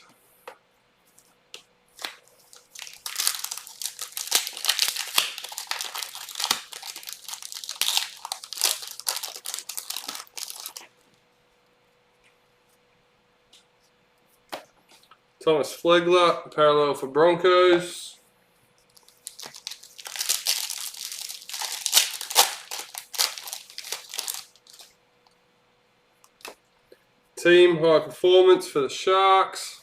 Thomas Flegler, parallel for Broncos. Team High Performance for the Sharks.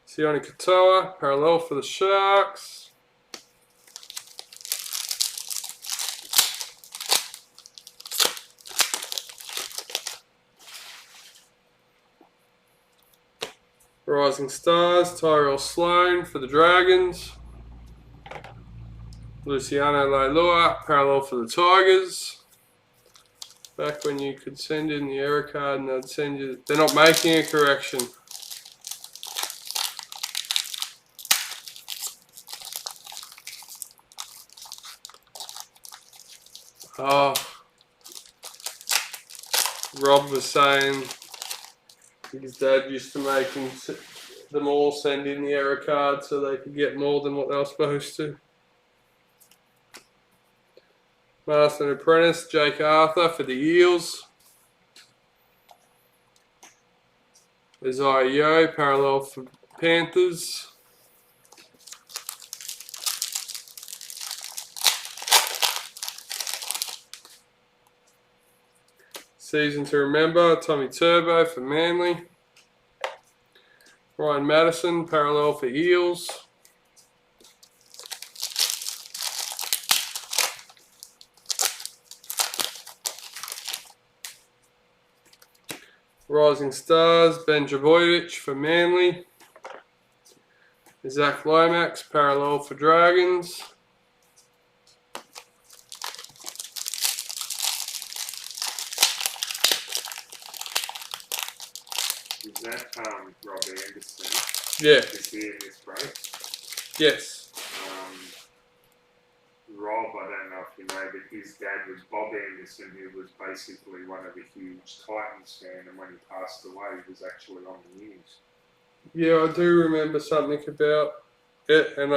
Sione Katoa, parallel for the Sharks. Rising Stars, Tyrell Sloan for the Dragons. Luciano Leilua, parallel for the Tigers. Back when you could send in the error card and they'd send you... They're not making a correction. Oh. Rob was saying his dad used to make them all send in the error card so they could get more than what they were supposed to. Master and Apprentice, Jake Arthur for the Eels. Isaiah Yeo, parallel for Panthers. Season to Remember, Tommy Turbo for Manly. Ryan Madison, parallel for Eels. Rising Stars, Ben Trbojevic for Manly. Zach Lomax, parallel for Dragons. Was that Rob Anderson? Yeah. Is he in this race? Yes. Rob, I don't know if you know, but his dad was Bob Anderson, who was basically one of the huge Titans fan, and when he passed away, he was actually on the news. Yeah, I do remember something about it, and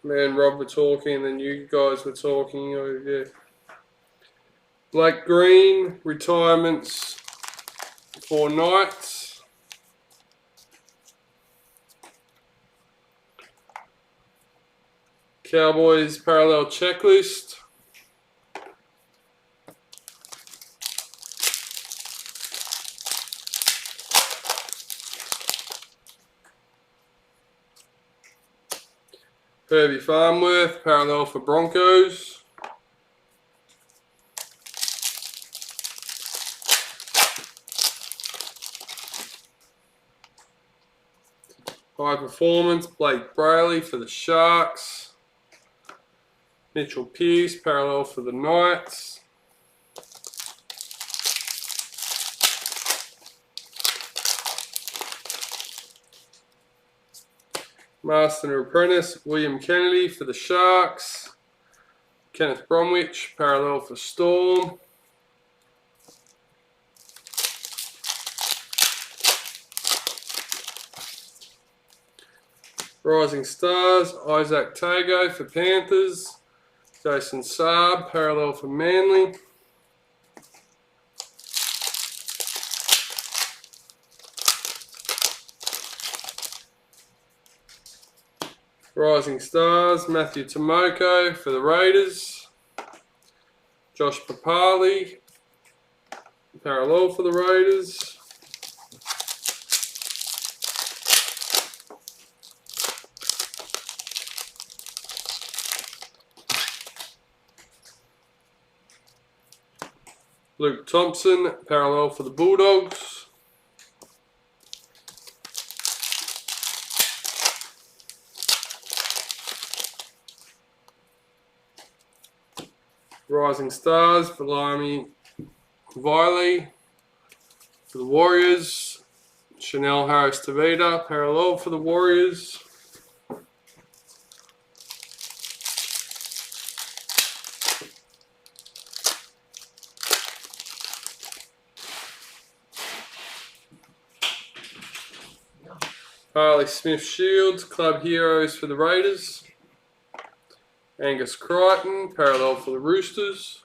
me and Rob were talking, and then you guys were talking, yeah. Blake Green, retirements for Knights. Cowboys parallel checklist. Herbie Farmworth, parallel for Broncos. High performance, Blake Brayley for the Sharks. Mitchell Pearce, parallel for the Knights. Master and Apprentice, William Kennedy for the Sharks. Kenneth Bromwich, parallel for Storm. Rising Stars, Isaac Tago for Panthers. Jason Saab, parallel for Manly. Rising Stars, Matthew Tomoko for the Raiders. Josh Papali, parallel for the Raiders. Luke Thompson, parallel for the Bulldogs. Rising Stars, Valami Viley for the Warriors. Chanel Harris Tavita, parallel for the Warriors. Harley Smith Shields, Club Heroes for the Raiders. Angus Crichton, parallel for the Roosters.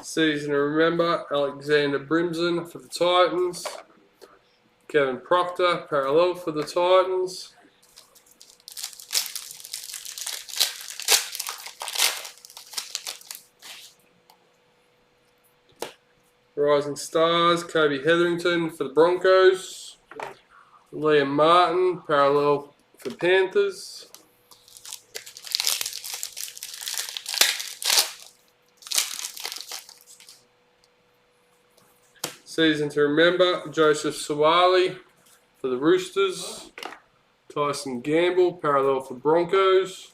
Season to remember, Alexander Brimson for the Titans. Kevin Proctor, parallel for the Titans. Rising Stars, Kobe Hetherington for the Broncos. Liam Martin, parallel for Panthers. Season to remember, Joseph Sawali for the Roosters. Tyson Gamble, parallel for Broncos.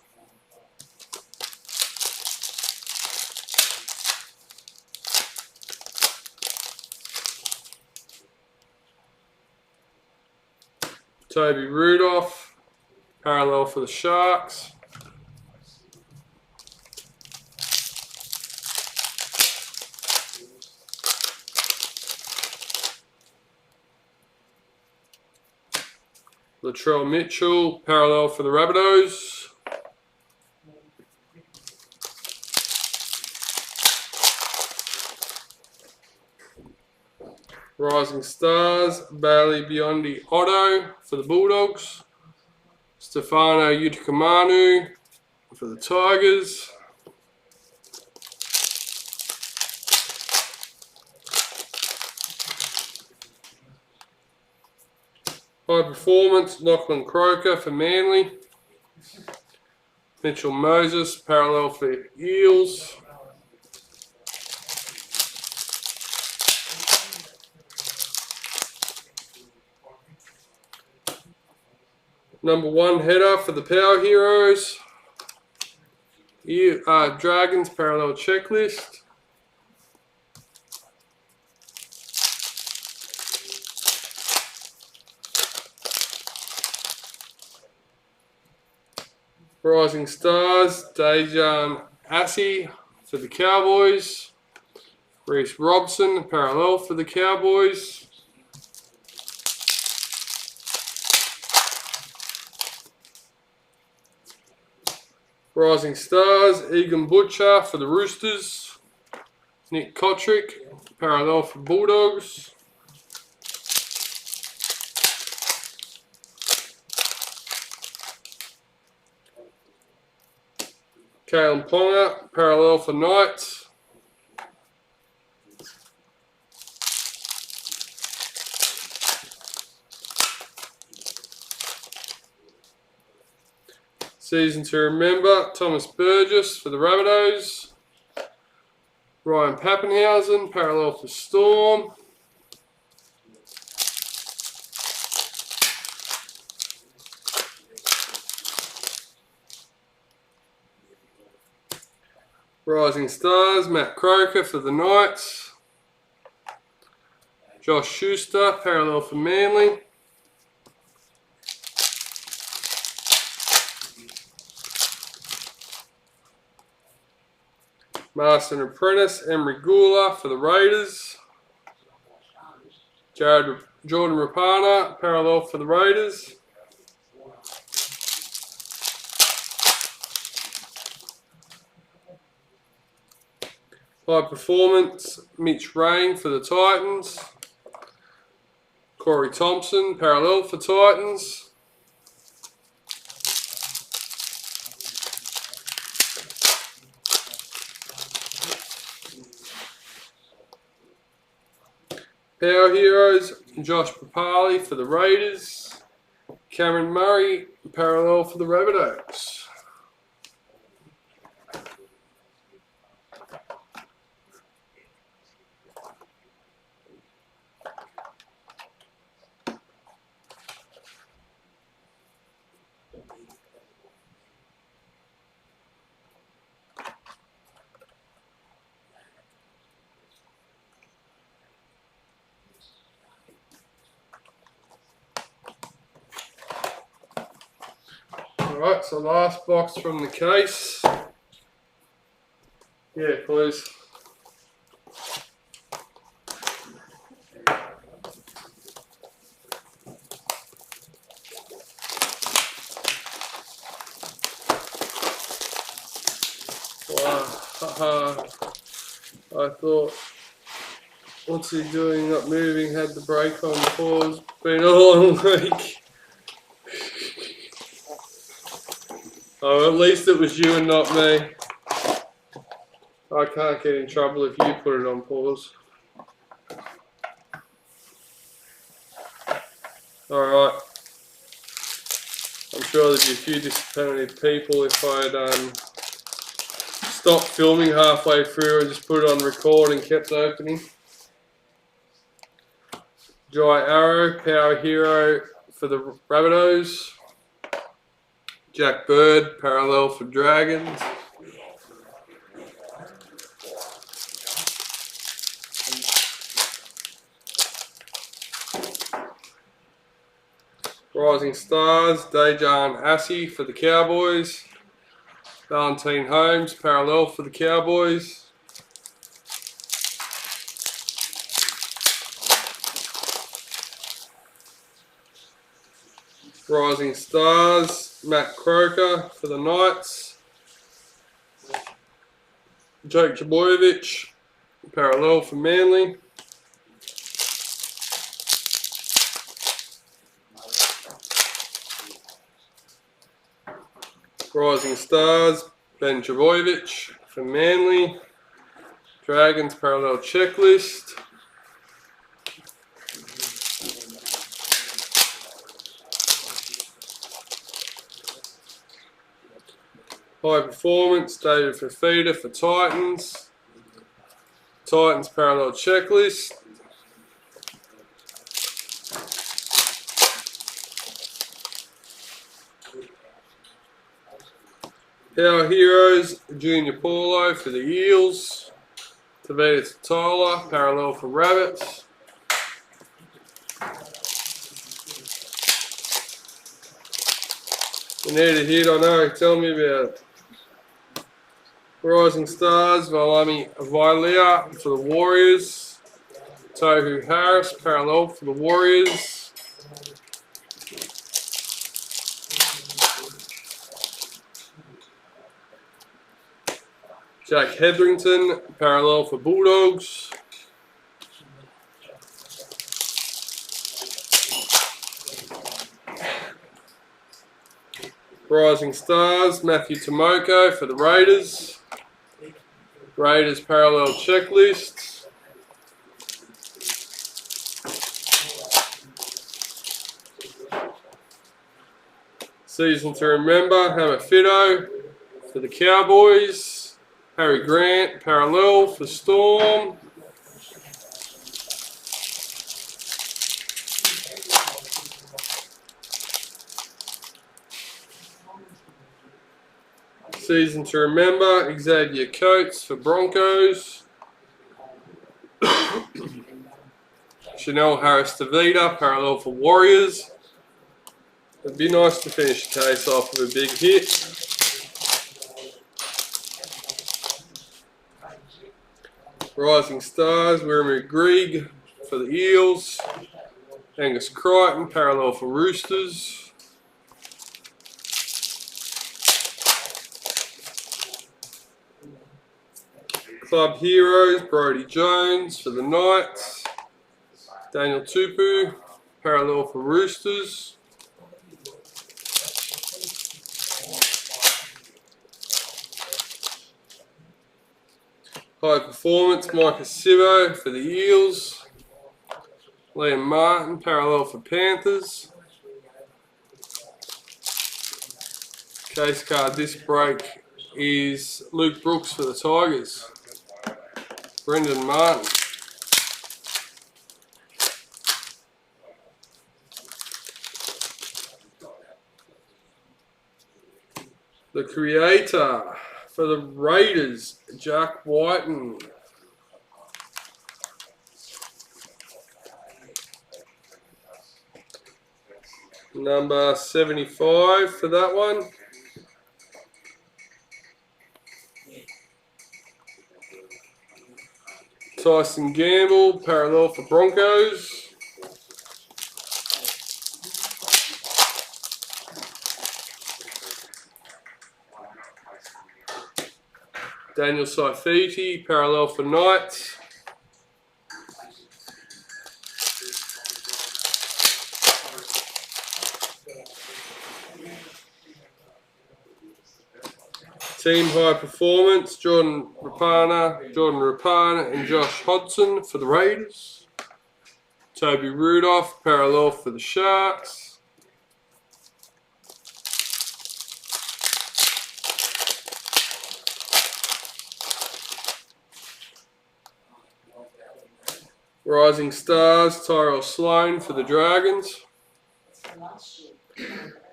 Toby Rudolph, parallel for the Sharks. Latrell Mitchell, parallel for the Rabbitohs. Rising Stars, Bailey Biondi Otto for the Bulldogs. Stefano Utikamanu for the Tigers. High Performance, Lachlan Croker for Manly. Mitchell Moses, parallel for Eels. Number 1 header for the Power Heroes. Dragons parallel checklist. Rising Stars, Dejan Assi for the Cowboys. Reece Robson, parallel for the Cowboys. Rising Stars, Egan Butcher for the Roosters. Nick Kotrick, parallel for Bulldogs. Kalen Ponga, parallel for Knights. Season to remember, Thomas Burgess for the Rabbitohs. Ryan Pappenhausen, parallel for Storm. Rising Stars, Matt Croker for the Knights. Josh Schuster, parallel for Manly. Master and Apprentice, Emery Gula for the Raiders. Jordan Rapana, parallel for the Raiders. High Performance, Mitch Rain for the Titans. Corey Thompson, parallel for Titans. Power Heroes, Josh Papali for the Raiders. Cameron Murray, parallel for the Rabbitohs. Alright, so last box from the case. Yeah, please. Wow, I thought, what's he doing, not moving, had the brake on pause, been a long week. Oh, at least it was you and not me. I can't get in trouble if you put it on pause. Alright. I'm sure there'd be a few disappointed people if I'd stopped filming halfway through and just put it on record and kept opening. Jai Arrow, Power Hero for the Rabbitohs. Jack Bird, parallel for Dragons. Rising Stars, Dejan Assi for the Cowboys. Valentine Holmes, parallel for the Cowboys. Rising Stars, Matt Croker for the Knights. Jake Trbojevic, parallel for Manly. Rising Stars, Ben Trbojevic for Manly. Dragons parallel checklist. High Performance, David Fafita for Titans. Titans parallel checklist. Power Heroes, Junior Paulo for the Eels. Tavita to Tyler, parallel for Rabbits. We need a hit, I know, tell me about it. Rising Stars, Valami Vilea for the Warriors. Tohu Harris, parallel for the Warriors. Jack Hetherington, parallel for Bulldogs. Rising Stars, Matthew Tomoko for the Raiders. Raiders parallel checklist. Season to Remember, Hammer Fido for the Cowboys. Harry Grant, parallel for Storm. Season to Remember, Xavier Coates for Broncos. Chanel Harris Tavita, parallel for Warriors. It'd be nice to finish the case off with a big hit. Rising Stars, Wiremu Grieg for the Eels. Angus Crichton, parallel for Roosters. Club Heroes, Brodie Jones for the Knights. Daniel Tupu, parallel for Roosters. High Performance, Micah Sivo for the Eels. Liam Martin, parallel for Panthers. Case card this break is Luke Brooks for the Tigers. Brendan Martin. The Creator for the Raiders, Jack Whiten. Number 75 for that one. Tyson Gamble, parallel for Broncos. Daniel Saifiti, parallel for Knights. Team High Performance, Jordan Rapana and Josh Hodson for the Raiders. Toby Rudolph, parallel for the Sharks. Rising Stars, Tyrell Sloan for the Dragons.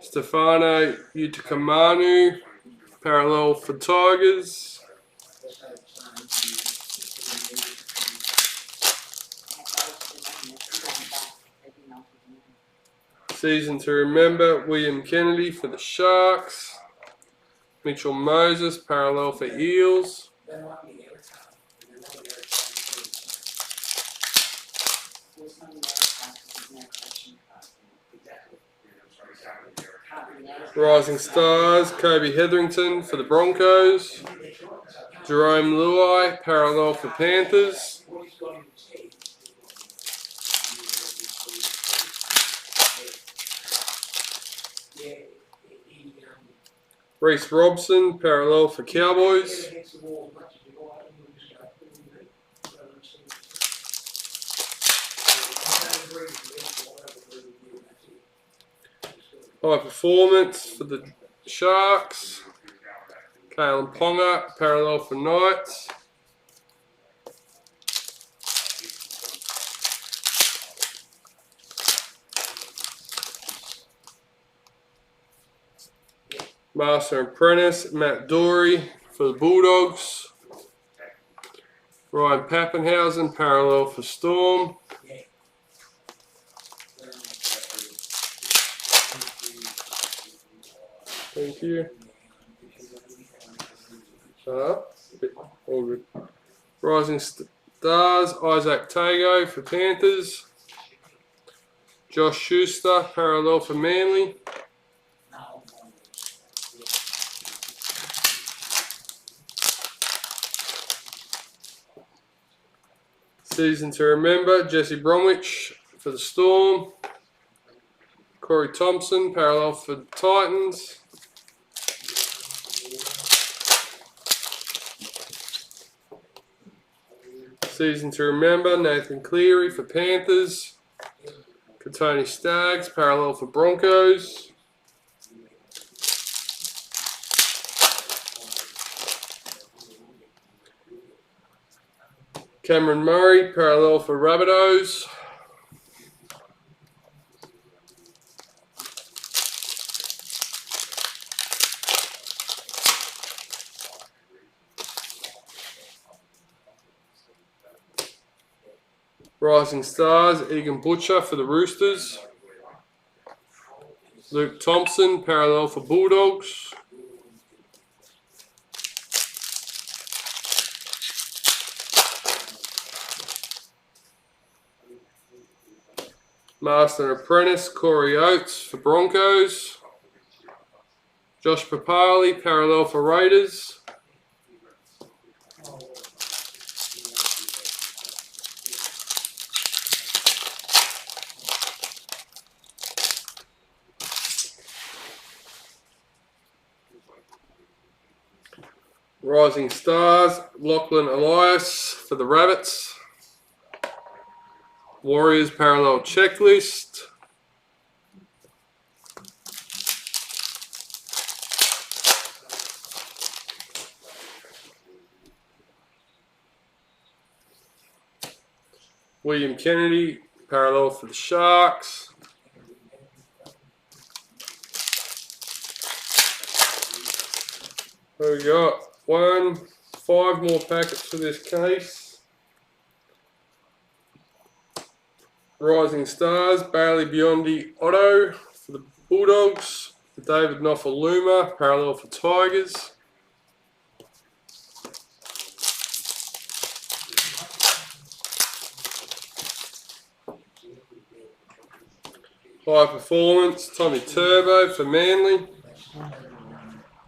Stefano Utakamanu, parallel for Tigers. Season to Remember, William Kennedy for the Sharks. Mitchell Moses, parallel for Eels. Rising Stars, Kobe Hetherington for the Broncos. Jerome Luai, parallel for Panthers. Reece Robson, parallel for Cowboys. High Performance for the Sharks. Kalen Ponga, parallel for Knights. Master and Apprentice, Matt Dory for the Bulldogs. Ryan Pappenhausen, parallel for Storm. Thank you. All good. Rising Stars, Isaac Tago for Panthers. Josh Schuster, parallel for Manly. Season to remember, Jesse Bromwich for the Storm. Corey Thompson, parallel for the Titans. Season to remember, Nathan Cleary for Panthers. Katoni Staggs, parallel for Broncos. Cameron Murray, parallel for Rabbitohs. Rising Stars, Egan Butcher for the Roosters. Luke Thompson, parallel for Bulldogs. Master and Apprentice, Corey Oates for Broncos. Josh Papali, parallel for Raiders. Rising Stars, Lachlan Elias for the Rabbits. Warriors parallel checklist. William Kennedy, parallel for the Sharks. We got 5 more packets for this case. Rising Stars, Bailey Biondi Otto for the Bulldogs. David Nofaluma, parallel for Tigers. High Performance, Tommy Turbo for Manly.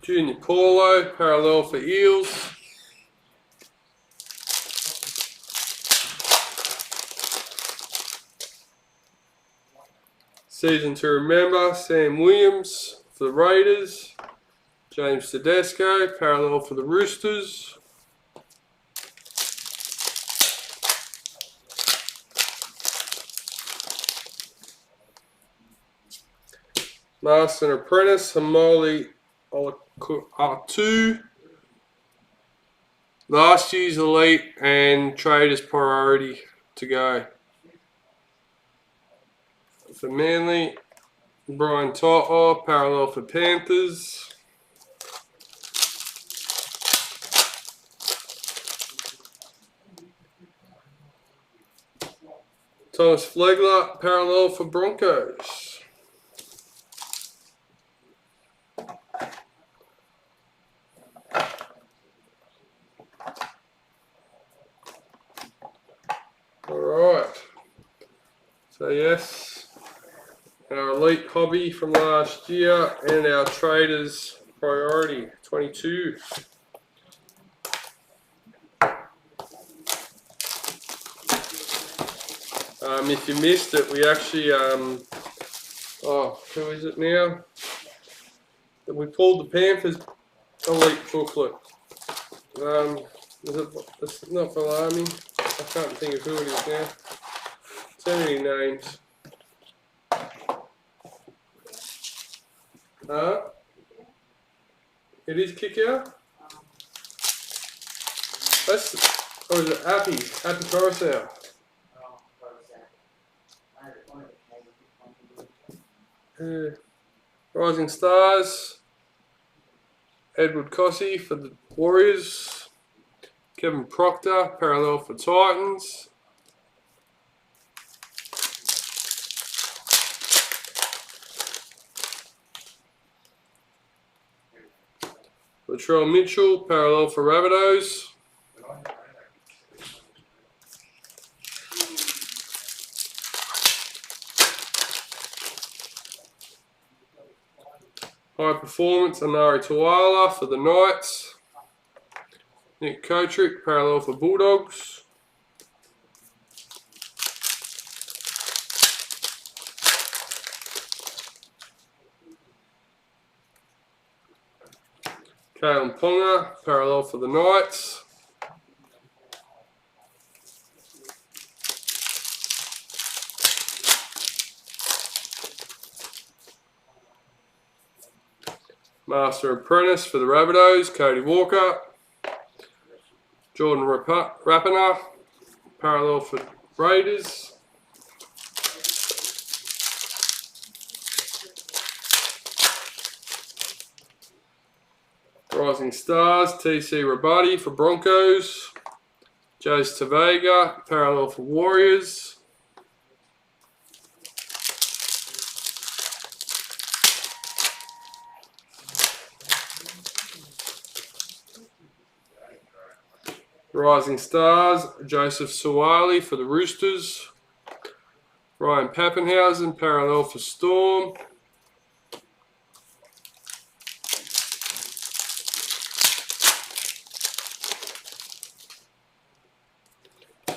Junior Paulo, parallel for Eels. Season to remember, Sam Williams for the Raiders. James Tedesco, parallel for the Roosters. Master and Apprentice, Hamoli Olakau'atu. Last year's Elite and Traders Priority to go. For Manly, Brian To'o, parallel for Panthers. Thomas Flegler, parallel for Broncos. Alright. So yes, our Elite Hobby from last year and our Traders Priority 22. If you missed it, we actually, who is it now? We pulled the Panthers Elite booklet. It's not Valami. I can't think of who it is now. So many names. It is kick out? Or is it Happy Carousel? Rising Stars, Edward Cossey for the Warriors. Kevin Proctor, parallel for Titans. Latrell Mitchell, parallel for Rabbitohs. High Performance, Anari Tuala for the Knights. Nick Kotrick, parallel for Bulldogs. Kalen Ponga, parallel for the Knights. Master Apprentice for the Rabbitohs, Cody Walker. Jordan Rapana, parallel for Raiders. Rising Stars, TC Rabadi for Broncos. Jace Tavega, parallel for Warriors. Rising Stars, Joseph Suwali for the Roosters. Ryan Pappenhausen, parallel for Storm.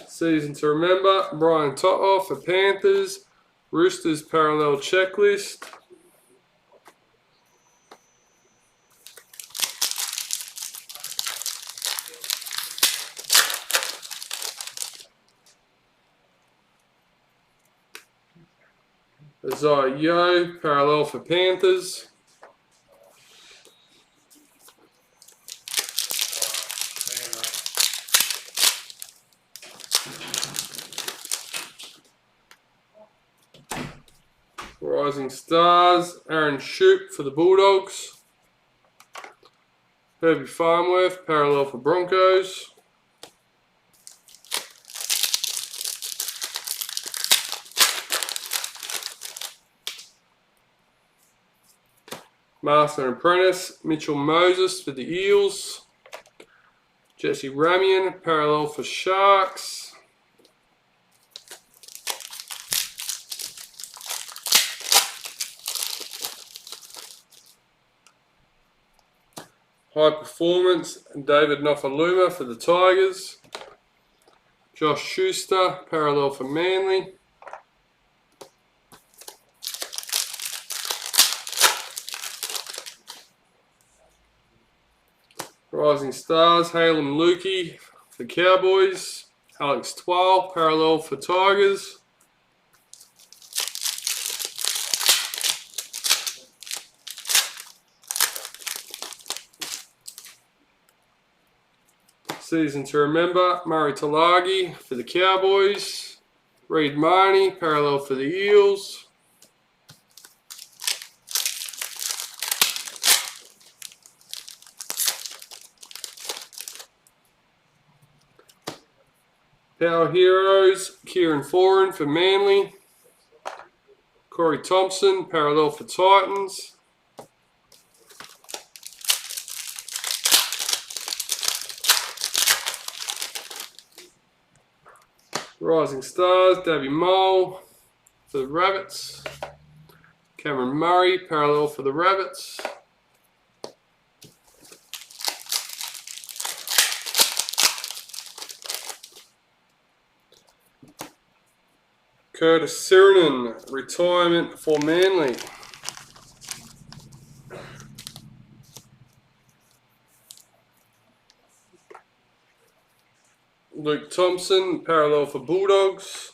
Season to remember, Brian To'o for Panthers. Roosters parallel checklist. Isaiah Yo, parallel for Panthers. Rising Stars, Aaron Shoup for the Bulldogs. Herbie Farnworth, parallel for Broncos. Master and Apprentice, Mitchell Moses for the Eels. Jesse Ramian, parallel for Sharks. High Performance, David Nofaluma for the Tigers. Josh Schuster, parallel for Manly. Rising Stars, Halem Lukey for Cowboys. Alex Twal, parallel for Tigers. Season to remember, Murray Talagi for the Cowboys. Reid Marnie, parallel for the Eels. Power Heroes, Kieran Foran for Manly. Corey Thompson, parallel for Titans. Rising Stars, Davey Mole for the Rabbits. Cameron Murray, parallel for the Rabbits. Curtis Sirinen, retirement for Manly. Luke Thompson, parallel for Bulldogs.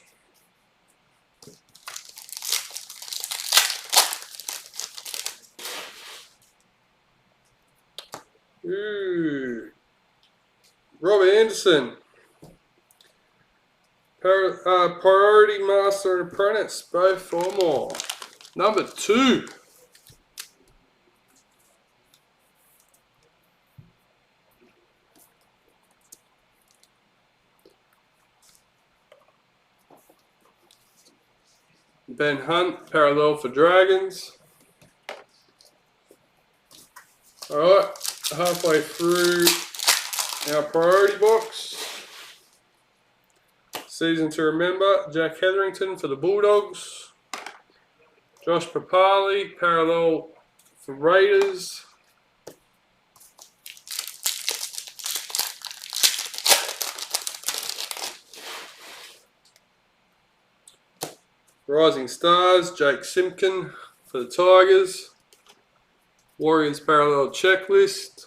Ooh. Rob Anderson. Priority Master and Apprentice, both 4 more. Number 2. Ben Hunt, parallel for Dragons. Alright, halfway through our priority box. Season to remember, Jack Hetherington for the Bulldogs. Josh Papali, parallel for Raiders. Rising Stars, Jake Simpkin for the Tigers. Warriors parallel checklist.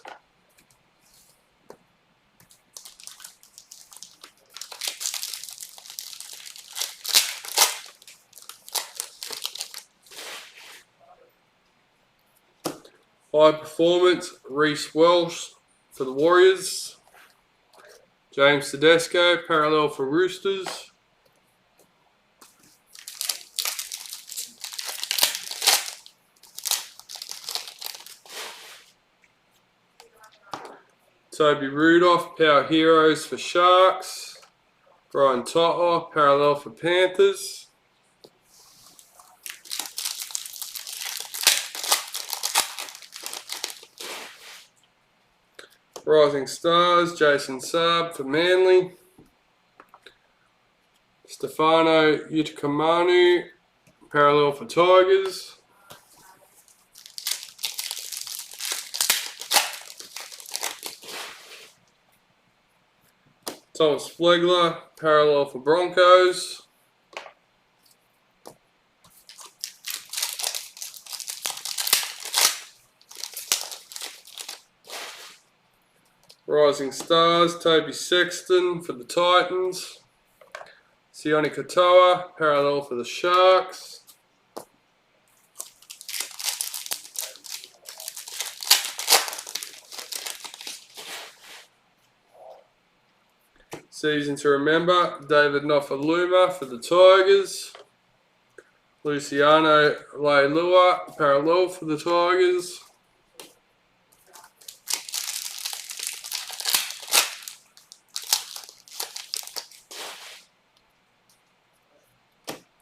High performance, Reece Welsh for the Warriors. James Tedesco, parallel for Roosters. Toby Rudolph, Power Heroes for Sharks. Brian Totter, parallel for Panthers. Rising Stars, Jason Saab for Manly. Stefano Utikamanu, parallel for Tigers. Thomas Flegler, parallel for Broncos. Rising Stars, Toby Sexton for the Titans. Sione Katoa, parallel for the Sharks. Season to remember, David Nofaluma for the Tigers. Luciano Leilua, parallel for the Tigers.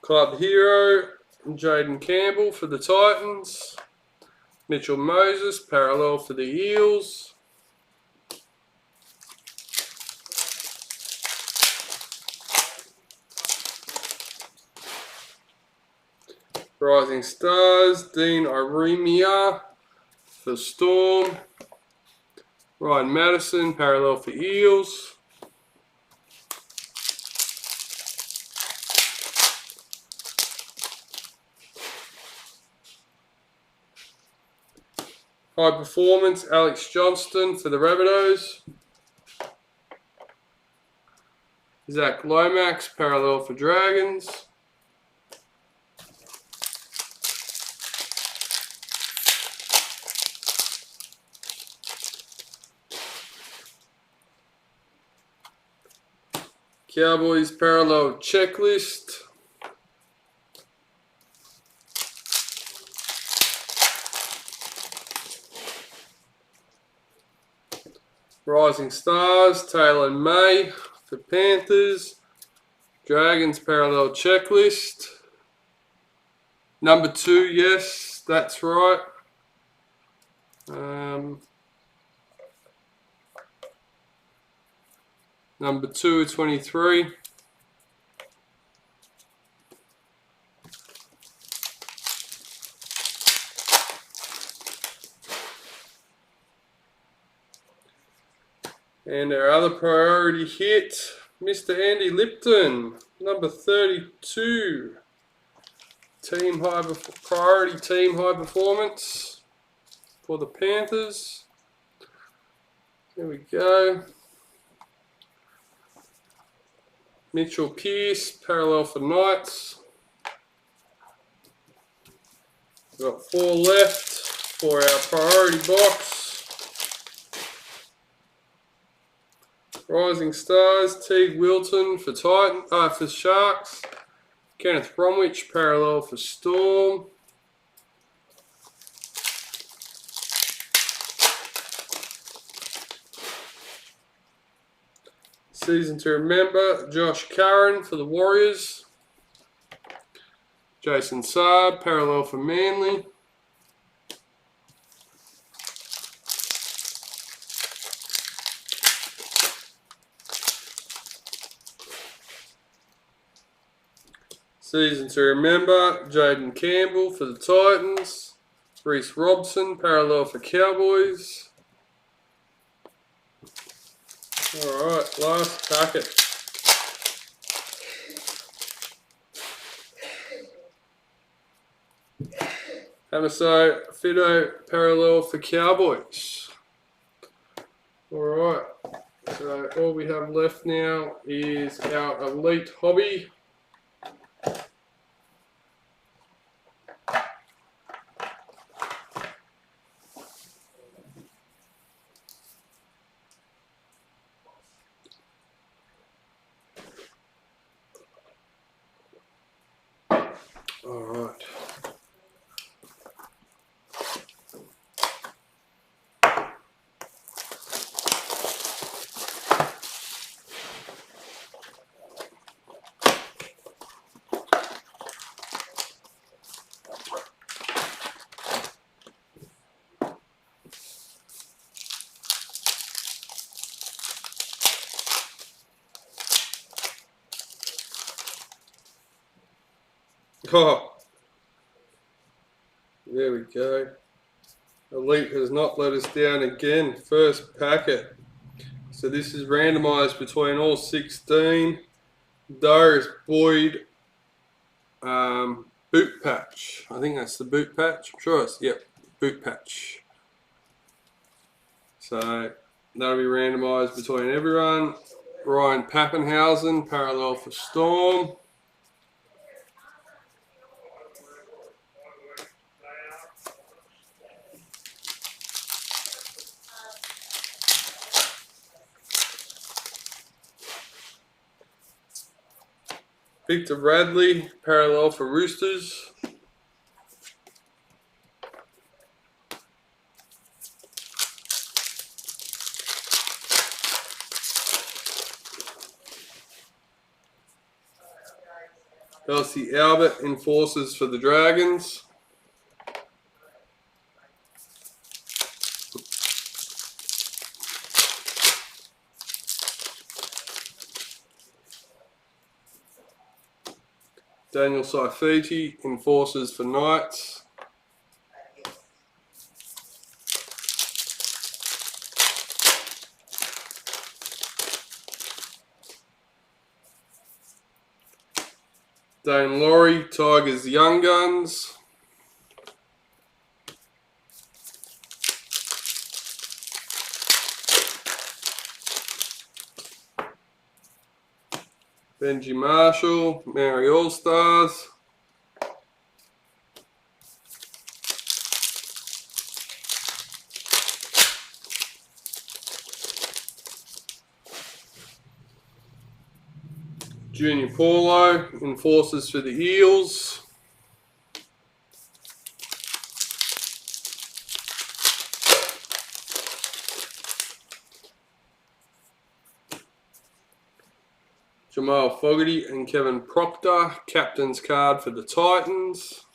Club Hero, Jaden Campbell for the Titans. Mitchell Moses, parallel for the Eels. Rising Stars, Dean Iremia for Storm. Ryan Madison, parallel for Eels. High Performance, Alex Johnston for the Rabbitohs. Zach Lomax, parallel for Dragons. Cowboys parallel checklist. Rising Stars, Taylor May for Panthers. Dragons parallel checklist. Number 2, yes, that's right. Number 2 of 23. And our other priority hit, Mr. Andy Lipton, number 32. Priority team high performance for the Panthers. There we go. Mitchell Pearce, parallel for Knights. We've got 4 left for our priority box. Rising Stars, Teague Wilton for for Sharks. Kenneth Bromwich, parallel for Storm. Season to remember, Josh Curran for the Warriors. Jason Saab, parallel for Manly. Season to remember, Jaden Campbell for the Titans. Reece Robson, parallel for Cowboys. Alright, last packet. Hamaso Fido, parallel for Cowboys. Alright, so all we have left now is our Elite Hobby. Alright. Oh, there we go. Elite has not let us down again. First packet. So this is randomised between all 16. Darius Boyd boot patch. I think that's the boot patch. I'm sure it's, yep, boot patch. So that'll be randomised between everyone. Ryan Pappenhausen, parallel for Storm. Victor Radley, parallel for Roosters. Elsie Albert, Enforcers for the Dragons. Daniel Saifiti, Enforcers for Knights. Dane Laurie, Tigers Young Guns. Benji Marshall, Mary All-Stars. Junior Paulo, Enforcers for the Eels. Jamal Fogarty and Kevin Proctor, captain's card for the Titans.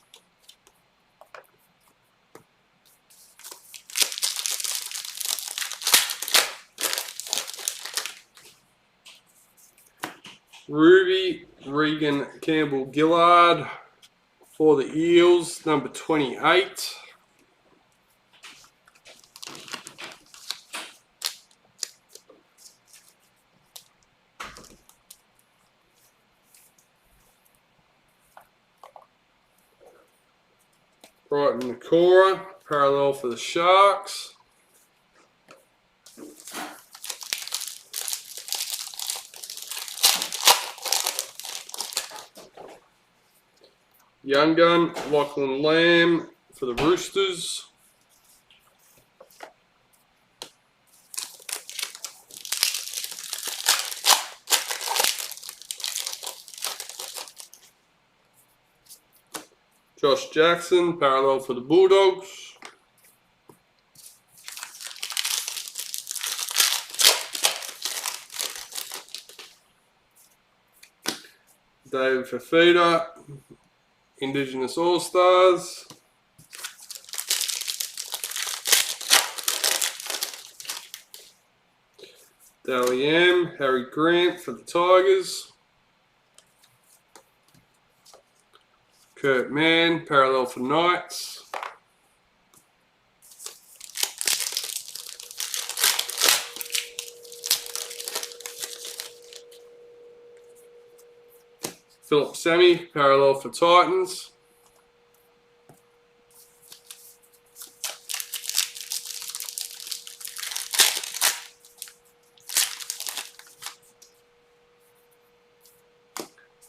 Ruby Regan Campbell Gillard for the Eels, number 28. Brighton Nakora, parallel for the Sharks. Young Gun, Lachlan Lamb for the Roosters. Josh Jackson, parallel for the Bulldogs. David Fafita, Indigenous All-Stars. Dally M, Harry Grant for the Tigers. Kurt Mann, parallel for Knights. Philip Sammy, parallel for Titans.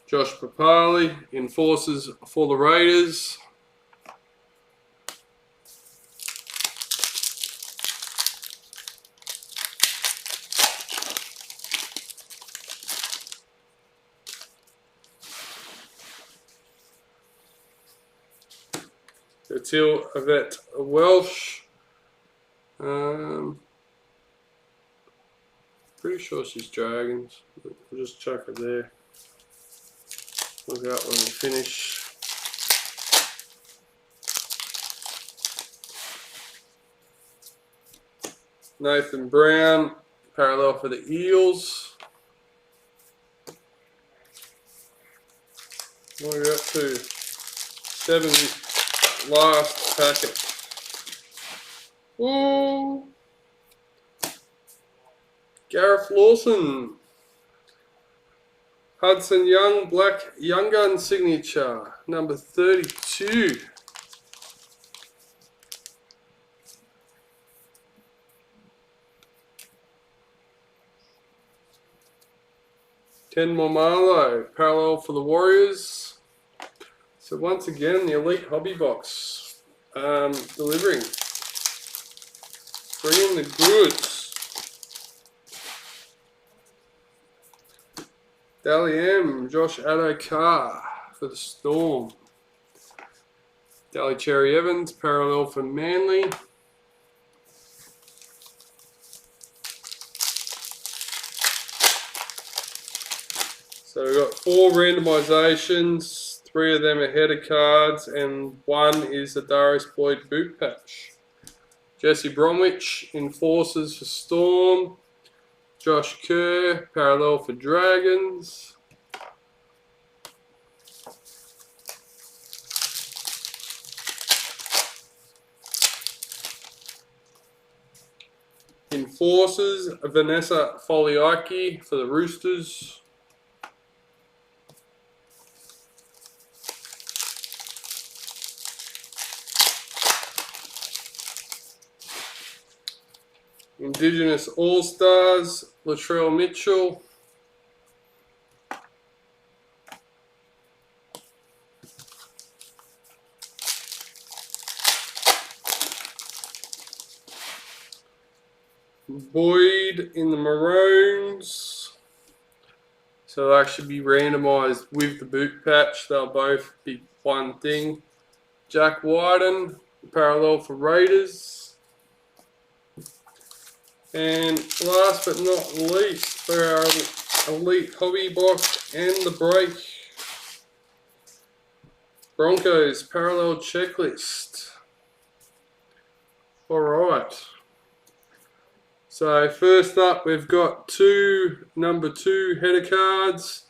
Josh Papali, enforcers for the Raiders. Till Yvette Welsh. Pretty sure she's Dragons. We'll just chuck her there. Look out when we finish. Nathan Brown, parallel for the Eels. What are we up to? 7 last packet. Ooh. Gareth Lawson. Hudson Young, Black Young Gun signature, number 32. Ken Momalo, parallel for the Warriors. So once again, the Elite Hobby Box delivering, bringing the goods. Dally M, Josh Addo-Carr for the Storm. Dally Cherry Evans, parallel for Manly. So we've got 4 randomisations, 3 of them are header cards, and 1 is the Darius Boyd boot patch. Jesse Bromwich, enforcers for Storm. Josh Kerr, parallel for Dragons. Enforcers, Vanessa Foliaki for the Roosters. Indigenous All-Stars, Latrell Mitchell. Boyd in the Maroons. So they'll actually be randomised with the boot patch. They'll both be one thing. Jack Wyden, parallel for Raiders. And last but not least, for our Elite Hobby Box and the break, Broncos parallel checklist. Alright. So first up, we've got 2 number 2 header cards,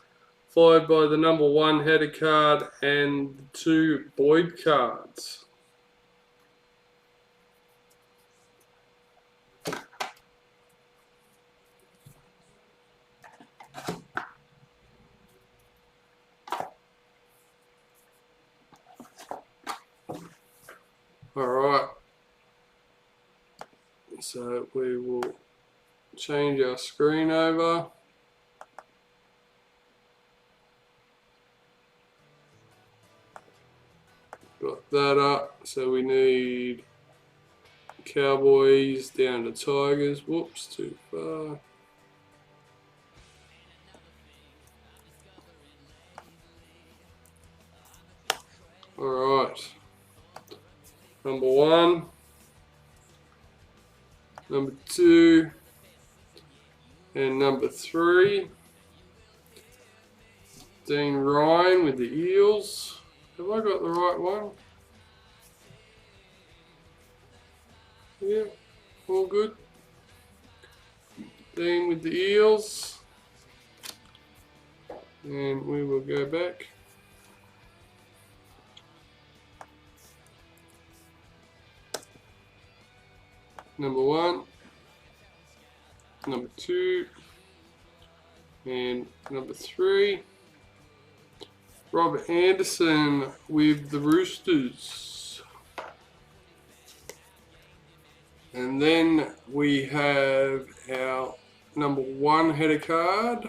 followed by the number 1 header card and 2 Boyd cards. Alright, so we will change our screen over. Got that up, so we need Cowboys down to Tigers. Whoops, too far. Alright. Number 1, number 2, and number 3. Dean Ryan with the Eels. Have I got the right one? Yeah, all good. Dean with the Eels. And we will go back. Number 1, number 2, and number 3. Robert Anderson with the Roosters. And then we have our number 1 header card.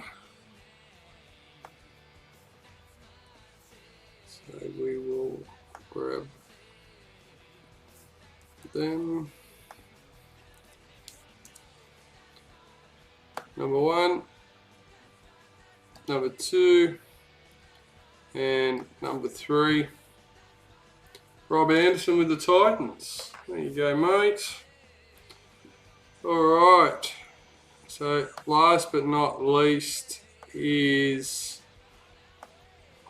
So we will grab them. Number 1, number 2, and number 3. Rob Anderson with the Titans. There you go, mate. Alright. So last but not least is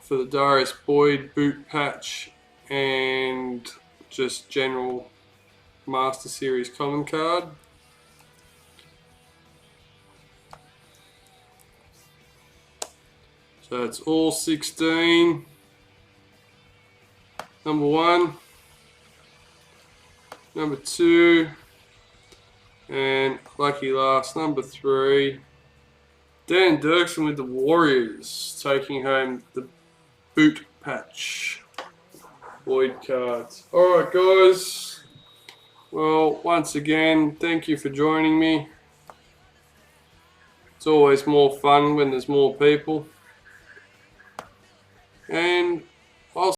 for the Darius Boyd boot patch and just general Master Series common card. So it's all 16. Number 1, number 2, and lucky last, number 3. Dan Dirksen with the Warriors, taking home the boot patch Boyd cards. Alright guys, well once again, thank you for joining me. It's always more fun when there's more people.